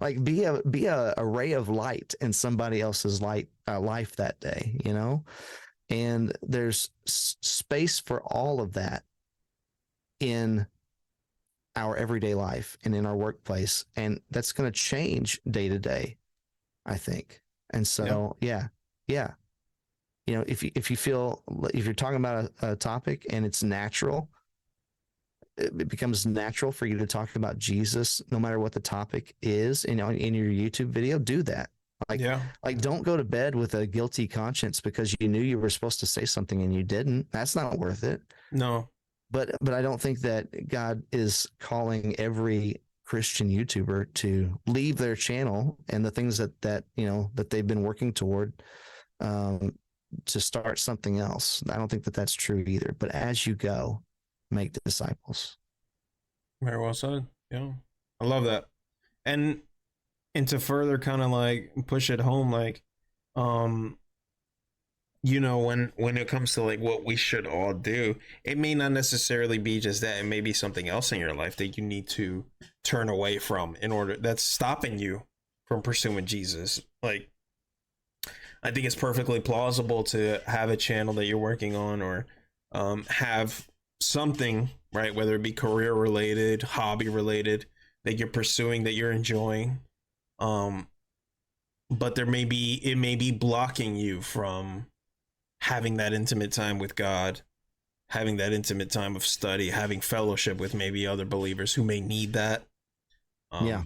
Like be a ray of light in somebody else's life that day, and there's space for all of that in our everyday life and in our workplace. And that's going to change day to day, I think. And so, yeah. If you're talking about a topic and it's natural, it becomes natural for you to talk about Jesus, no matter what the topic is. In your YouTube video, do that. Like don't go to bed with a guilty conscience because you knew you were supposed to say something and you didn't. That's not worth it. No. But I don't think that God is calling every Christian YouTuber to leave their channel and the things that they've been working toward, to start something else. I don't think that that's true either. But as you go, make disciples. Very well said. Yeah, I love that. And to further kind of like push it home, like, when it comes to like what we should all do, it may not necessarily be just that. It may be something else in your life that you need to turn away from that's stopping you from pursuing Jesus. Like, I think it's perfectly plausible to have a channel that you're working on, or have something, right, whether it be career related, hobby related, that you're pursuing, that you're enjoying, but it may be blocking you from having that intimate time with God, having that intimate time of study, having fellowship with maybe other believers who may need that.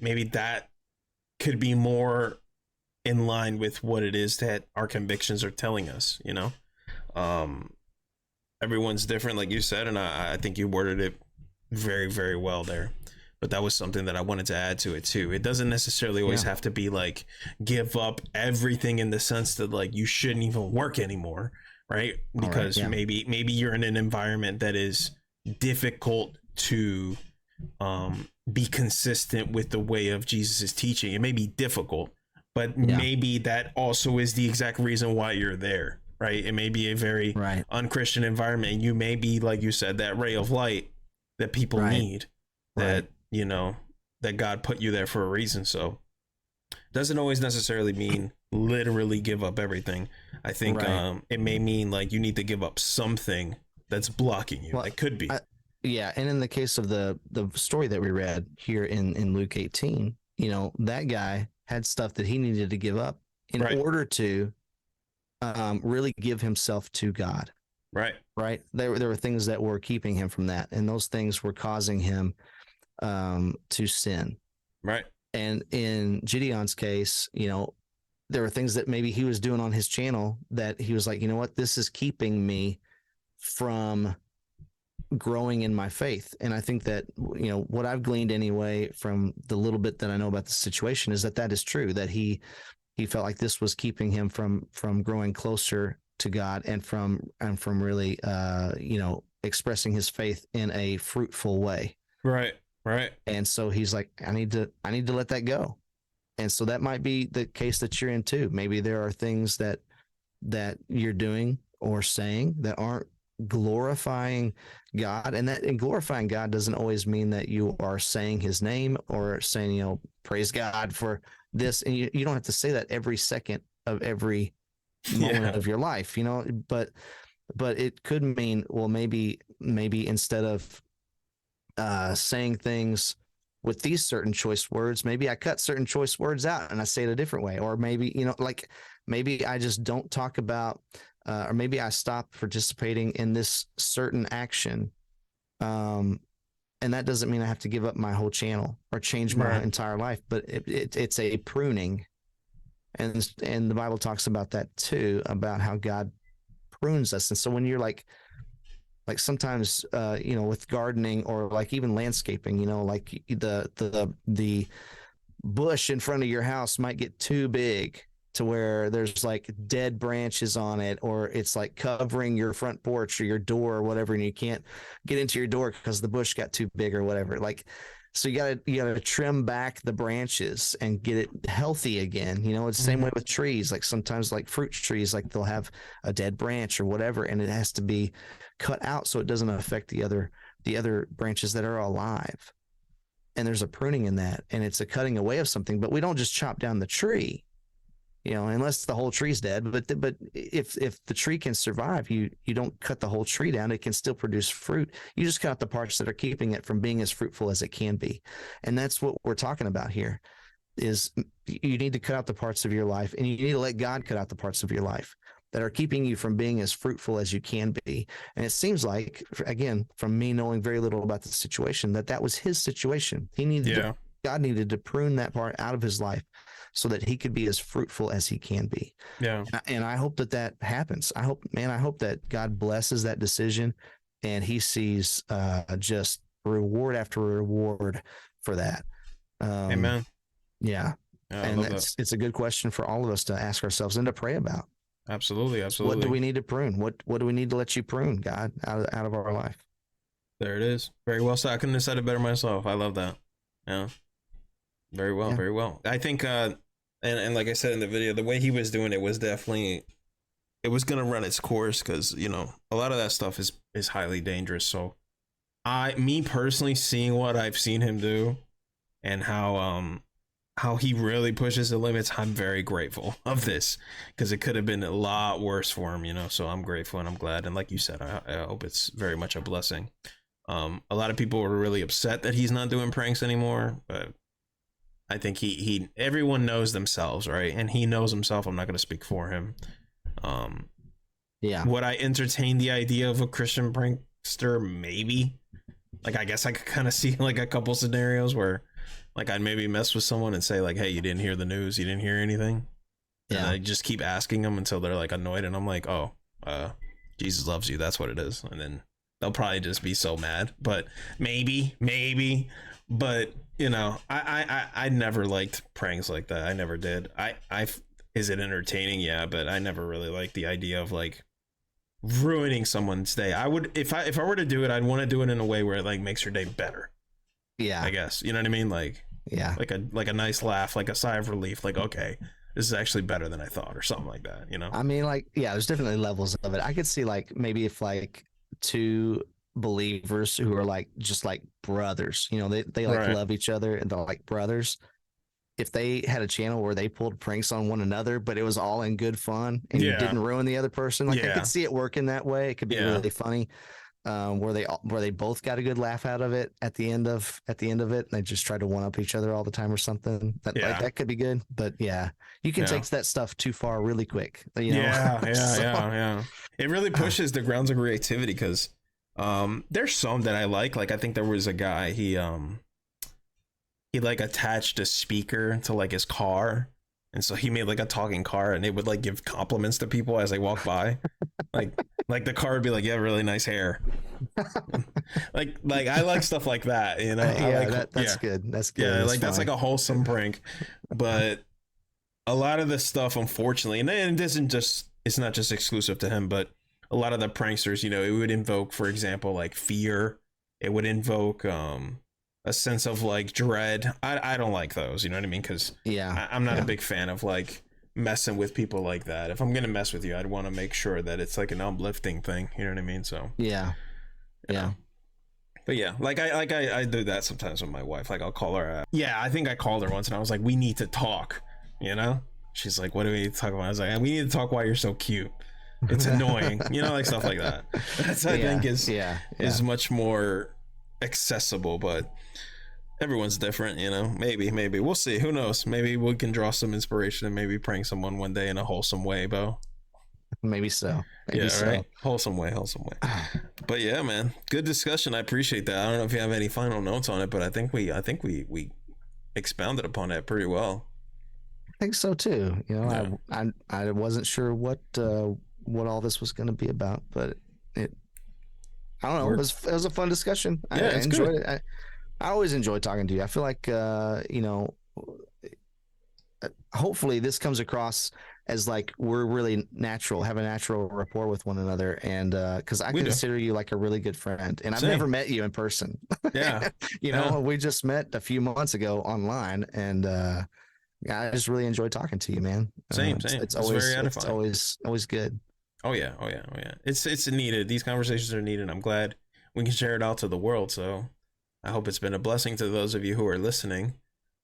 Maybe that could be more in line with what it is that our convictions are telling us, you know. um Everyone's different, like you said, and I think you worded it very, very well there. But that was something that I wanted to add to it too. It doesn't necessarily always have to be like give up everything in the sense that like you shouldn't even work anymore, right? Because maybe you're in an environment that is difficult to be consistent with the way of Jesus's teaching. It may be difficult, but maybe that also is the exact reason why you're there, right? It may be a very unchristian environment. You may be, like you said, that ray of light that people need, that you know, that God put you there for a reason. So doesn't always necessarily mean literally give up everything. I think it may mean like you need to give up something that's blocking you. Well, it could be. And in the case of the story that we read here in Luke 18, you know, that guy had stuff that he needed to give up in order to really give himself to God. Right. There were things that were keeping him from that, and those things were causing him to sin. Right. And in JiDion's case, you know, there were things that maybe he was doing on his channel that he was like, you know what, this is keeping me from growing in my faith. And I think that, you know, what I've gleaned anyway from the little bit that I know about the situation is that that is true, that he felt like this was keeping him from growing closer to God and from really you know, expressing his faith in a fruitful way. Right. And so he's like, I need to let that go. And so that might be the case that you're in too. Maybe there are things that you're doing or saying that aren't glorifying God, and glorifying God doesn't always mean that you are saying his name or saying, you know, praise God for this. And you don't have to say that every second of every moment of your life, you know, but it could mean, well, maybe instead of saying things with these certain choice words, maybe I cut certain choice words out and I say it a different way. Or maybe, you know, like maybe I just don't talk about, or maybe I stop participating in this certain action. And that doesn't mean I have to give up my whole channel or change my entire life, but it's a pruning. And the Bible talks about that too, about how God prunes us. And so when you're like sometimes, you know, with gardening or like even landscaping, you know, like the bush in front of your house might get too big to where there's like dead branches on it, or it's like covering your front porch or your door or whatever, and you can't get into your door because the bush got too big or whatever. Like, so you gotta trim back the branches and get it healthy again. You know, it's the same way with trees. Like sometimes like fruit trees, like they'll have a dead branch or whatever, and it has to be cut out so it doesn't affect the other branches that are alive. And there's a pruning in that, and it's a cutting away of something. But we don't just chop down the tree, you know, unless the whole tree's dead. But if the tree can survive, you don't cut the whole tree down. It can still produce fruit. You just cut out the parts that are keeping it from being as fruitful as it can be. And that's what we're talking about here, is you need to cut out the parts of your life, and you need to let God cut out the parts of your life that are keeping you from being as fruitful as you can be. And it seems like, again, from me knowing very little about the situation, that was his situation. God needed to prune that part out of his life so that he could be as fruitful as he can be. Yeah. And I hope that happens. I hope that God blesses that decision and he sees just reward after reward for that. Amen. Yeah. And it's a good question for all of us to ask ourselves and to pray about. Absolutely. What do we need to prune? What do we need to let you prune, God, out of our life? There it is. Very well said. I couldn't have said it better myself. I love that. Yeah. Very well. Very well. I think, and like I said in the video, the way he was doing it was definitely, it was going to run its course, because, you know, a lot of that stuff is highly dangerous. So me personally, seeing what I've seen him do and how he really pushes the limits, I'm very grateful of this, because it could have been a lot worse for him, you know. So I'm grateful and I'm glad. And like you said, I hope it's very much a blessing. A lot of people were really upset that he's not doing pranks anymore, but I think he everyone knows themselves, right? And he knows himself. I'm not going to speak for him. Would I entertain the idea of a Christian prankster? Maybe. Like, I guess I could kind of see like a couple scenarios where, like, I'd maybe mess with someone and say like, hey, you didn't hear the news, you didn't hear anything. And I just keep asking them until they're like annoyed, and I'm like, oh, Jesus loves you, that's what it is. And then they'll probably just be so mad. But maybe, but you know, I never liked pranks like that. I never did. Is it entertaining? Yeah, but I never really liked the idea of like ruining someone's day. I would, if I were to do it, I'd want to do it in a way where it like makes your day better. Yeah, I guess, you know what I mean? Like, yeah, like a nice laugh, like a sigh of relief, like, okay, this is actually better than I thought, or something like that, you know? I mean, like, yeah, there's definitely levels of it. I could see like maybe if like two believers who are like just like brothers, you know, they like Right. love each other and they're like brothers. If they had a channel where they pulled pranks on one another, but it was all in good fun and you Yeah. didn't ruin the other person, like I Yeah. could see it working that way. It could be Yeah. really funny. Where they both got a good laugh out of it at the end of it, and they just try to one up each other all the time or something. Like, that could be good, but yeah, you can take that stuff too far really quick. You know? Yeah. It really pushes the grounds of creativity because there's some that I like. Like I think there was a guy he like attached a speaker to like his car, and so he made like a talking car, and it would like give compliments to people as they walk by. like the car would be like, "You have really nice hair." like I like stuff like that, you know. That's good. That's good. Yeah, that's like a wholesome prank. But a lot of this stuff, unfortunately, and it isn't just, it's not just exclusive to him, but a lot of the pranksters, you know, it would invoke, for example, like fear. It would invoke a sense of like dread. I don't like those, you know what I mean? Because I'm not a big fan of like messing with people like that. If I'm gonna mess with you, I'd want to make sure that it's like an uplifting thing, you know what I mean? So yeah. But yeah, I do that sometimes with my wife. Like I'll call her. I think I called her once, and I was like, "We need to talk," you know? She's like, "What do we need to talk about?" I was like, "We need to talk while you're so cute. It's annoying," you know, like stuff like that. That's I think is much more accessible, but everyone's different, you know. Maybe we'll see. Who knows? Maybe we can draw some inspiration and maybe prank someone one day in a wholesome way, Bo. Maybe so. Right. Wholesome way. But yeah, man, good discussion. I appreciate that. I don't know if you have any final notes on it, but I think we expounded upon that pretty well. I think so too. You know, I wasn't sure what all this was going to be about, but I don't know. It was a fun discussion. I enjoyed it. I always enjoy talking to you. I feel like you know, hopefully this comes across as like we're really natural, have a natural rapport with one another, and because I consider you like a really good friend, and I've never met you in person. You know, we just met a few months ago online, and I just really enjoy talking to you, man. Same. It's always very edifying. It's always good. Oh yeah. It's needed. These conversations are needed. I'm glad we can share it out to the world. So I hope it's been a blessing to those of you who are listening.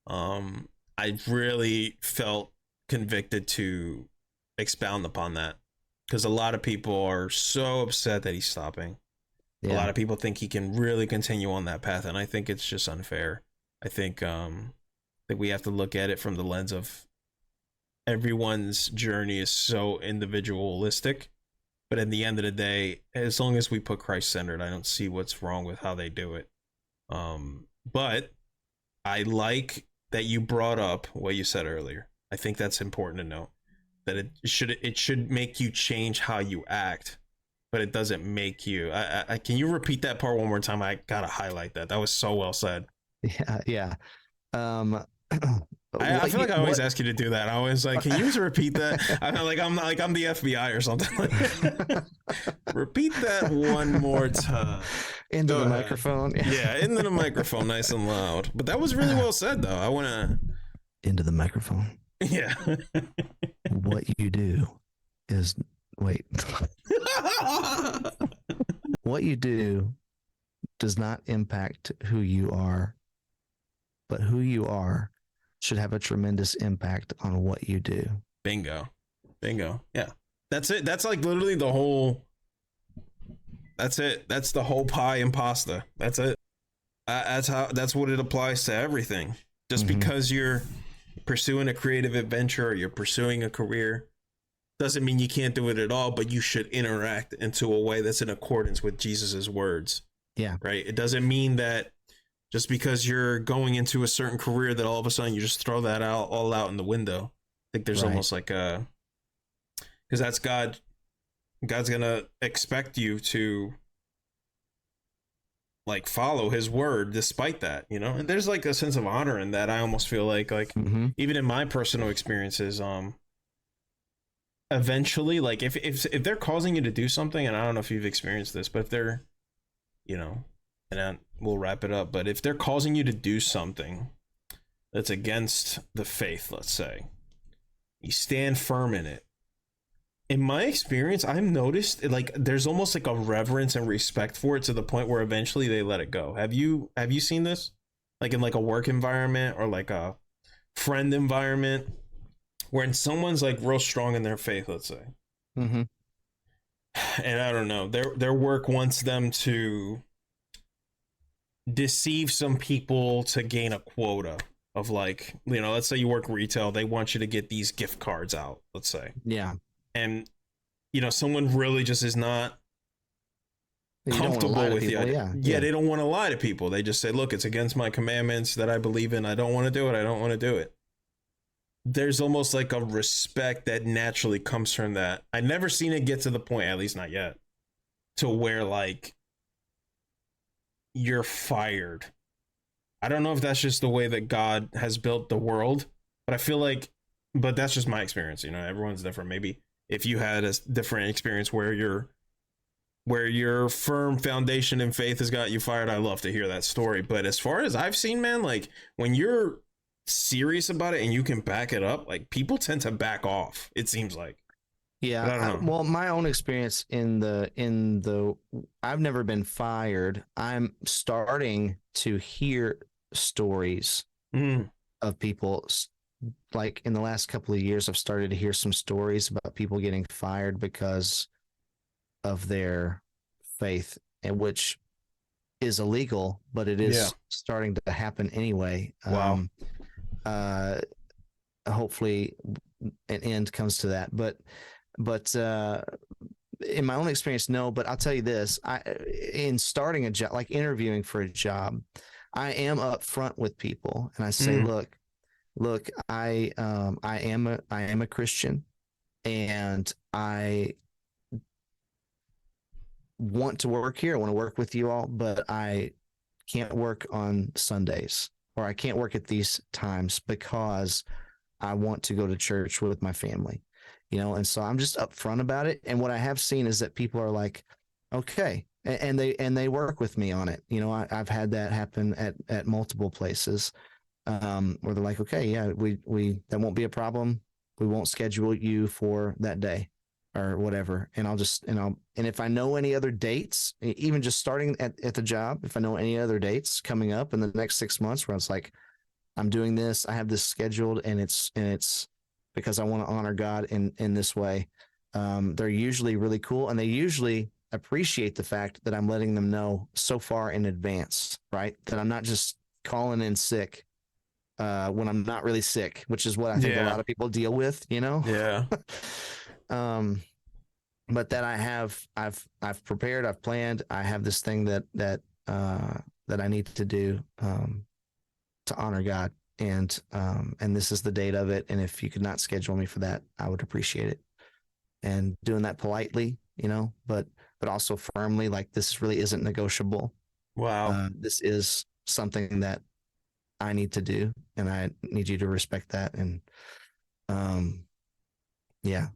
I really felt convicted to expound upon that because a lot of people are so upset that he's stopping. A lot of people think he can really continue on that path, and I think it's just unfair. I think that we have to look at it from the lens of everyone's journey is so individualistic, but at the end of the day, as long as we put Christ centered, I don't see what's wrong with how they do it. But I like that you brought up what you said earlier. I think that's important to know, that it should make you change how you act, but it doesn't make you. I can you repeat that part one more time? I gotta highlight that. That was so well said. Yeah. I feel like I always ask you to do that. I always like, can you just repeat that? I feel like I'm the FBI or something. Repeat that one more time. Into the microphone. Yeah, into the microphone, nice and loud. But that was really well said, though. I want to into the microphone. Yeah. What you do is what you do does not impact who you are, but who you are should have a tremendous impact on what you do. Bingo. Yeah. That's it. That's like literally the whole. That's it. That's the whole pie and pasta. That's it. That's what it applies to everything. Just because you're pursuing a creative adventure or you're pursuing a career doesn't mean you can't do it at all, but you should interact into a way that's in accordance with Jesus's words. Yeah. Right. It doesn't mean that just because you're going into a certain career that all of a sudden you just throw that all out in the window. think there's Right. almost like a, because that's God. God's gonna expect you to like follow His word despite that, you know. And there's like a sense of honor in that. I almost feel like Mm-hmm. even in my personal experiences, eventually, like if they're causing you to do something, and I don't know if you've experienced this, but if they're, you know, and then we'll wrap it up. But if they're causing you to do something that's against the faith, let's say, you stand firm in it. In my experience, I've noticed like there's almost like a reverence and respect for it to the point where eventually they let it go. Have you seen this? Like in like a work environment or like a friend environment when someone's like real strong in their faith, let's say. Mm-hmm. And I don't know, their work wants them to deceive some people to gain a quota of like, you know, let's say you work retail, they want you to get these gift cards out, let's say. Yeah. And you know, someone really just is not You don't want to lie comfortable to with the people. idea. Yeah, they don't want to lie to people. They just say, look, it's against my commandments that I believe in. I don't want to do it. I don't want to do it. There's almost like a respect that naturally comes from that. I never seen it get to the point, at least not yet, to where like you're fired. I don't know if that's just the way that God has built the world, but I feel like, but that's just my experience. You know, everyone's different. Maybe if you had a different experience where your firm foundation in faith has got you fired, I love to hear that story. But as far as I've seen, man, like when you're serious about it and you can back it up, like people tend to back off, it seems like. Yeah. But I don't know. Well, my own experience in the I've never been fired. I'm starting to hear stories Mm, of people like in the last couple of years. I've started to hear some stories about people getting fired because of their faith, and which is illegal, but it yeah. is starting to happen anyway. Wow. Hopefully an end comes to that, but in my own experience, no. But I'll tell you this: in starting a job, like interviewing for a job, I am upfront with people, and I say, Mm, look, I am a Christian, and I want to work here. I want to work with you all, but I can't work on Sundays, or I can't work at these times because I want to go to church with my family, you know. And so I'm just upfront about it. And what I have seen is that people are like, okay, and they work with me on it. You know, I've had that happen at multiple places, where they're like, okay, yeah, we that won't be a problem. We won't schedule you for that day or whatever. And and if I know any other dates, even just starting at the job, if I know any other dates coming up in the next 6 months where it's like, I'm doing this, I have this scheduled, and it's because I want to honor God in this way. They're usually really cool, and they usually appreciate the fact that I'm letting them know so far in advance, right? That I'm not just calling in sick when I'm not really sick, which is what I think a yeah. lot of people deal with, you know. Yeah. But that I've prepared, I've planned, I have this thing that I need to do to honor God, and this is the date of it, and if you could not schedule me for that, I would appreciate it. And doing that politely, you know, but also firmly, like this really isn't negotiable. Wow. This is something that I need to do, and I need you to respect that. And yeah,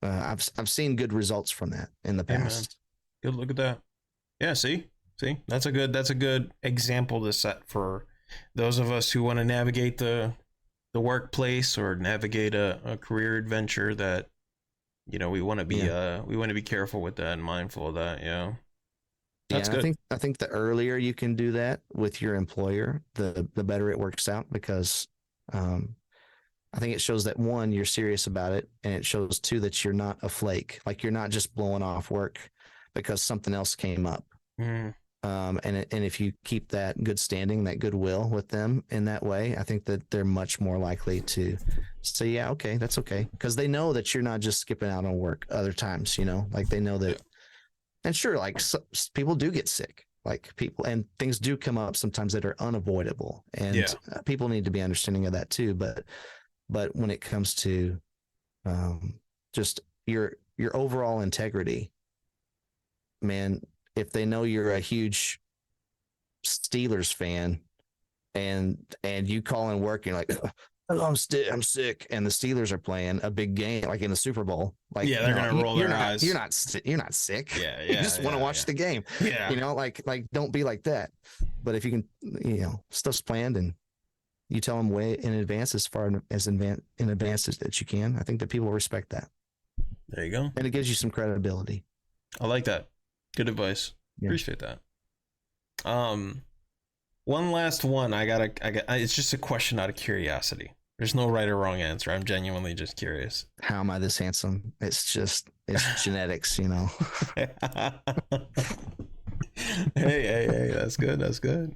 I've seen good results from that in the Hey man. past. Good look at that. Yeah, see, that's a good example to set for those of us who want to navigate the workplace or navigate a career adventure that, you know, we want to be Yeah. we want to be careful with that and mindful of that. Yeah, Yeah, that's and good. I think the earlier you can do that with your employer, the better it works out, because um, I think it shows that, one, you're serious about it, and it shows, two, that you're not a flake, like you're not just blowing off work because something else came up. Mm, And if you keep that good standing, that goodwill with them in that way, I think that they're much more likely to say, yeah, okay, that's okay, because they know that you're not just skipping out on work other times, you know, like they know yeah. that. And sure, like people do get sick, like people, and things do come up sometimes that are unavoidable, Yeah. and people need to be understanding of that too. But But when it comes to just your overall integrity, man, if they know you're a huge Steelers fan and you call in work, you're like, oh, I'm sick, and the Steelers are playing a big game, like in the Super Bowl. Like, Yeah, they're gonna roll their eyes. You're not sick. Yeah, You just want to watch the game. Yeah, You know, like don't be like that. But if you can, stuff's planned and you tell them way in advance, as far as in advance as that you can, I think that people respect that. There you go. And it gives you some credibility. I like that. Good advice. Yeah. Appreciate that. One last one. I got. It's just a question out of curiosity. There's no right or wrong answer. I'm genuinely just curious. How am I this handsome? It's genetics, Hey, that's good. That's good.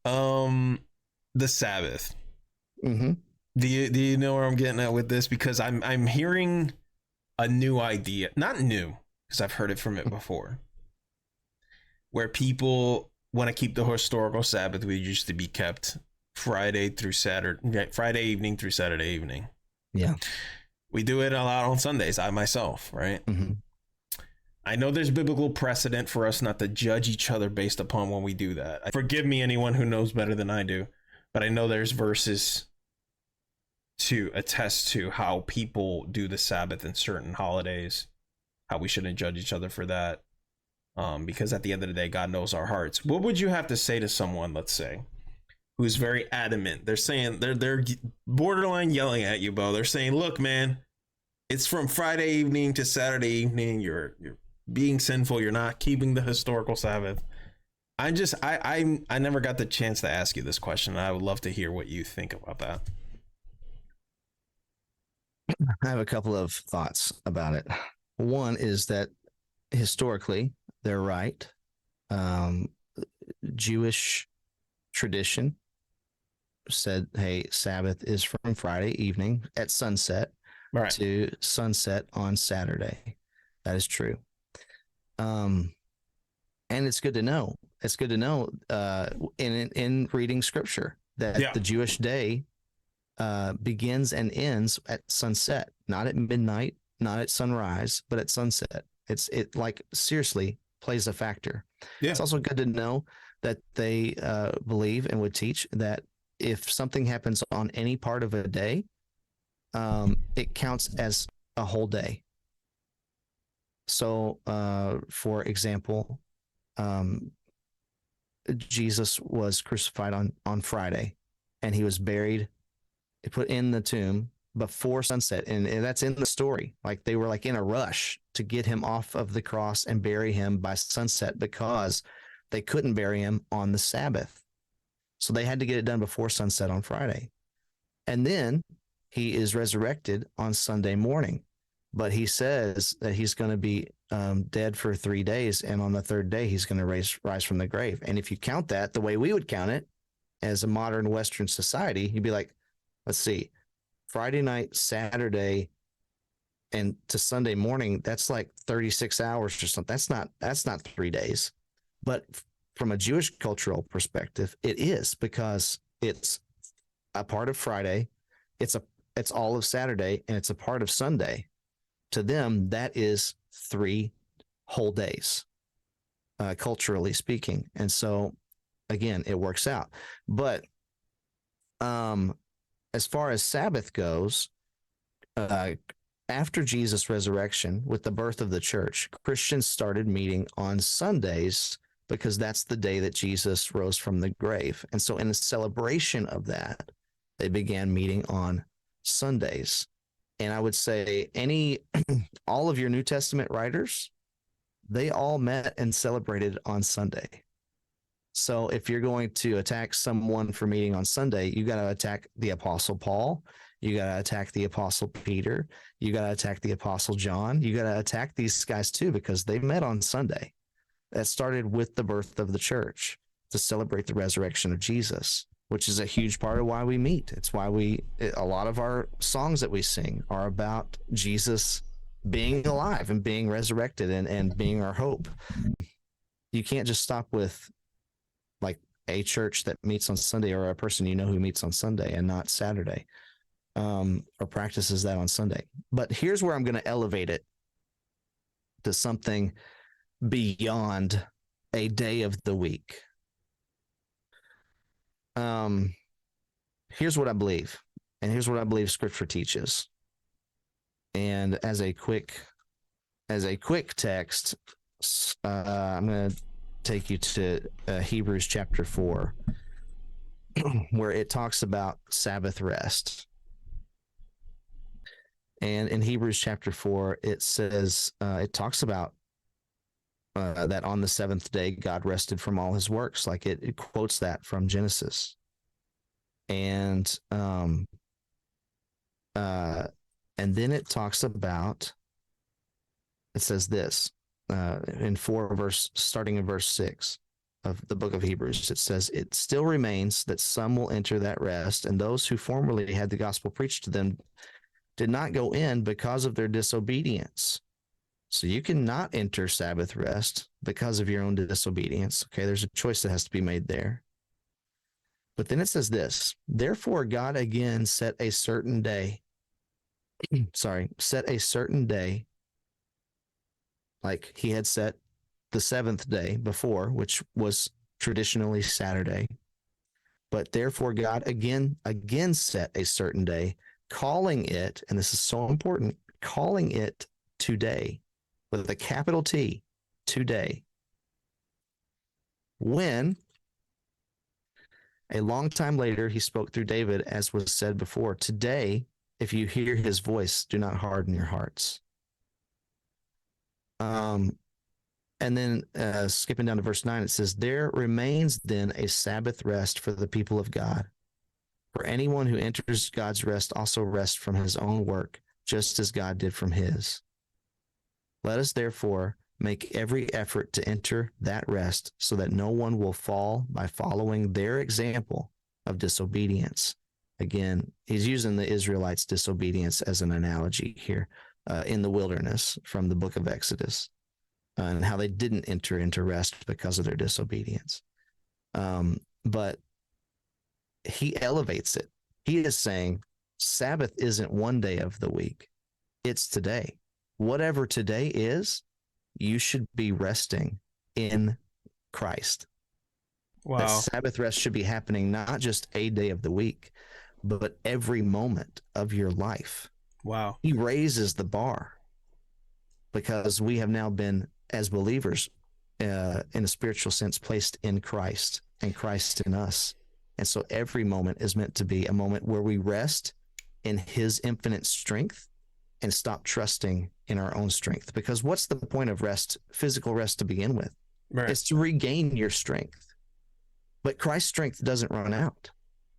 The Sabbath. Mm-hmm. Do you know where I'm getting at with this? Because I'm hearing a new idea. Not new, because I've heard it from it before. Where people want to keep the historical Sabbath, which used to be kept Friday evening through Saturday evening. Yeah. We do it a lot on Sundays, I myself, right? Mm-hmm. I know there's biblical precedent for us not to judge each other based upon when we do that. Forgive me, anyone who knows better than I do, but I know there's verses to attest to how people do the Sabbath in certain holidays, how we shouldn't judge each other for that. Because at the end of the day, God knows our hearts. What would you have to say to someone, let's say, who's very adamant? They're saying they're borderline yelling at you, Bo. They're saying, look, man, it's from Friday evening to Saturday evening. You're being sinful. You're not keeping the historical Sabbath. I never got the chance to ask you this question. I would love to hear what you think about that. I have a couple of thoughts about it. One is that historically, they're right. Jewish tradition said, hey, Sabbath is from Friday evening at sunset to sunset on Saturday. That is true. And it's good to know. It's good to know in reading scripture that the Jewish day begins and ends at sunset, not at midnight, not at sunrise, but at sunset. It like seriously plays a factor. Yeah. It's also good to know that they believe and would teach that if something happens on any part of a day, it counts as a whole day. So, for example, Jesus was crucified on Friday, and he was buried, put in the tomb before sunset, and that's in the story. Like they were like in a rush to get him off of the cross and bury him by sunset because they couldn't bury him on the Sabbath. So they had to get it done before sunset on Friday. And then he is resurrected on Sunday morning, but he says that he's going to be dead for 3 days, and on the third day he's going to rise from the grave. And if you count that the way we would count it as a modern Western society, you'd be like, let's see, Friday night, Saturday, and to Sunday morning, that's like 36 hours or something. That's not 3 days. But from a Jewish cultural perspective, it is, because it's a part of Friday, it's all of Saturday, and it's a part of Sunday. To them, that is 3 whole days, culturally speaking. And so, again, it works out. But as far as Sabbath goes, after Jesus' resurrection, with the birth of the church, Christians started meeting on Sundays because that's the day that Jesus rose from the grave. And so in a celebration of that, they began meeting on Sundays. And I would say all of your New Testament writers, they all met and celebrated on Sunday. So if you're going to attack someone for meeting on Sunday, you got to attack the Apostle Paul. You got to attack the Apostle Peter. You got to attack the Apostle John. You got to attack these guys too, because they met on Sunday. That started with the birth of the church to celebrate the resurrection of Jesus, which is a huge part of why we meet. It's why a lot of our songs that we sing are about Jesus being alive and being resurrected and being our hope. You can't just stop with like a church that meets on Sunday or a person who meets on Sunday and not Saturday. or practices that on Sunday. But here's where I'm going to elevate it to something beyond a day of the week. Here's what I believe, and here's what I believe Scripture teaches. And as a quick text, I'm going to take you to Hebrews chapter 4, where it talks about Sabbath rest. And in Hebrews chapter 4, it says, it talks about that on the seventh day, God rested from all his works. Like it quotes that from Genesis. And then it talks about, it says this in 4 verse, starting in verse 6 of the book of Hebrews, it says, it still remains that some will enter that rest, and those who formerly had the gospel preached to them did not go in because of their disobedience. So you cannot enter Sabbath rest because of your own disobedience. Okay, there's a choice that has to be made there. But then it says this, therefore God again set a certain day, like he had set the seventh day before, which was traditionally Saturday. But therefore God again set a certain day, calling it, and this is so important, calling it today, with a capital T, today. When a long time later he spoke through David, as was said before, today, if you hear his voice, do not harden your hearts. And then skipping down to verse 9, it says, there remains then a Sabbath rest for the people of God. For anyone who enters God's rest also rests from his own work, just as God did from his. Let us therefore make every effort to enter that rest, so that no one will fall by following their example of disobedience. Again, he's using the Israelites' disobedience as an analogy here in the wilderness from the book of Exodus, and how they didn't enter into rest because of their disobedience. But he elevates it. He is saying Sabbath isn't one day of the week. It's today. Whatever today is, you should be resting in Christ. Wow. That Sabbath rest should be happening not just a day of the week, but every moment of your life. Wow. He raises the bar because we have now been, as believers, in a spiritual sense, placed in Christ and Christ in us. And so every moment is meant to be a moment where we rest in his infinite strength and stop trusting in our own strength. Because what's the point of rest, physical rest to begin with? Right. It's to regain your strength. But Christ's strength doesn't run out.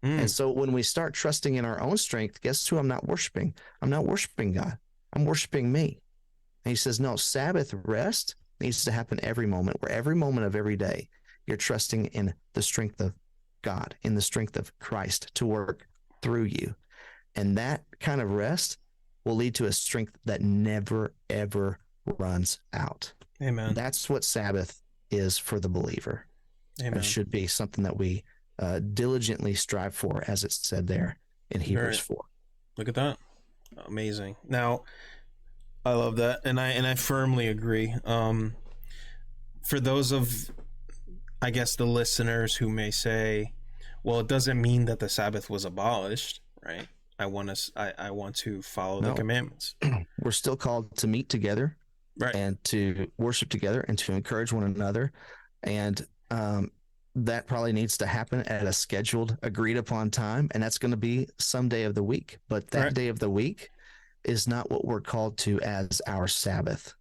And so when we start trusting in our own strength, guess who I'm not worshiping? I'm not worshiping God. I'm worshiping me. And he says, no, Sabbath rest needs to happen every moment, where every moment of every day, you're trusting in the strength of God, in the strength of Christ to work through you. And that kind of rest will lead to a strength that never, ever runs out. Amen. That's what Sabbath is for the believer. Amen. It should be something that we diligently strive for, as it's said there in Hebrews 4. Look at that. Amazing. Now, I love that, and I firmly agree. For those of, I guess, the listeners who may say, well, it doesn't mean that the Sabbath was abolished, right? I want to follow the commandments. We're still called to meet together, right, and to worship together and to encourage one another. And that probably needs to happen at a scheduled, agreed upon time. And that's going to be some day of the week. But that day of the week is not what we're called to as our Sabbath.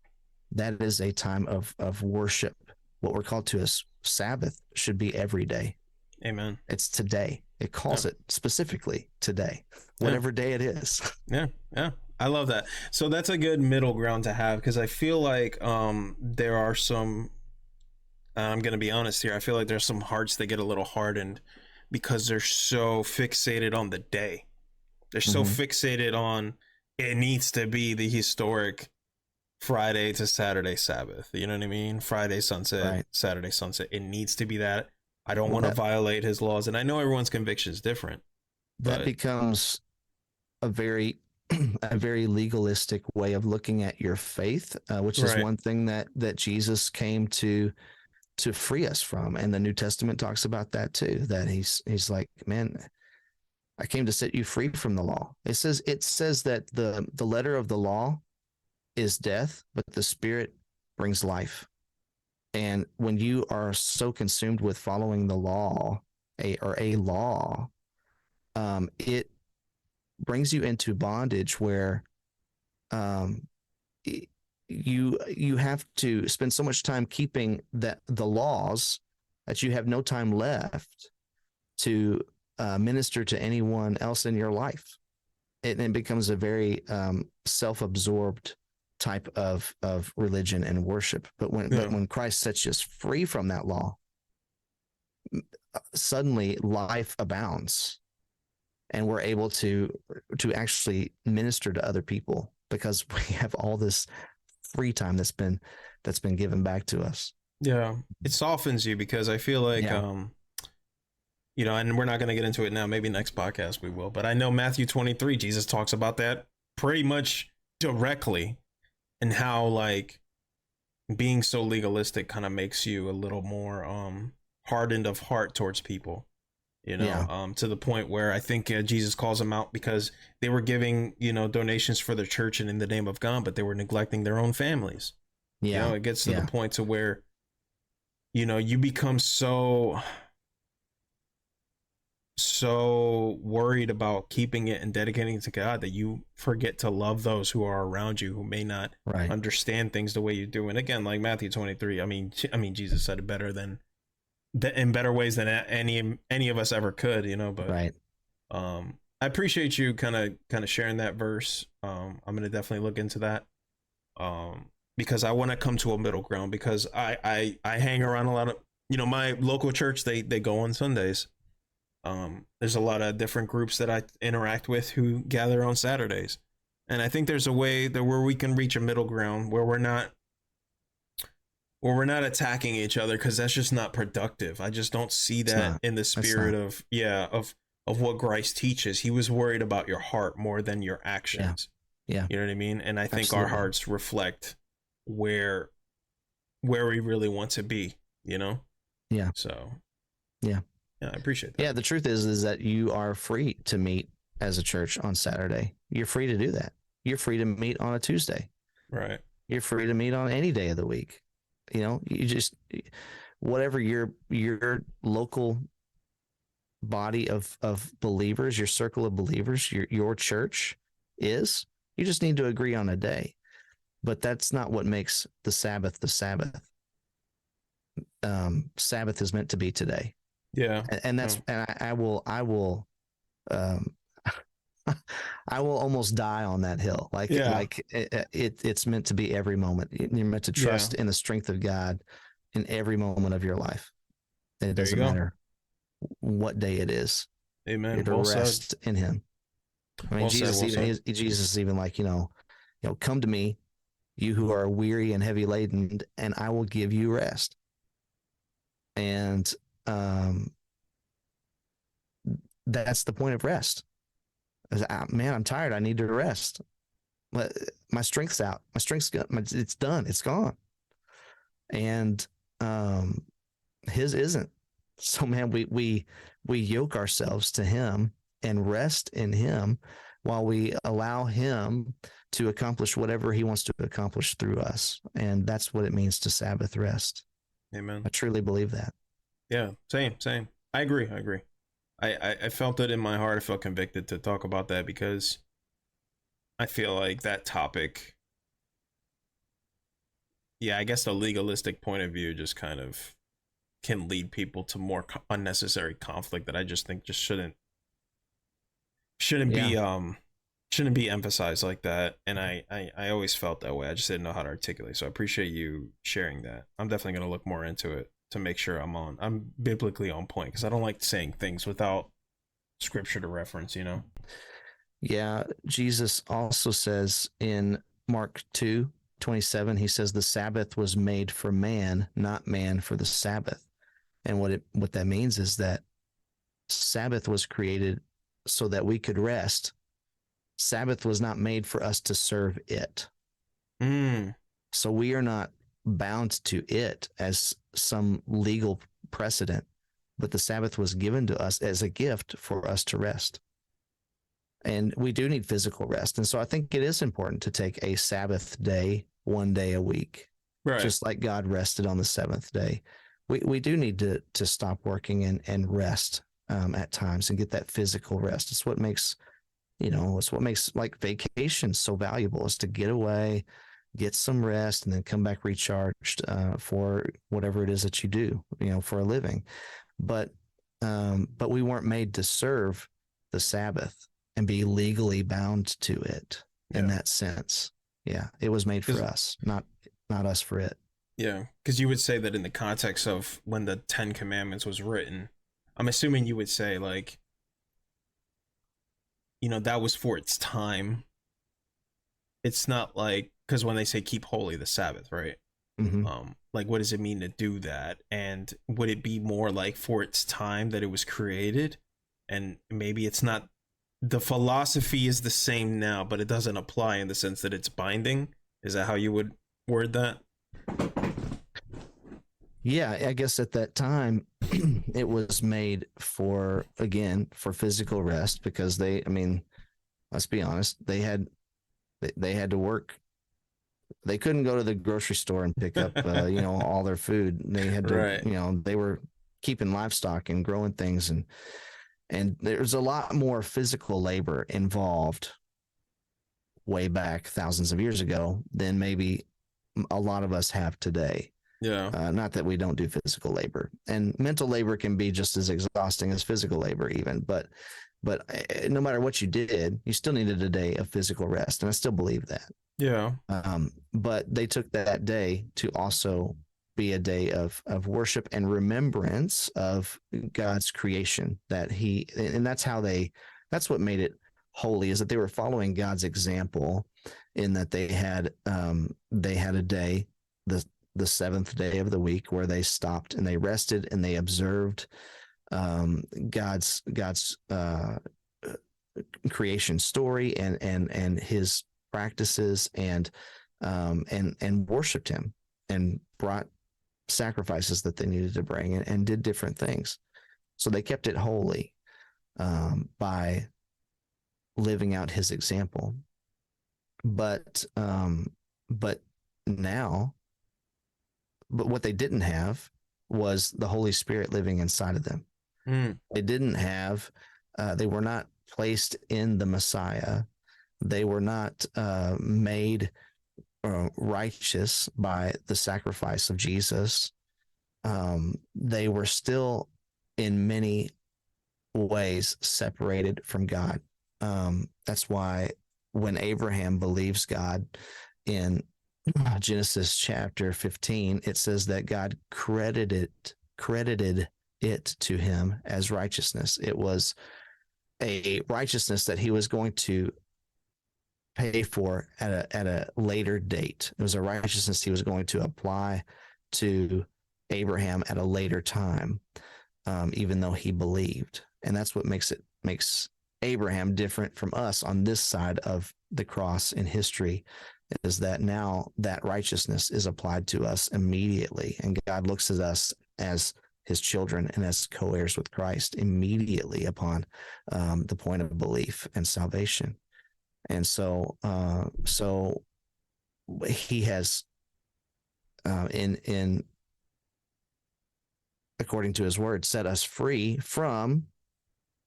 That is a time of worship. What we're called to as Sabbath should be every day. Amen. It's today. It calls it specifically today, whatever day it is. Yeah. I love that. So that's a good middle ground to have, because I feel like there are some, I'm going to be honest here, I feel like there's some hearts that get a little hardened because they're so fixated on the day. They're so fixated on, it needs to be the historic Friday to Saturday Sabbath. You know what I mean? Friday sunset, Saturday sunset. It needs to be that. I don't want to violate his laws. And I know everyone's conviction is different. That becomes a very a very legalistic way of looking at your faith, which is Right. one thing that Jesus came to free us from. And the New Testament talks about that too, that he's like, man, I came to set you free from the law. It says that the letter of the law is death, but the spirit brings life. And when you are so consumed with following the law, a law, it brings you into bondage where um, you have to spend so much time keeping the laws that you have no time left to minister to anyone else in your life. It becomes a very self-absorbed type of religion and worship. But when Christ sets us free from that law, suddenly life abounds, and we're able to actually minister to other people because we have all this free time that's been given back to us. Yeah, it softens you because I feel like you know, and we're not going to get into it now. Maybe next podcast we will. But I know Matthew 23, Jesus talks about that pretty much directly, and how like being so legalistic kind of makes you a little more hardened of heart towards people, you know, to the point where I think Jesus calls them out because they were giving, you know, donations for their church and in the name of God, but they were neglecting their own families. You know, it gets to the point to where, you know, you become so worried about keeping it and dedicating it to God that you forget to love those who are around you who may not understand things the way you do. And again, like Matthew 23, I mean Jesus said it better than in better ways than any of us ever could, you know. But I appreciate you kind of sharing that verse. I'm gonna definitely look into that because I want to come to a middle ground, because I hang around a lot of, you know, my local church, they go on Sundays. There's a lot of different groups that I interact with who gather on Saturdays, and I think there's a way that where we can reach a middle ground where we're not attacking each other, because that's just not productive. I just don't see that in the spirit of what Christ teaches. He was worried about your heart more than your actions. You know what I mean? And I think our hearts reflect where we really want to be, you know? So yeah, I appreciate that. Yeah, the truth is that you are free to meet as a church on Saturday. You're free to do that. You're free to meet on a Tuesday. Right. You're free to meet on any day of the week. You know, you just, whatever your local body of believers, your circle of believers, your church is, you just need to agree on a day. But that's not what makes the Sabbath the Sabbath. Sabbath is meant to be today. Yeah. And that's, and I will I will almost die on that hill. Like it's meant to be every moment. You're meant to trust in the strength of God in every moment of your life. And it doesn't matter what day it is. Amen. You're to rest in Him. I mean, Jesus is even like, you know, come to me, you who are weary and heavy laden, and I will give you rest. And that's the point of rest. Man, I'm tired. I need to rest. My strength's out. My strength's gone. It's done. It's gone. And His isn't. So man, we yoke ourselves to Him and rest in Him while we allow Him to accomplish whatever He wants to accomplish through us. And that's what it means to Sabbath rest. Amen. I truly believe that. Yeah, same. I agree. I felt it in my heart. I felt convicted to talk about that because I feel like that topic, I guess the legalistic point of view just kind of can lead people to more unnecessary conflict that I just think just shouldn't be emphasized like that. And I always felt that way. I just didn't know how to articulate. So I appreciate you sharing that. I'm definitely going to look more into it to make sure I'm biblically on point, because I don't like saying things without scripture to reference, you know? Yeah. Jesus also says in Mark 2:27, He says the Sabbath was made for man, not man for the Sabbath. And what that means is that Sabbath was created so that we could rest, Sabbath was not made for us to serve it. Mm. So we are not bound to it as some legal precedent, but the Sabbath was given to us as a gift for us to rest. And we do need physical rest. And so I think it is important to take a Sabbath day, one day a week, Right. just like God rested on the seventh day. We do need to stop working and rest at times and get that physical rest. It's what makes, it's what makes like vacation so valuable, is to get away, get some rest, and then come back recharged for whatever it is that you do, for a living. But we weren't made to serve the Sabbath and be legally bound to it in that sense. Yeah, it was made for us, not us for it. Yeah, because you would say that in the context of when the Ten Commandments was written, I'm assuming you would say like, that was for its time. It's not like, because when they say keep holy the Sabbath, right? Mm-hmm. Like, what does it mean to do that? And would it be more like for its time that it was created? And maybe it's not, the philosophy is the same now, but it doesn't apply in the sense that it's binding. Is that how you would word that? Yeah, I guess at that time it was made for physical rest, because let's be honest, they had to work. They couldn't go to the grocery store and pick up all their food. They had to, right. They were keeping livestock and growing things, and there's a lot more physical labor involved way back thousands of years ago than maybe a lot of us have today. Yeah. Not that we don't do physical labor, and mental labor can be just as exhausting as physical labor even, but no matter what you did, you still needed a day of physical rest. And I still believe that. Yeah. But they took that day to also be a day of worship and remembrance of God's creation, and that's what made it holy, is that they were following God's example, in that they had a day, the seventh day of the week, where they stopped and they rested and they observed God's creation story and his practices, and worshipped him, and brought sacrifices that they needed to bring, and did different things. So they kept it holy by living out his example. But what they didn't have was the Holy Spirit living inside of them. They didn't have, they were not placed in the Messiah. They were not made righteous by the sacrifice of Jesus. They were still in many ways separated from God. That's why when Abraham believes God in Genesis chapter 15, it says that God credited it to him as righteousness. It was a righteousness that he was going to pay for at a later date. It was a righteousness he was going to apply to Abraham at a later time, even though he believed. And that's what makes Abraham different from us on this side of the cross in history, is that now that righteousness is applied to us immediately, and God looks at us as his children and as co-heirs with Christ immediately upon the point of belief and salvation. And so he has, in according to his word, set us free from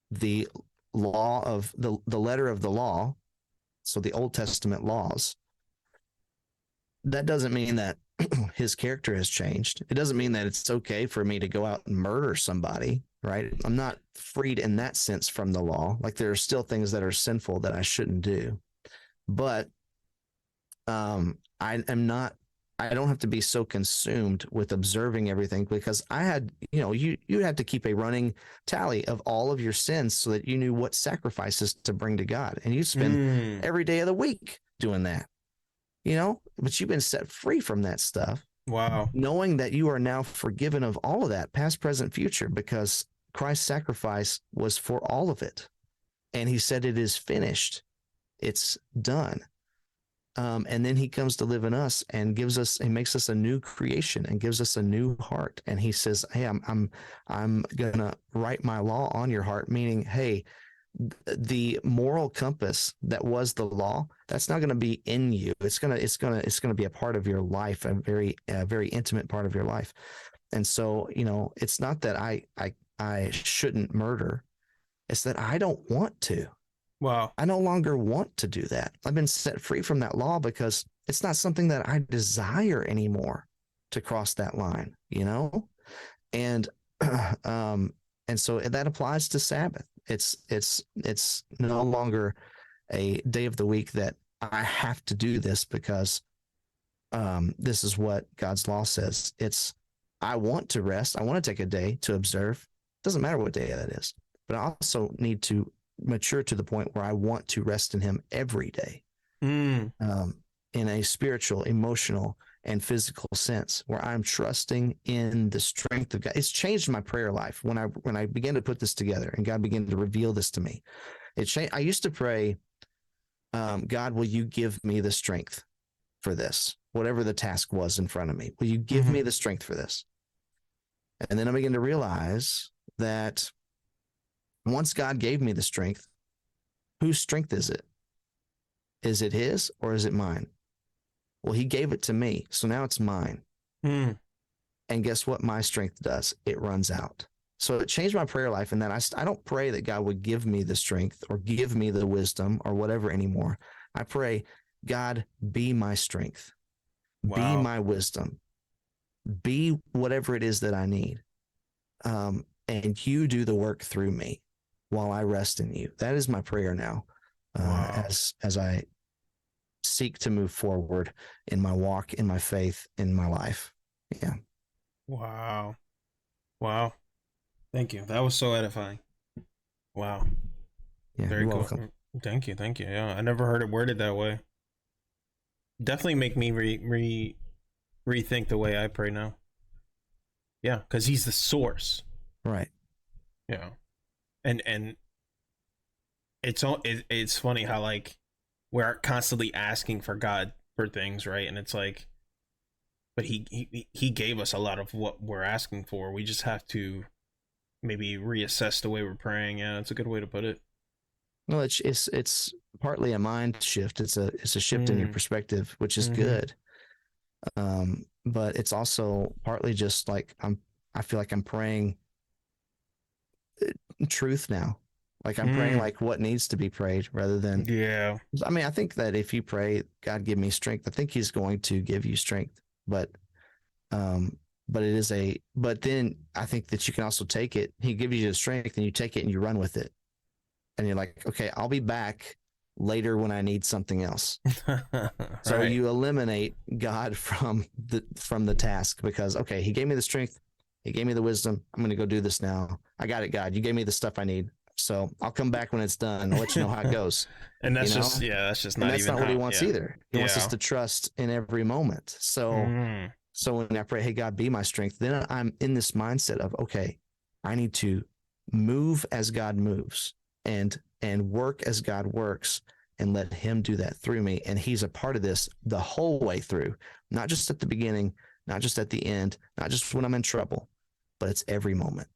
the law of the letter of the law. So the Old Testament laws. That doesn't mean that his character has changed. It doesn't mean that it's okay for me to go out and murder somebody, right? I'm not freed in that sense from the law. Like, there are still things that are sinful that I shouldn't do. But I don't have to be so consumed with observing everything, because I had, you had to keep a running tally of all of your sins so that you knew what sacrifices to bring to God. And you spend every day of the week doing that, but you've been set free from that stuff. Wow. Knowing that you are now forgiven of all of that, past, present, future, because Christ's sacrifice was for all of it. And he said, it is finished. It's done. And then he comes to live in us and he makes us a new creation and gives us a new heart. And he says, hey, I'm gonna write my law on your heart, meaning, hey, the moral compass that was the law, that's not going to be in you. It's going to be a part of your life, a very intimate part of your life. And so, it's not that I shouldn't murder. It's that I don't want to. Wow. I no longer want to do that. I've been set free from that law because it's not something that I desire anymore to cross that line, and and so that applies to Sabbath. It's no longer a day of the week that I have to do this because this is what God's law says. It's I want to rest. I want to take a day to observe. Doesn't matter what day that is, but I also need to mature to the point where I want to rest in Him every day, in a spiritual, emotional, and physical sense, where I'm trusting in the strength of God. It's changed my prayer life when I began to put this together and God began to reveal this to me. It changed. I used to pray, God, will you give me the strength for this? Whatever the task was in front of me, will you give me the strength for this? And then I began to realize that once God gave me the strength, whose strength is it? Is it His or is it mine? Well, He gave it to me, so now it's mine. And guess what my strength does? It runs out. So it changed my prayer life in that I don't pray that God would give me the strength or give me the wisdom or whatever anymore. I pray, God, be my strength. Wow. Be my wisdom. Be whatever it is that I need. And you do the work through me while I rest in you. That is my prayer now, as I seek to move forward in my walk, in my faith, in my life. Yeah. Wow. Thank you. That was so edifying. Wow. Yeah. Very cool. Welcome. Thank you. Yeah, I never heard it worded that way. Definitely make me rethink the way I pray now. Yeah, because He's the source. Right. Yeah. And it's funny how like we're constantly asking for God for things, right? And it's like, but he gave us a lot of what we're asking for. We just have to maybe reassess the way we're praying. Yeah, it's a good way to put it. Well, it's partly a mind shift. It's a shift in your perspective, which is good. But it's also partly just like I feel like I'm praying truth now. Like I'm praying like what needs to be prayed rather than, I mean, I think that if you pray, God, give me strength, I think He's going to give you strength, but then I think that you can also take it. He gives you the strength and you take it and you run with it. And you're like, okay, I'll be back later when I need something else. So you eliminate God from the task because, okay, He gave me the strength. He gave me the wisdom. I'm going to go do this now. I got it, God. You gave me the stuff I need. So I'll come back when it's done. I'll let you know how it goes. And that's just not that's even not what He wants either. He wants us to to trust in every moment. So, so when I pray, hey, God, be my strength, then I'm in this mindset of, okay, I need to move as God moves and work as God works and let Him do that through me. And He's a part of this the whole way through, not just at the beginning, not just at the end, not just when I'm in trouble, but it's every moment.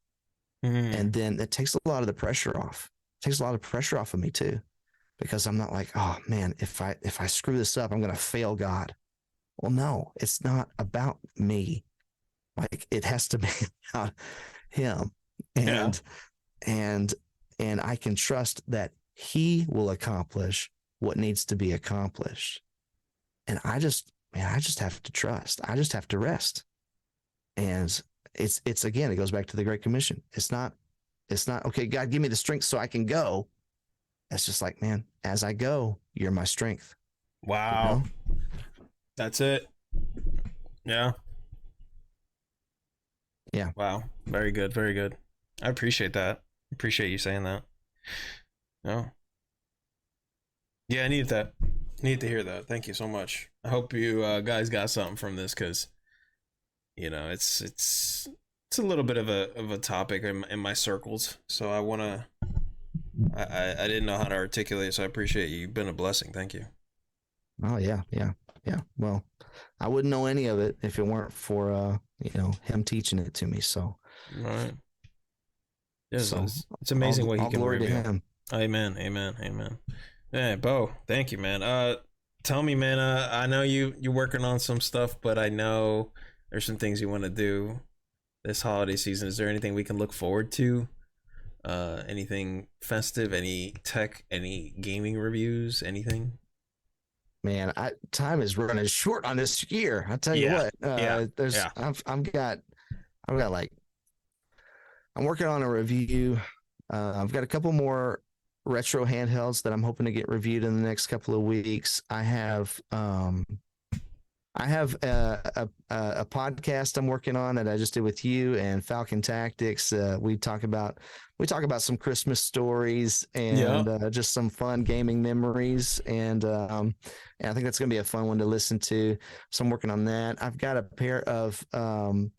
And then it takes a lot of the pressure off. It takes a lot of pressure off of me too, because I'm not like, oh man, if I screw this up, I'm going to fail God. Well, no, it's not about me. Like it has to be about Him. And I can trust that He will accomplish what needs to be accomplished. And I just have to trust. I just have to rest. And it's again, it goes back to the Great Commission. It's not, okay, God, give me the strength so I can go. It's just like, man, as I go, you're my strength. Wow. That's it. Yeah. Yeah. Wow. Very good. Very good. I appreciate that. Appreciate you saying that. No. Yeah, I needed that. Need to hear that. Thank you so much. I hope you guys got something from this, because it's a little bit of a topic in my circles. So I want to I didn't know how to articulate, so I appreciate you. You've been a blessing. Thank you. Oh yeah, yeah, yeah. Well, I wouldn't know any of it if it weren't for him teaching it to me. So, All right. Yes, so it's amazing what he all can glory to reveal. him. Amen. Amen. Amen. Yeah, Bo, thank you, man. Tell me, man, I know you're working on some stuff, but I know there's some things you want to do this holiday season. Is there anything we can look forward to? Anything festive, any tech, any gaming reviews, anything? Man, time is running short on this year. I tell you Yeah. what, Yeah. there's Yeah. I've got like I'm working on a review. I've got a couple more retro handhelds that I'm hoping to get reviewed in the next couple of weeks. I have a podcast I'm working on that I just did with you and Falcon Tactics. We talk about some Christmas stories Yeah. and just some fun gaming memories. And I think that's going to be a fun one to listen to. So I'm working on that. I've got a pair of AR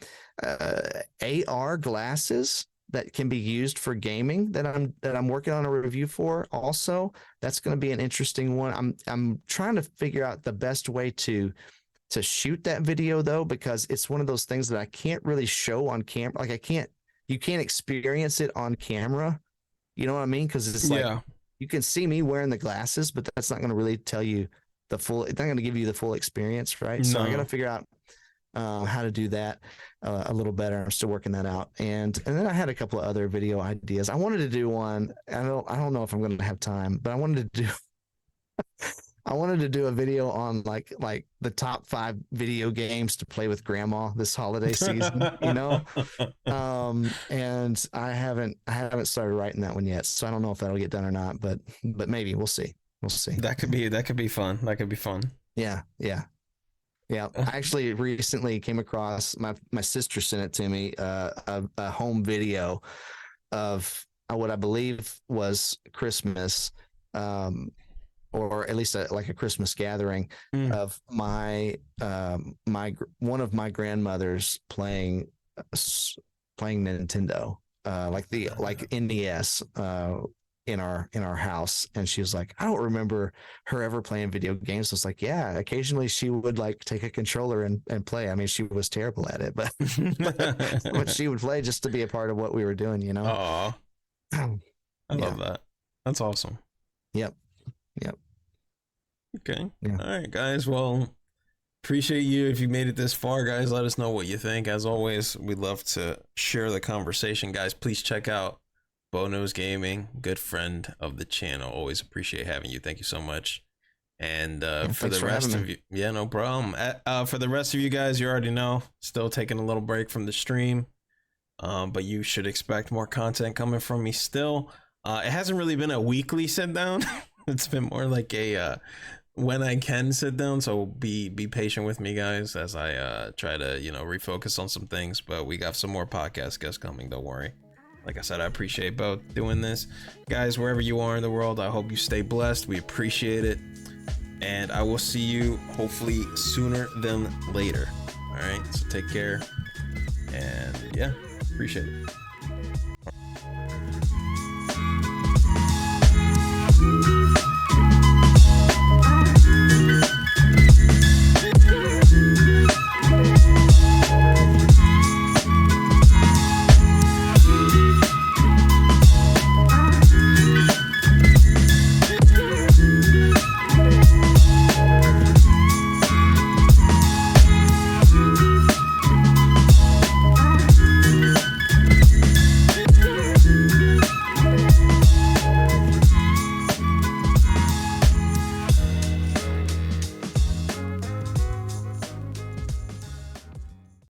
glasses that can be used for gaming that I'm working on a review for. Also, that's going to be an interesting one. I'm trying to figure out the best way to shoot that video though, because it's one of those things that I can't really show on camera. Like you can't experience it on camera. You know what I mean? Because it's like Yeah. you can see me wearing the glasses, but that's not going to really tell you it's not going to give you the full experience, right? So I got to No. figure out how to do that a little better. I'm still working that out, and then I had a couple of other video ideas. I wanted to do one. I don't know if I'm going to have time, but I wanted to do a video on like the top 5 video games to play with grandma this holiday season, and I haven't started writing that one yet, so I don't know if that'll get done or not, but maybe we'll see. That could be fun. That could be fun. Yeah. I actually recently came across my sister sent it to me, a home video of what I believe was Christmas, or at least like a Christmas gathering of my one of my grandmothers playing Nintendo, like NES, in our house, and she was like, I don't remember her ever playing video games. So it's like, yeah, occasionally she would like take a controller and play. I mean, she was terrible at it, but but she would play just to be a part of what we were doing, Aw, I love Yeah. that. That's awesome. Yep. Okay. Yeah. All right, guys. Well, appreciate you. If you made it this far, guys, let us know what you think. As always, we'd love to share the conversation. Guys, please check out Bo Knows Gaming, good friend of the channel. Always appreciate having you. Thank you so much. And for the rest of you, yeah, no problem. For the rest of you guys, you already know, still taking a little break from the stream. But you should expect more content coming from me still. It hasn't really been a weekly sit down. It's been more like a when I can sit down, so be patient with me, guys, as I try to refocus on some things. But we got some more podcast guests coming, don't worry. Like I said, I appreciate both doing this, guys. Wherever you are in the world, I hope you stay blessed. We appreciate it, and I will see you hopefully sooner than later. All right, so take care, and yeah, appreciate it.